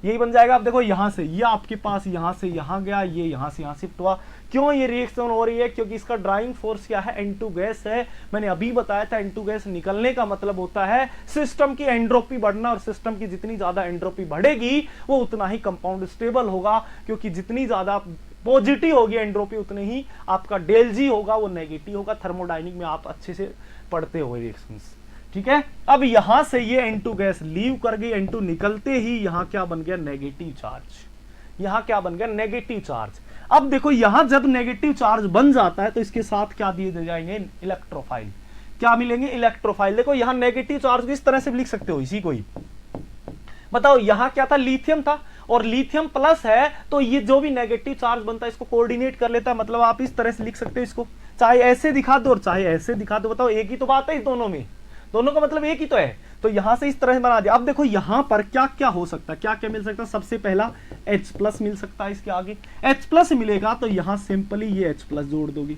यही बन जाएगा। अब देखो यहां से ये आपके पास यहां से यहां गया, ये यहां से यहां शिफ्ट हुआ, क्यों ये रिएक्शन हो रही है, क्योंकि इसका ड्राइंग फोर्स क्या है, N2 गैस है। मैंने अभी बताया था N2 गैस निकलने का मतलब होता है सिस्टम की एंट्रोपी बढ़ना, और सिस्टम की जितनी ज्यादा एंट्रोपी बढ़ेगी वो उतना ही कंपाउंड स्टेबल होगा, क्योंकि जितनी ज्यादा पॉजिटिव होगी एंट्रोपी उतनी ही आपका डेल जी होगा वो नेगेटिव होगा। थर्मोडायनिक में आप अच्छे से पढ़ते हो रिएक्शंस। ठीक है, अब यहां से ये N2 गैस लीव कर गई, N2 निकलते ही यहां क्या बन गया, नेगेटिव चार्ज, यहां क्या बन गया, नेगेटिव चार्ज। अब देखो यहां जब नेगेटिव चार्ज बन जाता है तो इसके साथ क्या दिए जाएंगे, इलेक्ट्रोफाइल। क्या मिलेंगे, इलेक्ट्रोफाइल। देखो यहां नेगेटिव चार्ज को इस तरह से भी लिख सकते हो, इसी को ही। बताओ यहां क्या था, लिथियम था, और लिथियम प्लस है तो ये जो भी नेगेटिव चार्ज बनता है इसको कोऑर्डिनेट कर लेता है। मतलब आप इस तरह से लिख सकते हो इसको, चाहे ऐसे दिखा दो और चाहे ऐसे दिखा दो। बताओ एक ही तो बात है इस दोनों में, दोनों का मतलब एक ही तो है। तो यहां से इस तरह से बना दिया। अब देखो यहां पर क्या क्या हो सकता है, क्या क्या मिल सकता है। सबसे पहला H+ मिल सकता है, इसके आगे H+ मिलेगा तो यहां सिंपली ये H+ जोड़ दोगे,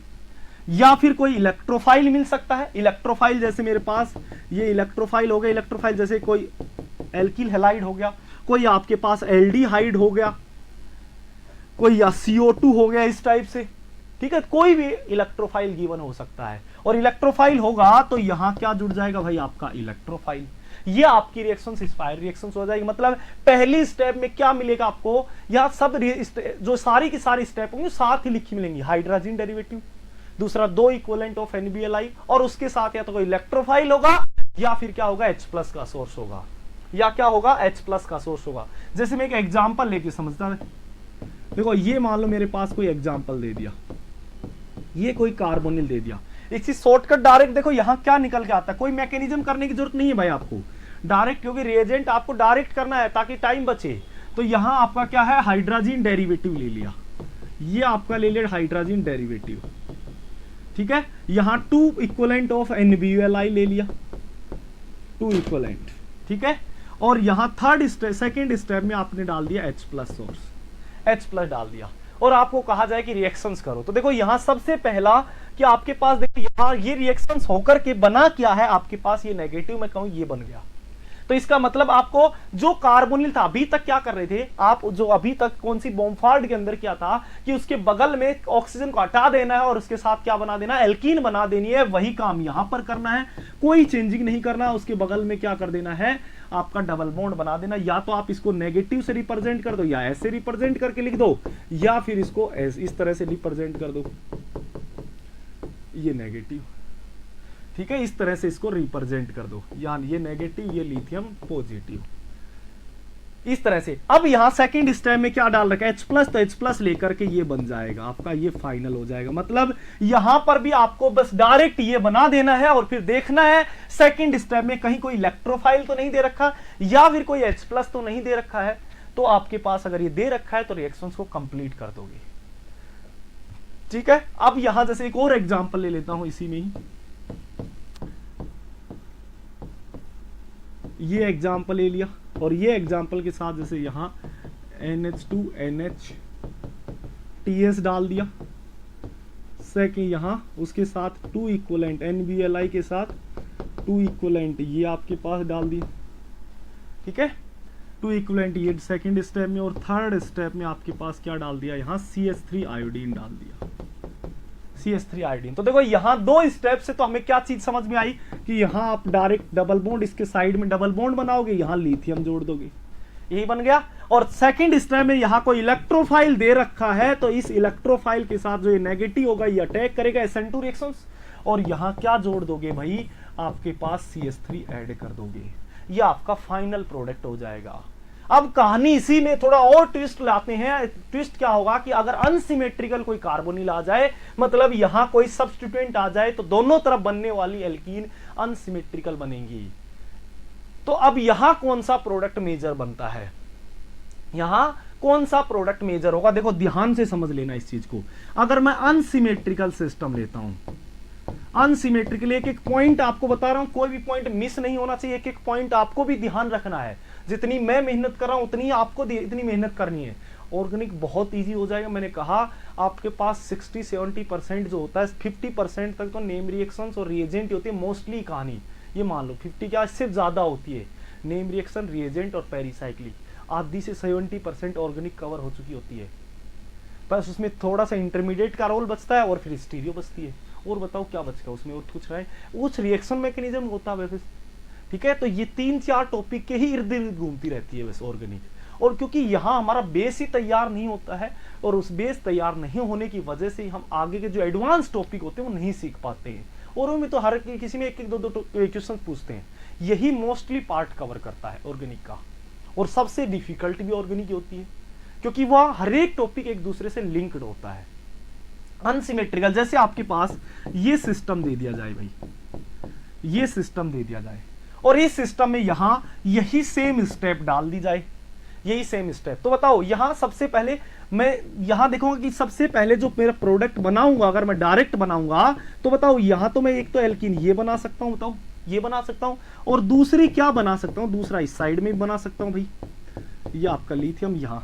या फिर कोई इलेक्ट्रोफाइल मिल सकता है। इलेक्ट्रोफाइल जैसे मेरे पास ये इलेक्ट्रोफाइल हो गया, इलेक्ट्रोफाइल जैसे कोई एल्किल हैलाइड हो गया, कोई आपके पास एल्डिहाइड हो गया, कोई या CO2 हो गया इस टाइप से, ठीक है। कोई भी इलेक्ट्रोफाइल गिवन हो सकता है, और इलेक्ट्रोफाइल होगा तो यहां क्या जुड़ जाएगा भाई, आपका इलेक्ट्रोफाइल। ये आपकी रिएक्शन स्पायर रिएक्शन हो जाएगी। मतलब पहली स्टेप में क्या मिलेगा आपको, यह सब जो सारी की सारी स्टेप होंगी साथ ही लिखी मिलेंगी। हाइड्रोजन डेरिवेटिव, दूसरा 2 इक्विवेलेंट ऑफ NBLI, और उसके साथ या तो कोई इलेक्ट्रोफाइल होगा या फिर क्या होगा, H+ का सोर्स होगा, या क्या होगा, H+ का सोर्स होगा। जैसे मैं एक एग्जांपल लेके समझता है। देखो ये मान लो मेरे पास कोई एग्जांपल दे दिया, ये कोई कार्बोनिल दे दिया, इसी शॉर्टकट डायरेक्ट देखो यहां क्या निकल के आता है। कोई मैकेनिज्म करने की जरूरत नहीं है भाई आपको, डायरेक्ट, क्योंकि रिएजेंट आपको डायरेक्ट करना है ताकि टाइम बचे। तो यहां आपका क्या है, हाइड्रोजन डेरिवेटिव ले लिया, ये आपका ले लिया हाइड्रोजन डेरिवेटिव, ठीक है। यहां 2 इक्विवेलेंट ऑफ NBLI ले लिया, 2 इक्विवेलेंट, ठीक है। और यहां सेकंड स्टेप में आपने डाल दिया H+ सोर्स, H+ डाल दिया, और आपको कहा जाए कि रिएक्शंस करो। तो देखो यहां सबसे पहला कि आपके पास देखो यहां ये रिएक्शंस होकर के बना क्या है, आपके पास ये नेगेटिव मैं कहूं ये बन गया। तो इसका मतलब आपको जो कार्बोनिल था, अभी तक क्या कर रहे थे आप, जो अभी तक कौन सी बॉम्बार्ड के अंदर क्या था कि उसके बगल में ऑक्सीजन को हटा देना है और उसके साथ क्या बना देना है, एल्कीन बना देनी है। वही काम यहां पर करना है, कोई चेंजिंग नहीं करना। उसके बगल में क्या कर देना है, आपका डबल बॉन्ड बना देना। या तो आप इसको नेगेटिव से रिप्रेजेंट कर दो, या ऐसे रिप्रेजेंट करके लिख दो, या फिर इसको इस तरह से रिप्रेजेंट कर दो, ये नेगेटिव, ठीक है। इस तरह से इसको रिप्रेजेंट कर दो, यानी ये नेगेटिव, ये लिथियम पॉजिटिव, इस तरह से। अब यहां सेकंड स्टेप में क्या डाल रखा है, H+, तो H+ लेकर के ये बन जाएगा आपका, ये फाइनल हो जाएगा। मतलब यहां पर भी आपको बस डायरेक्ट ये बना देना है, और फिर देखना है सेकंड स्टेप में कहीं कोई इलेक्ट्रोफाइल तो नहीं दे रखा, या फिर कोई H+ तो नहीं दे रखा है। तो आपके पास अगर ये दे रखा है तो रिएक्शंस को कंप्लीट कर दोगे, ठीक है। अब यहां जैसे एक और एग्जांपल ले लेता हूं इसी में ही, ये एग्जांपल ले लिया, और ये एग्जांपल के साथ जैसे यहां NH2NH डाल दिया, सेकंड यहां उसके साथ 2 इक्विवेलेंट NBLI के साथ 2 इक्विवेलेंट ये आपके पास डाल दिया, ठीक है। 2 इक्विवेलेंट ये सेकंड स्टेप में, और थर्ड स्टेप में आपके पास क्या डाल दिया, यहां CH3 आयोडीन डाल दिया, CH3 आयोडीन। तो देखो यहां 2 स्टेप से तो हमें क्या चीज समझ में आई कि यहां आप डायरेक्ट डबल बॉन्ड, इसके साइड में डबल बॉन्ड बनाओगे, यहां लिथियम जोड़ दोगे, यही बन गया। और सेकंड स्टेप में यहां कोई इलेक्ट्रोफाइल दे रखा है, तो इस इलेक्ट्रोफाइल के साथ जो ये नेगेटिव होगा ये अटैक करेगा SN2 रिएक्शंस, और यहां क्या जोड़ दोगे भाई, आपके पास CH3 ऐड कर दोगे, ये आपका फाइनल प्रोडक्ट हो जाएगा। अब कहानी इसी में थोड़ा और ट्विस्ट लाते हैं। ट्विस्ट क्या होगा कि अगर अनसिमेट्रिकल कोई कार्बोनिल आ जाए, मतलब यहां कोई सब्स्टिट्यूएंट आ जाए, तो दोनों तरफ बनने वाली एल्कीन अनसिमेट्रिकल बनेगी। तो अब यहां कौन सा प्रोडक्ट मेजर बनता है, यहां कौन सा प्रोडक्ट मेजर होगा, देखो ध्यान से समझ लेना इस चीज को। अगर मैं अनसिमेट्रिकल सिस्टम लेता हूं, अनसिमेट्रिकल, एक एक पॉइंट आपको बता रहा हूं, कोई भी पॉइंट मिस नहीं होना चाहिए, एक एक पॉइंट आपको भी ध्यान रखना है। जितनी मैं मेहनत कर रहा हूं उतनी आपको इतनी मेहनत करनी है। ऑर्गेनिक बहुत इजी हो जाएगा। मैंने कहा आपके पास 60-70% जो होता है, 50% तक तो नेम रिएक्शंस और रिएजेंट होती है मोस्टली कहानी। ये मान लो 50 क्या सिर्फ ज्यादा होती है, नेम रिएक्शन, रिएजेंट और पेरिसाइक्लिक, आधी से 70% ऑर्गेनिक कवर हो चुकी होती है। बस उसमें थोड़ा सा इंटरमीडिएट का रोल बचता है और फिर स्टीरियो बचती है। और बताओ क्या बचेगा उसमें, और कुछ रहे उस रिएक्शन मैकेनिज्म होता है वैसे, ठीक है। तो ये 3-4 टॉपिक के ही इर्द गिर्द घूमती रहती है वैसे ऑर्गेनिक। और क्योंकि यहाँ हमारा बेस ही तैयार नहीं होता है, और उस बेस तैयार नहीं होने की वजह से हम आगे के जो एडवांस टॉपिक होते हैं वो नहीं सीख पाते हैं। और उनमें तो हर किसी में 1-2 क्वेश्चन पूछते हैं, यही मोस्टली पार्ट कवर करता है ऑर्गेनिक का। और सबसे डिफिकल्ट भी ऑर्गेनिक होती है, क्योंकि वह हर एक टॉपिक एक दूसरे से लिंक्ड होता है। अनसिमेट्रिकल, जैसे आपके पास ये सिस्टम दे दिया जाए भाई, ये सिस्टम दे दिया जाए और इस सिस्टम में यहां यही सेम स्टेप डाल दी जाए, यही सेम स्टेप, तो बताओ यहां सबसे पहले मैं यहां देखूंगा कि सबसे पहले जो मेरा प्रोडक्ट बनाऊंगा, अगर मैं डायरेक्ट बनाऊंगा तो बताओ यहां तो मैं एक तो एल्कीन ये बना सकता हूं, बताओ ये बना सकता हूं, और दूसरी क्या बना सकता हूं, दूसरा इस साइड में बना सकता हूं भाई, ये आपका लिथियम यहां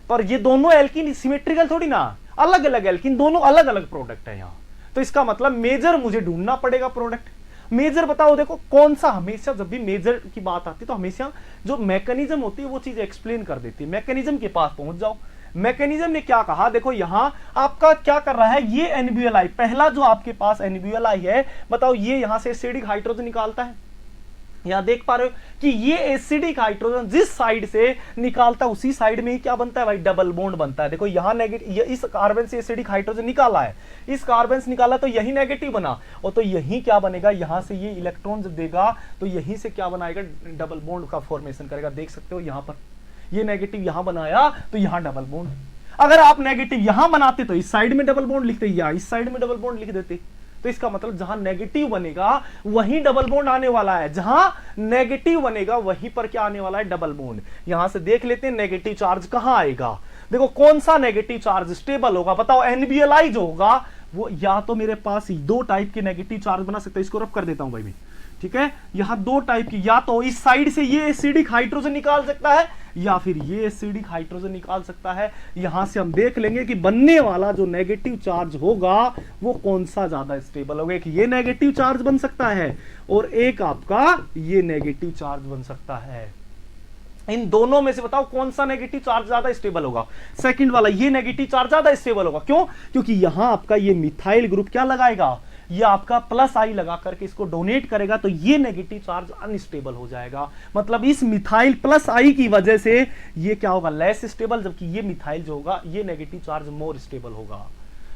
पर। ये दोनों एल्कीन सिमेट्रिकल थोड़ी ना, अलग अलग एल्कीन, दोनों अलग अलग प्रोडक्ट है यहां। तो इसका मतलब मेजर मुझे ढूंढना पड़ेगा प्रोडक्ट। मेजर बताओ, देखो कौन सा, हमेशा जब भी मेजर की बात आती है तो हमेशा जो मैकेनिज्म होती है वो चीज एक्सप्लेन कर देती है। मैकेनिज्म के पास पहुंच जाओ। मैकेनिज्म ने क्या कहा, देखो यहां आपका क्या कर रहा है, ये एनबीएलआई, पहला जो आपके पास एनबीएलआई है, बताओ ये यहां से एसिडिक हाइड्रोजन निकालता है। यहां देख पा रहे हो कि ये एसिडिक हाइड्रोजन जिस साइड से निकालता है उसी साइड में ही क्या बनता है भाई, डबल बॉन्ड बनता है। देखो यहां नेगेटिव, इस कार्बन से एसिडिक हाइड्रोजन निकाला है, इस कार्बन से निकाला तो यही नेगेटिव बना, और तो यही क्या बनेगा, यहां से ये इलेक्ट्रॉन जब देगा तो यहीं से क्या बनाएगा, डबल बॉन्ड का फॉर्मेशन करेगा। देख सकते हो यहां पर ये नेगेटिव यहां बनाया तो यहां डबल बॉन्ड। अगर आप नेगेटिव यहां बनाते तो इस साइड में डबल बॉन्ड लिखते, या इस साइड में डबल बॉन्ड लिख देते। तो इसका मतलब जहां नेगेटिव बनेगा वहीं डबल बॉन्ड आने वाला है, जहां नेगेटिव बनेगा वहीं पर क्या आने वाला है, डबल बॉन्ड। यहां से देख लेते हैं नेगेटिव चार्ज कहां आएगा। देखो कौन सा नेगेटिव चार्ज स्टेबल होगा, बताओ एनबीएलआई जो होगा वो, या तो मेरे पास दो टाइप के नेगेटिव चार्ज बना सकते हैं, इसको रफ कर देता हूं भाई, ठीक है। यहां दो टाइप की, या तो इस साइड से ये एसिडिक हाइड्रोजन निकाल सकता है या फिर ये एसिडिक हाइड्रोजन निकाल सकता है। यहां से हम देख लेंगे कि बनने वाला जो नेगेटिव चार्ज होगा वो कौन सा ज्यादा स्टेबल होगा। एक ये नेगेटिव चार्ज बन सकता है और एक आपका ये नेगेटिव चार्ज बन सकता है। इन दोनों में से बताओ कौन सा नेगेटिव चार्ज ज्यादा स्टेबल होगा। सेकंड वाला, ये नेगेटिव चार्ज ज्यादा स्टेबल होगा। क्यों? क्योंकि यहां आपका ये मिथाइल ग्रुप क्या लगाएगा, ये आपका प्लस आई लगा करके इसको डोनेट करेगा, तो ये नेगेटिव चार्ज अनस्टेबल हो जाएगा। मतलब इस मिथाइल प्लस आई की वजह से ये क्या होगा, लेस स्टेबल, जबकि ये मिथाइल जो होगा ये नेगेटिव चार्ज मोर स्टेबल होगा।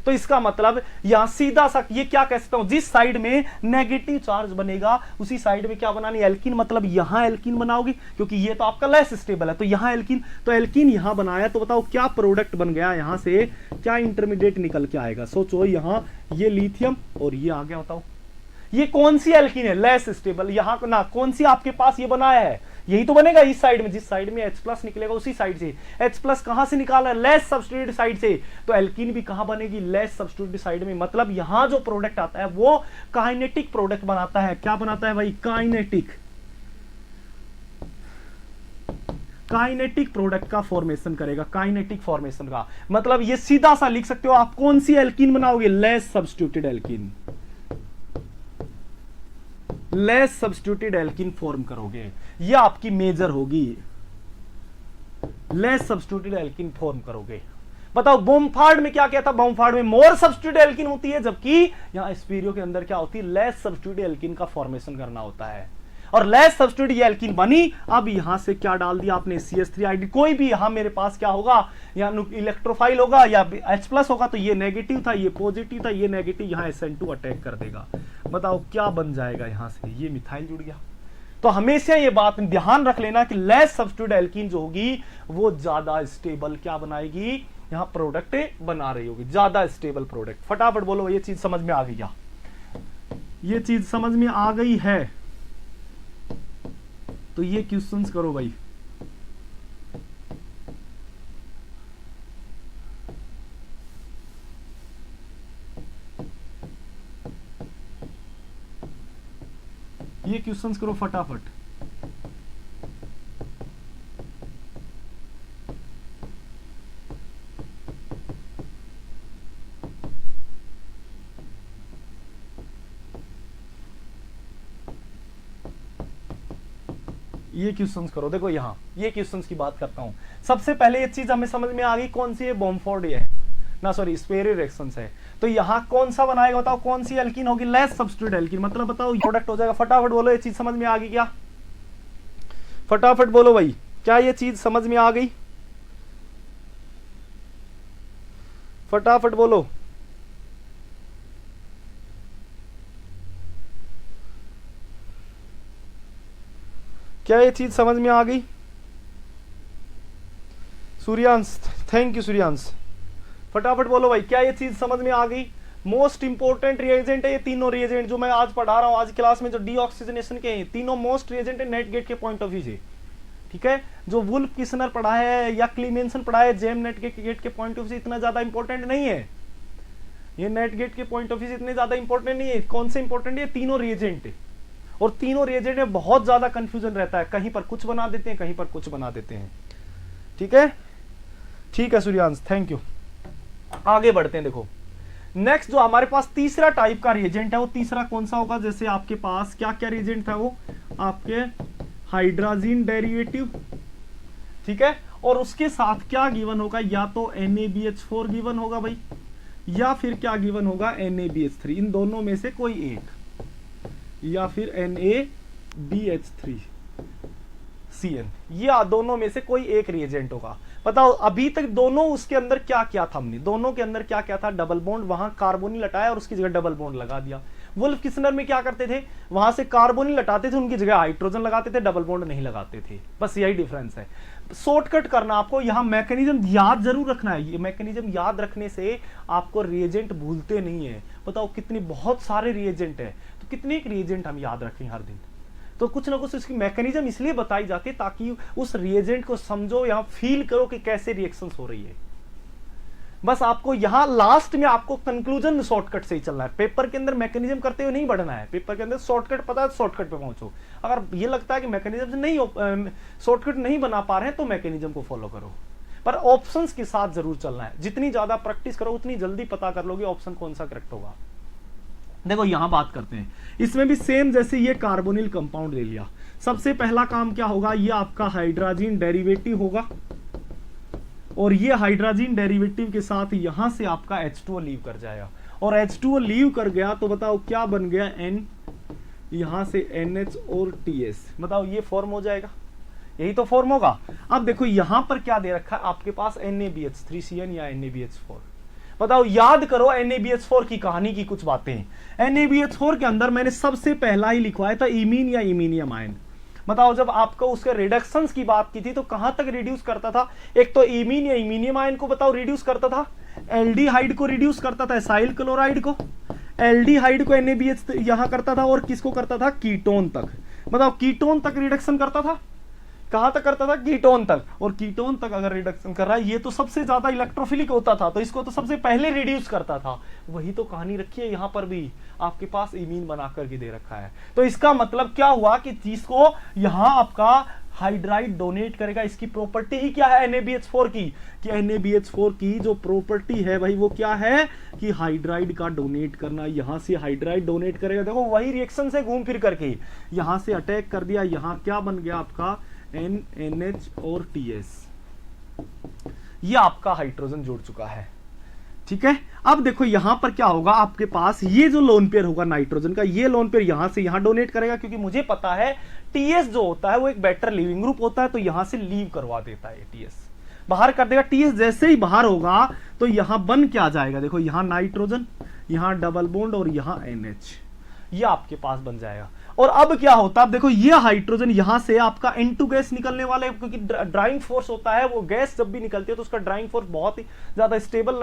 तो इसका मतलब यहां सीधा सा ये क्या कह सकता हूं, जिस साइड में नेगेटिव चार्ज बनेगा उसी साइड में क्या बनानी, एल्कीन। मतलब यहां एल्कीन बनाओगे क्योंकि ये तो आपका लेस स्टेबल है, तो यहां एल्कीन, तो एल्कीन यहां बनाया, तो बताओ क्या प्रोडक्ट बन गया, यहां से क्या इंटरमीडिएट निकल के आएगा। सोचो यहां ये लिथियम और ये आ गया, बताओ ये कौन सी एल्कीन है, लेस स्टेबल। यहां ना कौन सी आपके पास ये बनाया है, यही तो बनेगा इस साइड में, जिस साइड में H प्लस निकलेगा उसी साइड से। H प्लस कहां से निकाला है, लेस सब्स्टिट्यूटेड साइड से, तो एल्कीन भी कहां बनेगी, लेस सब्स्टिट्यूटेड साइड में। मतलब यहां जो प्रोडक्ट आता है वो काइनेटिक प्रोडक्ट बनाता है। क्या बनाता है भाई, काइनेटिक, काइनेटिक प्रोडक्ट का फॉर्मेशन करेगा, काइनेटिक फॉर्मेशन का। मतलब ये सीधा सा लिख सकते हो आप, कौन सी एल्कीन बनाओगे, less substituted alkene, less substituted alkene form करोगे, ये आपकी मेजर होगी, लेस सब्स्टिट्यूटेड एल्कीन फॉर्म करोगे। बताओ बोम्फार्ड में क्या कहता, बोम्फार्ड में मोर सब्स्टिट्यूटेड एल्कीन होती है, जबकि यहां स्पीरियो के अंदर क्या होती है, लेस सब्स्टिट्यूटेड एल्कीन का फॉर्मेशन करना होता है। और लेस सब्स्टिट्यूटेड ये एल्कीन बनी, अब यहां से क्या डाल दिया आपने, CH3 कोई भी यहां मेरे पास क्या होगा, यहां इलेक्ट्रोफाइल होगा या H प्लस होगा, तो ये नेगेटिव था, ये पॉजिटिव था, ये नेगेटिव, यहां SN2 अटैक कर देगा। बताओ क्या बन जाएगा, यहां से ये मिथाइल जुड़ गया। तो हमेशा ये बात ध्यान रख लेना कि लेस सब्स्टिट्यूटेड एल्कीन जो होगी वो ज्यादा स्टेबल क्या बनाएगी, यहां प्रोडक्ट बना रही होगी, ज्यादा स्टेबल प्रोडक्ट। फटाफट बोलो, ये चीज समझ में आ गई क्या, ये चीज समझ में आ गई है तो ये क्वेश्चंस करो भाई। ये क्वेश्चंस करो फटाफट। ये क्वेश्चंस करो। देखो यहां ये क्वेश्चंस की बात करता हूं। सबसे पहले ये चीज हमें समझ में आ गई, कौन सी है, बॉम्फोर्ड है ना, सॉरी स्पेरी रिएक्शंस है। तो यहां कौन सा बनाएगा, बताओ कौन सी एल्कीन होगी, लेस सब्स्टिट्यूटेड एल्कीन। मतलब बताओ प्रोडक्ट हो जाएगा। फटाफट बोलो, ये चीज समझ में आ गई क्या, फटाफट बोलो भाई, क्या ये चीज समझ में आ गई, फटाफट बोलो। क्या ये चीज समझ में आ गई, सूर्यांश थैंक यू सूर्यांश। फटाफट बोलो भाई, क्या ये चीज समझ में आ गई? मोस्ट इंपोर्टेंट रिएजेंट है ये तीनों रिएजेंट जो मैं आज पढ़ा रहा हूं आज क्लास में, जो डीऑक्सीजनेशन के हैं, तीनों मोस्ट रिएजेंट है नेट गेट के पॉइंट ऑफ व्यू से। ठीक है, जो वुल्फ किसनर पढ़ा है या क्लीमेंसन पढ़ा है, जेम नेट गेट के पॉइंट ऑफ व्यू से इतना ज्यादा इंपॉर्टेंट नहीं है। ये नेट गेट के पॉइंट ऑफ व्यू से इतने ज्यादा इंपॉर्टेंट नहीं है। कौन से इंपॉर्टेंट है? तीनों रिएजेंट है, और तीनों रिएजेंट में बहुत ज्यादा कंफ्यूजन रहता है, कहीं पर कुछ बना देते हैं, कहीं पर कुछ बना देते हैं। ठीक है, ठीक है सूर्यांश, थैंक यू। आगे बढ़ते हैं। देखो नेक्स्ट जो हमारे पास तीसरा टाइप का रिएजेंट है, वो तीसरा कौन सा होगा? जैसे आपके पास क्या क्या रिएजेंट था, वो आपके हाइड्रोजन डेरिवेटिव। ठीक है, और उसके साथ क्या गिवन होगा? या तो NaBH4 गिवन होगा भाई, या फिर क्या गिवन होगा? NaBH3। इन दोनों में से कोई एक, या फिर NaBH3CN, या दोनों में से कोई एक रिएजेंट होगा। बताओ अभी तक दोनों उसके अंदर क्या किया था हमने? दोनों के अंदर क्या क्या था? डबल बॉन्ड, वहां कार्बोनिल हटाया और उसकी जगह डबल बॉन्ड लगा दिया। वुल्फ किसनर में क्या करते थे? वहां से कार्बोनिल हटाते थे, उनकी जगह हाइड्रोजन लगाते थे, डबल बॉन्ड नहीं लगाते थे। बस यही डिफरेंस है। शॉर्टकट करना आपको, यहाँ मैकेनिज्म याद जरूर रखना है। ये मैकेनिज्म याद रखने से आपको रिएजेंट भूलते नहीं है। बताओ कितनी बहुत सारे रिएजेंट है, तो कितने रिएजेंट हम याद रखें हर दिन? तो कुछ ना कुछ इसकी मैकेनिज्म इसलिए बताई जाती है ताकि उस रिएजेंट को समझो या फील करो कि कैसे रिएक्शंस हो रही है। बस आपको यहां लास्ट में आपको कंक्लूजन शॉर्टकट से ही चलना है। पेपर के अंदर मैकेनिज्म करते हुए नहीं बढ़ना है। पेपर के अंदर शॉर्टकट पता है, शॉर्टकट पे पहुंचो। अगर ये लगता है कि मैकेनिज्म से नहीं शॉर्टकट नहीं बना पा रहे हैं तो मैकेनिज्म को फॉलो करो, पर ऑप्शंस के साथ जरूर चलना है। जितनी ज्यादा प्रैक्टिस करो उतनी जल्दी पता कर लोगे ऑप्शन कौन सा करेक्ट होगा। देखो यहां बात करते हैं, इसमें भी सेम जैसे ये कार्बोनिल कंपाउंड ले लिया। सबसे पहला काम क्या होगा? ये आपका हाइड्रोजन डेरिवेटिव होगा, और ये हाइड्रोजन डेरिवेटिव के साथ यहां से आपका H2O लीव कर जाएगा, और H2O लीव कर गया तो बताओ क्या बन गया? N, यहां से NH और TS। बताओ ये फॉर्म हो जाएगा, यही तो फॉर्म होगा। अब देखो यहां पर क्या दे रखा है आपके पास? NaBH3CN या NaBH4। बताओ याद करो NaBH4 की कहानी की कुछ बातें। NaBH4 के अंदर मैंने सबसे पहला ही लिखवाया था इमीन या इमीनियम आयन। बताओ जब आपको उसके रिडक्शंस की बात की थी तो कहां तक रिड्यूस करता था? एक तो इमीन या इमीनियम आयन को बताओ रिड्यूस करता था, एल्डिहाइड को रिड्यूस करता था, एसाइल क्लोराइड को, एल्डिहाइड को NaBH यहां करता था, और किसको करता था? कीटोन तक। बताओ कीटोन तक रिडक्शन करता था, कहां तक करता था? कीटोन तक। और कीटोन तक अगर रिडक्शन कर रहा है, ये तो सबसे ज्यादा इलेक्ट्रोफिलिक होता था, तो इसको तो सबसे पहले रिड्यूस करता था। वही तो कहानी रखी है यहां पर भी, आपके पास इमीन बना करके दे रखा है। तो इसका मतलब क्या हुआ कि जिसको यहां आपका हाइड्राइड डोनेट करेगा, इसकी प्रॉपर्टी ही क्या है NaBH4 की? कि NaBH4 की जो प्रॉपर्टी है भाई वो क्या है? कि हाइड्राइड का डोनेट करना। यहां से हाइड्राइड डोनेट करेगा, देखो वही रिएक्शन से घूम फिर करके यहां से अटैक कर दिया, यहां क्या बन गया आपका? NH और TS। ये आपका हाइड्रोजन जुड़ चुका है। ठीक है, अब देखो यहां पर क्या होगा आपके पास? ये जो लोन पेयर होगा नाइट्रोजन का, ये लोन पेयर यहां से यहां डोनेट करेगा, क्योंकि मुझे पता है TS जो होता है वो एक बेटर लीविंग ग्रुप होता है, तो यहां से लीव करवा देता है। TS बाहर कर देगा। TS जैसे ही बाहर होगा तो यहां बन क्या जाएगा? देखो यहां नाइट्रोजन, यहां डबल बॉन्ड और यहां NH, ये आपके पास बन जाएगा। और अब क्या होता है? अब देखो ये हाइड्रोजन यहां से आपका N2 गैस निकलने वाला है, क्योंकि ड्राइंग फोर्स होता है, वो गैस जब भी निकलती है तो उसका ड्राइंग फोर्स बहुत ही ज्यादा स्टेबल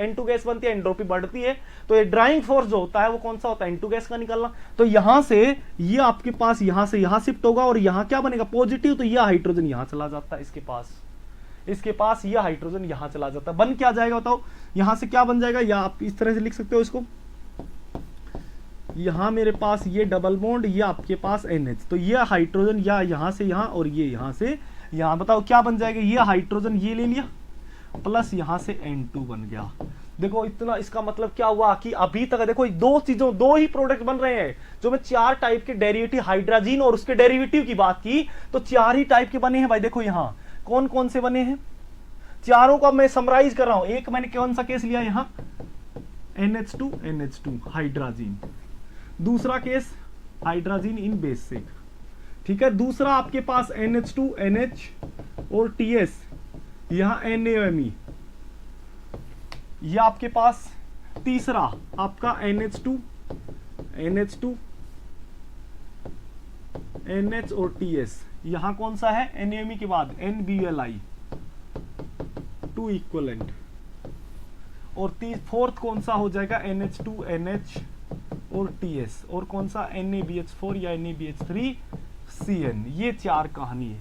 N2 गैस बनती है, एंट्रोपी बढ़ती है। तो ये ड्राइंग फोर्स जो होता है वो कौन सा होता है? N2 गैस का निकलना। तो यहां से ये आपके पास यहां से यहां शिफ्ट होगा, और यहां क्या बनेगा? पॉजिटिव। तो यह हाइड्रोजन यहां चला जाता है, इसके पास यह हाइड्रोजन यहां चला जाता है। बन क्या जाएगा बताओ? यहां से क्या बन जाएगा? या आप इस तरह से लिख सकते हो इसको, यहां मेरे पास ये डबल बॉन्ड, ये आपके पास NH, तो ये हाइड्रोजन या यहां से यहां और ये यहां से यहां। बताओ क्या बन जाएगा? ये हाइड्रोजन ये ले लिया, प्लस यहां से N2 बन गया। देखो इतना, इसका मतलब क्या हुआ कि अभी तक देखो दो ही प्रोडक्ट बन रहे हैं। जो मैं 4 टाइप के डेरिवेटिव हाइड्रोजन और उसके डेरिवेटिव की बात की, तो 4 ही टाइप के बने हैं भाई। देखो यहां कौन कौन से बने हैं, चारों का मैं समराइज कर रहा हूं। एक मैंने कौन सा केस लिया? यहां NH2 हाइड्रोजन। दूसरा केस हाइड्रोजन इन बेसिक। ठीक है, दूसरा आपके पास NH2 NH और TS, यहां NaMe। यह आपके पास तीसरा आपका NH2 NH और TS, यहां कौन सा है? NaMe के बाद NBli, 2 इक्वलेंट, और फोर्थ कौन सा हो जाएगा NH2 NH और TS, और कौन सा NaBH4 या NaBH3CN। ये 4 कहानी है,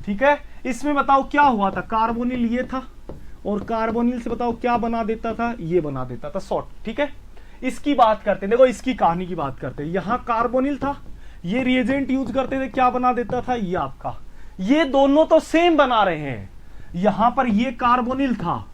ठीक है। इसमें बताओ क्या हुआ था, कार्बोनिल ये था और कार्बोनिल से बताओ क्या बना देता था, ये बना देता था सॉल्ट, ठीक है। इसकी बात करते हैं, देखो इसकी कहानी की बात करते हैं। यहां कार्बोनिल था, ये रिएजेंट यूज करते थे, क्या बना देता था, ये आपका, ये दोनों तो सेम बना रहे हैं। यहां पर ये कार्बोनिल था,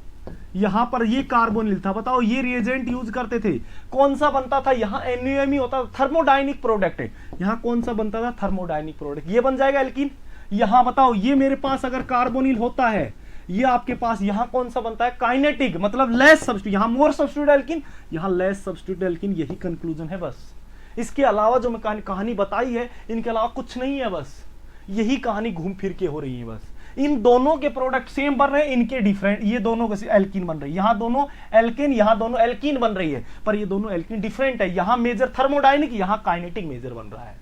यहां पर ये कार्बोनिल था, बताओ ये रिएजेंट यूज करते थे, कौन सा बनता था, यहां NaMe होता था, थर्मोडायनिक प्रोडक्ट है। यहां कौन सा बनता था, थर्मोडायनिक प्रोडक्ट, ये बन जाएगा एल्कीन। यहां बताओ ये मेरे पास अगर कार्बोनिल होता है, ये आपके पास यहां कौन सा बनता है, काइनेटिक, मतलब लेस सब्स्टिट्यूट, यहां मोर सब्स्टिट्यूट एल्कीन, यहां लेस सब्स्टिट्यूट एल्कीन। यही कंक्लूजन है बस, इसके अलावा जो मैं कहानी बताई है इनके अलावा कुछ नहीं है, बस यही कहानी घूम फिर के हो रही है। बस इन दोनों के प्रोडक्ट सेम बन रहे हैं, इनके डिफरेंट, ये दोनों एल्कीन बन रही है, यहां दोनों एल्केन, यहां दोनों एल्कीन बन रही है, पर ये दोनों एल्कीन डिफरेंट है। यहां मेजर थर्मोडायनिक, यहां काइनेटिक मेजर बन रहा है,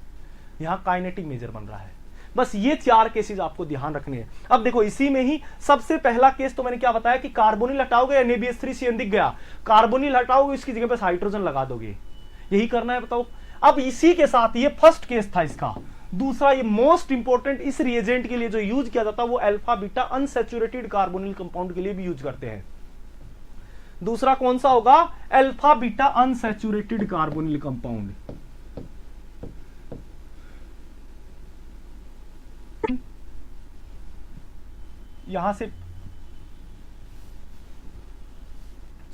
यहां काइनेटिक मेजर बन रहा है। बस ये 4 केसेस आपको ध्यान रखने हैं। अब देखो इसी में ही सबसे पहला केस तो मैंने क्या बताया कि कार्बोनिल हटाओगे NaBH3CN दिख गया, कार्बोनिल हटाओगे इसकी जगह पे हाइड्रोजन लगा दोगे, यही करना है, बताओ। अब इसी के साथ ये फर्स्ट केस था इसका। दूसरा, ये मोस्ट इंपॉर्टेंट, इस रिएजेंट के लिए जो यूज किया जाता है वो alpha beta unsaturated carbonyl compound के लिए भी यूज करते हैं। दूसरा कौन सा होगा, alpha beta unsaturated carbonyl compound. यहां से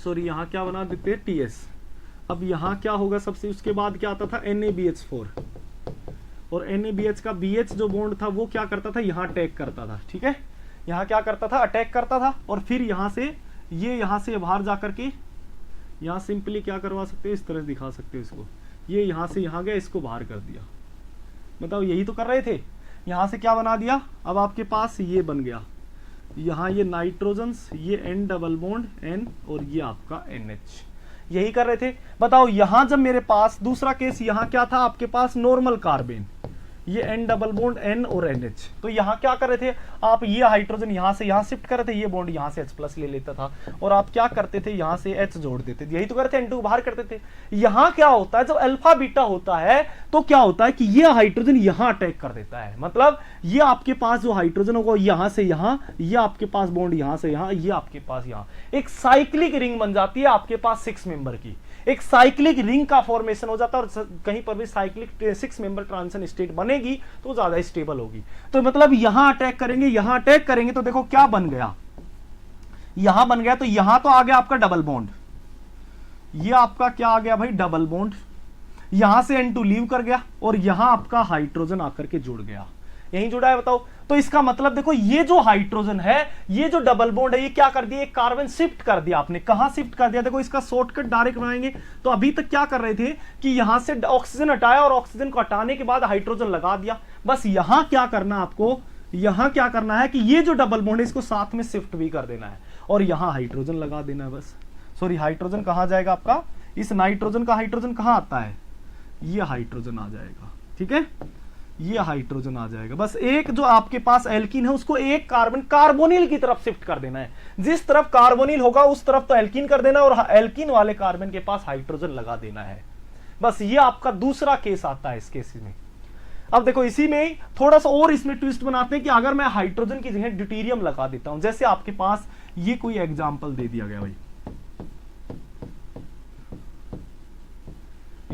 सॉरी यहां क्या बना देते हैं TS। अब यहां क्या होगा सबसे, उसके बाद क्या आता था NaBH4, और NaBH का BH जो बॉन्ड था वो क्या करता था, यहां अटैक करता था, ठीक है। यहां क्या करता था, अटैक करता था, और फिर यहां से ये यहां से बाहर जाकर के यहां सिंपली क्या करवा सकते हो, इस तरह दिखा सकते हो इसको, ये यहां से यहां गया, इसको बाहर कर दिया। बताओ यही तो कर रहे थे, यहां से क्या बना दिया, अब आपके पास ये बन गया, यहां ये नाइट्रोजन्स, ये N डबल बॉन्ड N, और ये आपका NH, यही कर रहे थे। बताओ यहां जब मेरे पास दूसरा केस, यहां क्या था आपके पास नॉर्मल कार्बन, ये N डबल बॉन्ड N और NH, तो यहां क्या कर रहे थे आप, ये हाइड्रोजन यहां से यहां शिफ्ट कर रहे थे, ये बॉन्ड यहां से H+ ले लेता था, और आप क्या करते थे, यहां से H जोड़ देते थे, यही तो करते थे, N2 बाहर करते थे। यहां क्या होता है, जब अल्फा बीटा होता है तो क्या होता है कि ये हाइड्रोजन यहां अटैक कर देता है, मतलब ये आपके पास जो हाइड्रोजन होगा यहां से यहां, ये आपके पास बॉन्ड यहां से यहां, ये आपके पास यहां, एक साइक्लिक रिंग बन जाती है आपके पास 6 मेंबर की, एक साइक्लिक रिंग का फॉर्मेशन हो जाता है। और कहीं पर भी साइक्लिक 6 मेंबर ट्रांजिशन स्टेट बनेगी तो ज्यादा स्टेबल होगी। तो मतलब यहां अटैक करेंगे, यहां अटैक करेंगे, तो देखो क्या बन गया, यहां बन गया, तो यहां तो आ गया आपका डबल बॉन्ड, ये आपका क्या आ गया भाई, डबल बॉन्ड, यहां से N2 लीव कर गया, और यहां आपका हाइड्रोजन आकर के जुड़ गया, यहीं जुड़ा है। बताओ तो इसका मतलब देखो ये जो हाइड्रोजन है, ये जो डबल बॉन्ड है, ये क्या कर दिया, एक कार्बन शिफ्ट कर दिया आपने, कहां शिफ्ट कर दिया, देखो इसका शॉर्टकट डायरेक्ट बनाएंगे। तो अभी तक क्या कर रहे थे कि यहां से ऑक्सीजन हटाया, और ऑक्सीजन को हटाने के बाद हाइड्रोजन लगा दिया। बस यहां क्या करना आपको, यहां क्या करना है कि ये जो डबल बॉन्ड है इसको साथ में शिफ्ट भी कर देना है, और यहां हाइड्रोजन लगा देना है बस। सॉरी हाइड्रोजन कहां जाएगा आपका, इस नाइट्रोजन का हाइड्रोजन कहां आता है, ये हाइड्रोजन आ जाएगा, ठीक है, ये हाइड्रोजन आ जाएगा। बस एक जो आपके पास एल्कीन है उसको एक कार्बन कार्बोनिल की तरफ शिफ्ट कर देना है, जिस तरफ कार्बोनिल होगा उस तरफ तो एल्कीन कर देना, और एल्कीन वाले कार्बन के पास हाइड्रोजन लगा देना है। बस ये आपका दूसरा केस आता है इस केस में। अब देखो इसी में थोड़ा सा और इसमें ट्विस्ट बनाते हैं कि अगर मैं हाइड्रोजन की जगह ड्यूटेरियम लगा देता हूं, जैसे आपके पास ये कोई एग्जाम्पल दे दिया गया भाई,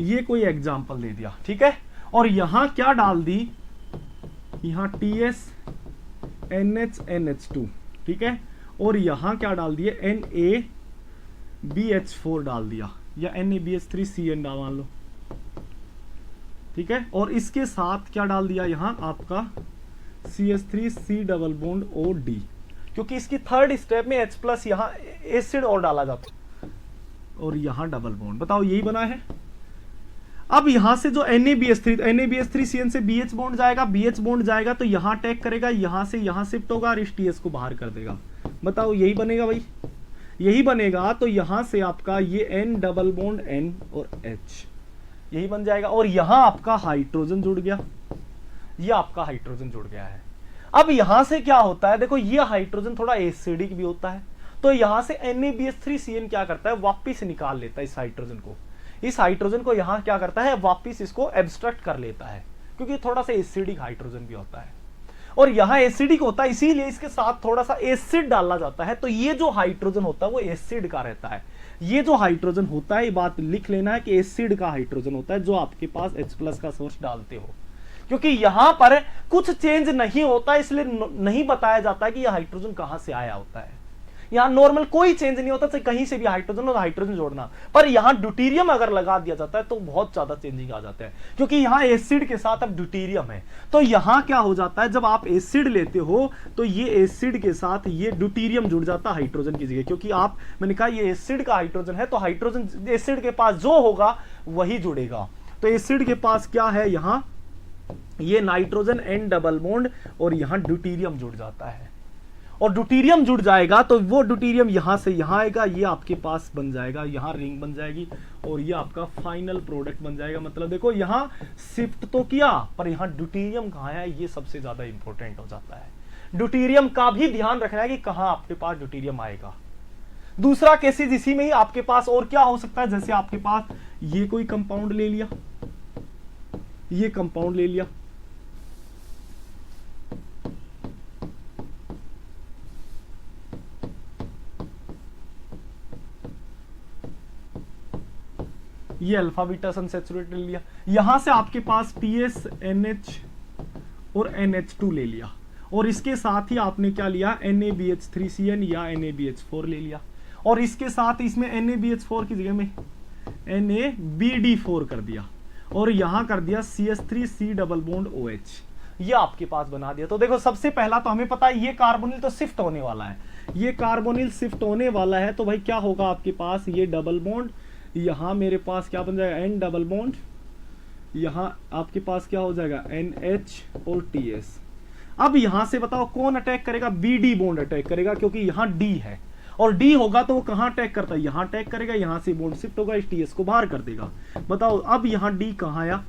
ये कोई एग्जाम्पल दे दिया, ठीक है, और यहां क्या डाल दी, यहां TS NH NH2, ठीक है, और यहां क्या डाल दिए NaBH4 डाल दिया, या NaBH3CN डाल लो, ठीक है, और इसके साथ क्या डाल दिया यहां आपका CH3C डबल बॉन्ड OD, क्योंकि इसकी थर्ड स्टेप में H+ यहां एसिड और डाला जाता है, और यहां डबल बॉन्ड। बताओ यही बना है। अब यहां से जो NaBH3CN से BH बॉन्ड जाएगा, BH बॉन्ड जाएगा तो यहां अटैक करेगा, यहां से यहां शिफ्ट होगा और इस TS को बाहर कर देगा। बताओ यही बनेगा भाई, यही बनेगा। तो यहां से आपका ये N डबल बॉन्ड N और H यही बन जाएगा, और यहां आपका हाइड्रोजन जुड़ गया, ये आपका हाइड्रोजन जुड़ गया है। अब यहां से क्या होता है, देखो ये हाइड्रोजन थोड़ा एसिडिक भी होता है, तो यहां से NaBH3Cn क्या करता है, वापिस निकाल लेता है इस हाइड्रोजन को यहां क्या करता है, वापिस इसको एब्स्ट्रैक्ट कर लेता है, क्योंकि थोड़ा सा एसिडिक हाइड्रोजन भी होता है और यहां एसिडिक होता है, इसीलिए इसके साथ थोड़ा सा एसिड डाला जाता है। तो ये जो हाइड्रोजन होता है वो एसिड का रहता है। ये जो हाइड्रोजन होता है, ये बात लिख लेना है कि एसिड का हाइड्रोजन होता है जो आपके पास H+ का सोर्स डालते हो, क्योंकि यहां पर कुछ चेंज नहीं होता, इसलिए नहीं बताया जाता कि यह हाइड्रोजन कहां से आया होता है। यहां नॉर्मल कोई चेंज नहीं होता, कहीं से भी हाइड्रोजन और हाइड्रोजन जोड़ना, पर यहां ड्यूटेरियम अगर लगा दिया जाता है तो बहुत ज्यादा चेंजिंग आ जाता है, क्योंकि यहां एसिड के साथ अब ड्यूटेरियम है। तो यहां क्या हो जाता है, जब आप एसिड लेते हो तो ये एसिड के साथ ये ड्यूटेरियम जुड़ जाता है हाइड्रोजन की जगह, क्योंकि मैंने कहा ये एसिड का हाइड्रोजन है, तो हाइड्रोजन एसिड के पास जो होगा वही जुड़ेगा। तो एसिड के पास क्या है, यहां ये नाइट्रोजन N डबल बॉन्ड और यहां ड्यूटेरियम जुड़ जाता है, और ड्यूटेरियम जुड़ जाएगा तो वो ड्यूटेरियम यहां से यहां आएगा, ये आपके पास बन जाएगा, यहां रिंग बन जाएगी और ये आपका फाइनल प्रोडक्ट बन जाएगा। मतलब देखो यहां शिफ्ट तो किया, पर यहां ड्यूटेरियम कहां है, ये सबसे ज्यादा इंपॉर्टेंट हो जाता है। ड्यूटेरियम का भी ध्यान रखना है कि कहां आपके पास ड्यूटेरियम आएगा। दूसरा केसेस इसी में ही आपके पास और क्या हो सकता है, जैसे आपके पास ये कोई कंपाउंड ले लिया, ये कंपाउंड ले लिया, ये अल्फा बीटा अनसैचुरेटेड ले लिया, यहां से आपके पास TS NH और NH2 ले लिया, और इसके साथ ही आपने क्या लिया, NaBH3Cn या NaBH4 ले लिया, और इसके साथ इसमें NaBH4 की जगह में NaBD4 कर दिया, और यहां कर दिया CH3C डबल बॉन्ड OH, ये आपके पास बना दिया। तो देखो सबसे पहला तो हमें पता है ये कार्बोनिल तो शिफ्ट होने वाला है, ये कार्बोनिल शिफ्ट होने वाला है, तो भाई क्या होगा आपके पास, ये डबल बॉन्ड, यहां मेरे पास क्या बन जाएगा, N डबल बॉन्ड, यहां आपके पास क्या हो जाएगा, NH और TS। अब यहां से बताओ कौन अटैक करेगा, BD बॉन्ड अटैक करेगा, क्योंकि यहां D है, और D होगा तो वो कहां अटैक करता है, यहां अटैक करेगा, यहां से बॉन्ड शिफ्ट होगा, इस TS को बाहर कर देगा। बताओ अब यहां D कहां आया,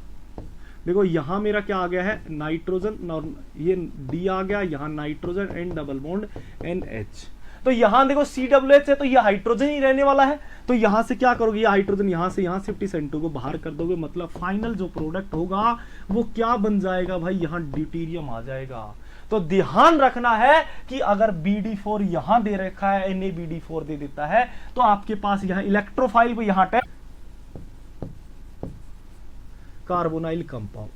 देखो यहां मेरा क्या आ गया है, नाइट्रोजन, और ये D आ गया, यहां nitrogen N double bond NH, तो यहां देखो COH है, तो ये हाइड्रोजन ही रहने वाला है, तो यहां से क्या करोगे, ये हाइड्रोजन यहां से यहां शिफ्ट, N2 को बाहर कर दोगे, मतलब फाइनल जो प्रोडक्ट होगा वो क्या बन जाएगा भाई, यहां ड्यूटेरियम आ जाएगा। तो ध्यान रखना है कि अगर BD4 यहां दे रखा है, NaBD4 दे देता है, तो आपके पास यहां इलेक्ट्रोफाइल को यहां टैग कार्बोनाइल कंपाउंड।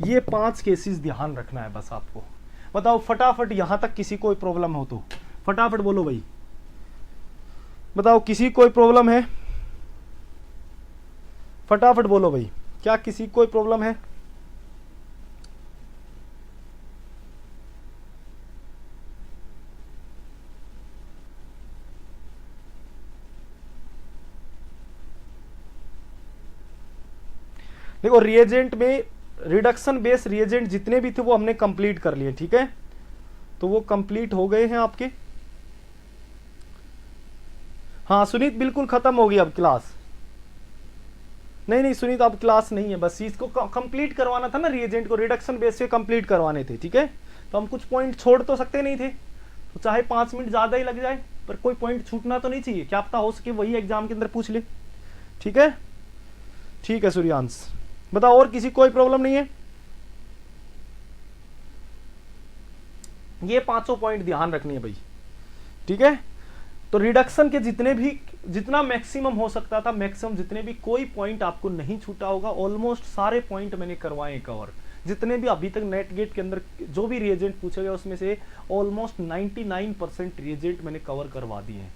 ये 5 केसेस ध्यान रखना है बस आपको। बताओ फटाफट, यहां तक किसी कोई प्रॉब्लम हो तो फटाफट बोलो भाई, बताओ किसी कोई प्रॉब्लम है, फटाफट बोलो भाई, क्या किसी कोई प्रॉब्लम है? देखो रिएजेंट में रिडक्शन बेस रिएजेंट जितने भी थे वो हमने कंप्लीट कर लिए, ठीक है, तो वो कंप्लीट हो गए हैं आपके। हाँ सुनीत बिल्कुल खत्म हो गई अब क्लास, नहीं सुनीत अब क्लास नहीं है, बस इसको कंप्लीट करवाना था ना, रिएजेंट को रिडक्शन बेस से कंप्लीट करवाने थे, ठीक है। तो हम कुछ पॉइंट छोड़ तो सकते नहीं थे, तो चाहे 5 मिनट ज्यादा ही लग जाए, पर कोई पॉइंट छूटना तो नहीं चाहिए, क्या पता हो सके वही एग्जाम के अंदर पूछ ले, ठीक है। ठीक है सूर्यांश, बताओ और किसी कोई प्रॉब्लम नहीं है? ये 5 पॉइंट ध्यान रखनी है भाई, ठीक है। तो रिडक्शन के जितना मैक्सिमम हो सकता था, मैक्सिमम जितने भी, कोई पॉइंट आपको नहीं छूटा होगा, ऑलमोस्ट सारे पॉइंट मैंने करवाए कवर, जितने भी अभी तक नेट गेट के अंदर जो भी रिएजेंट पूछे गए उसमें से ऑलमोस्ट 99% रिएजेंट मैंने कवर करवा दिए हैं,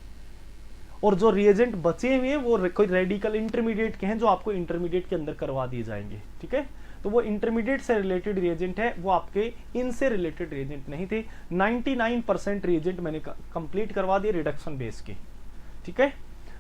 और जो रिएजेंट बचे हुए हैं वो कोई रेडिकल इंटरमीडिएट के हैं जो आपको इंटरमीडिएट के अंदर करवा दिए जाएंगे, ठीक है। तो वो इंटरमीडिएट से रिलेटेड रिएजेंट है, वो आपके इनसे रिलेटेड रिएजेंट नहीं थे। 99% रिएजेंट मैंने कंप्लीट करवा दिए रिडक्शन बेस के, ठीक है।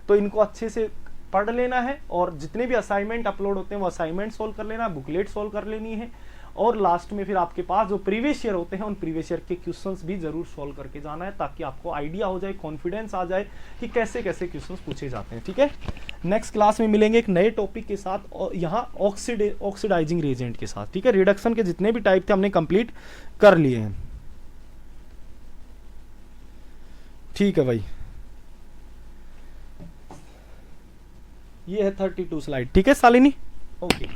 तो इनको अच्छे से पढ़ लेना है, और जितने भी असाइनमेंट अपलोड होते हैं वो असाइनमेंट सोल्व कर लेना, बुकलेट सोल्व कर लेनी है, और लास्ट में फिर आपके पास जो प्रीवियस ईयर होते हैं उन प्रीवियस ईयर के क्वेश्चंस भी जरूर सोल्व करके जाना है, ताकि आपको आइडिया हो जाए, कॉन्फिडेंस आ जाए कि कैसे कैसे क्वेश्चंस पूछे जाते हैं, ठीक है। नेक्स्ट क्लास में मिलेंगे एक नए टॉपिक के साथ, और यहाँ ऑक्सीडाइजिंग रिएजेंट के साथ, ठीक है। रिडक्शन के जितने भी टाइप थे हमने कंप्लीट कर लिए हैं। ठीक है भाई, ये है 32 स्लाइड। ठीक है शालिनी, ओके।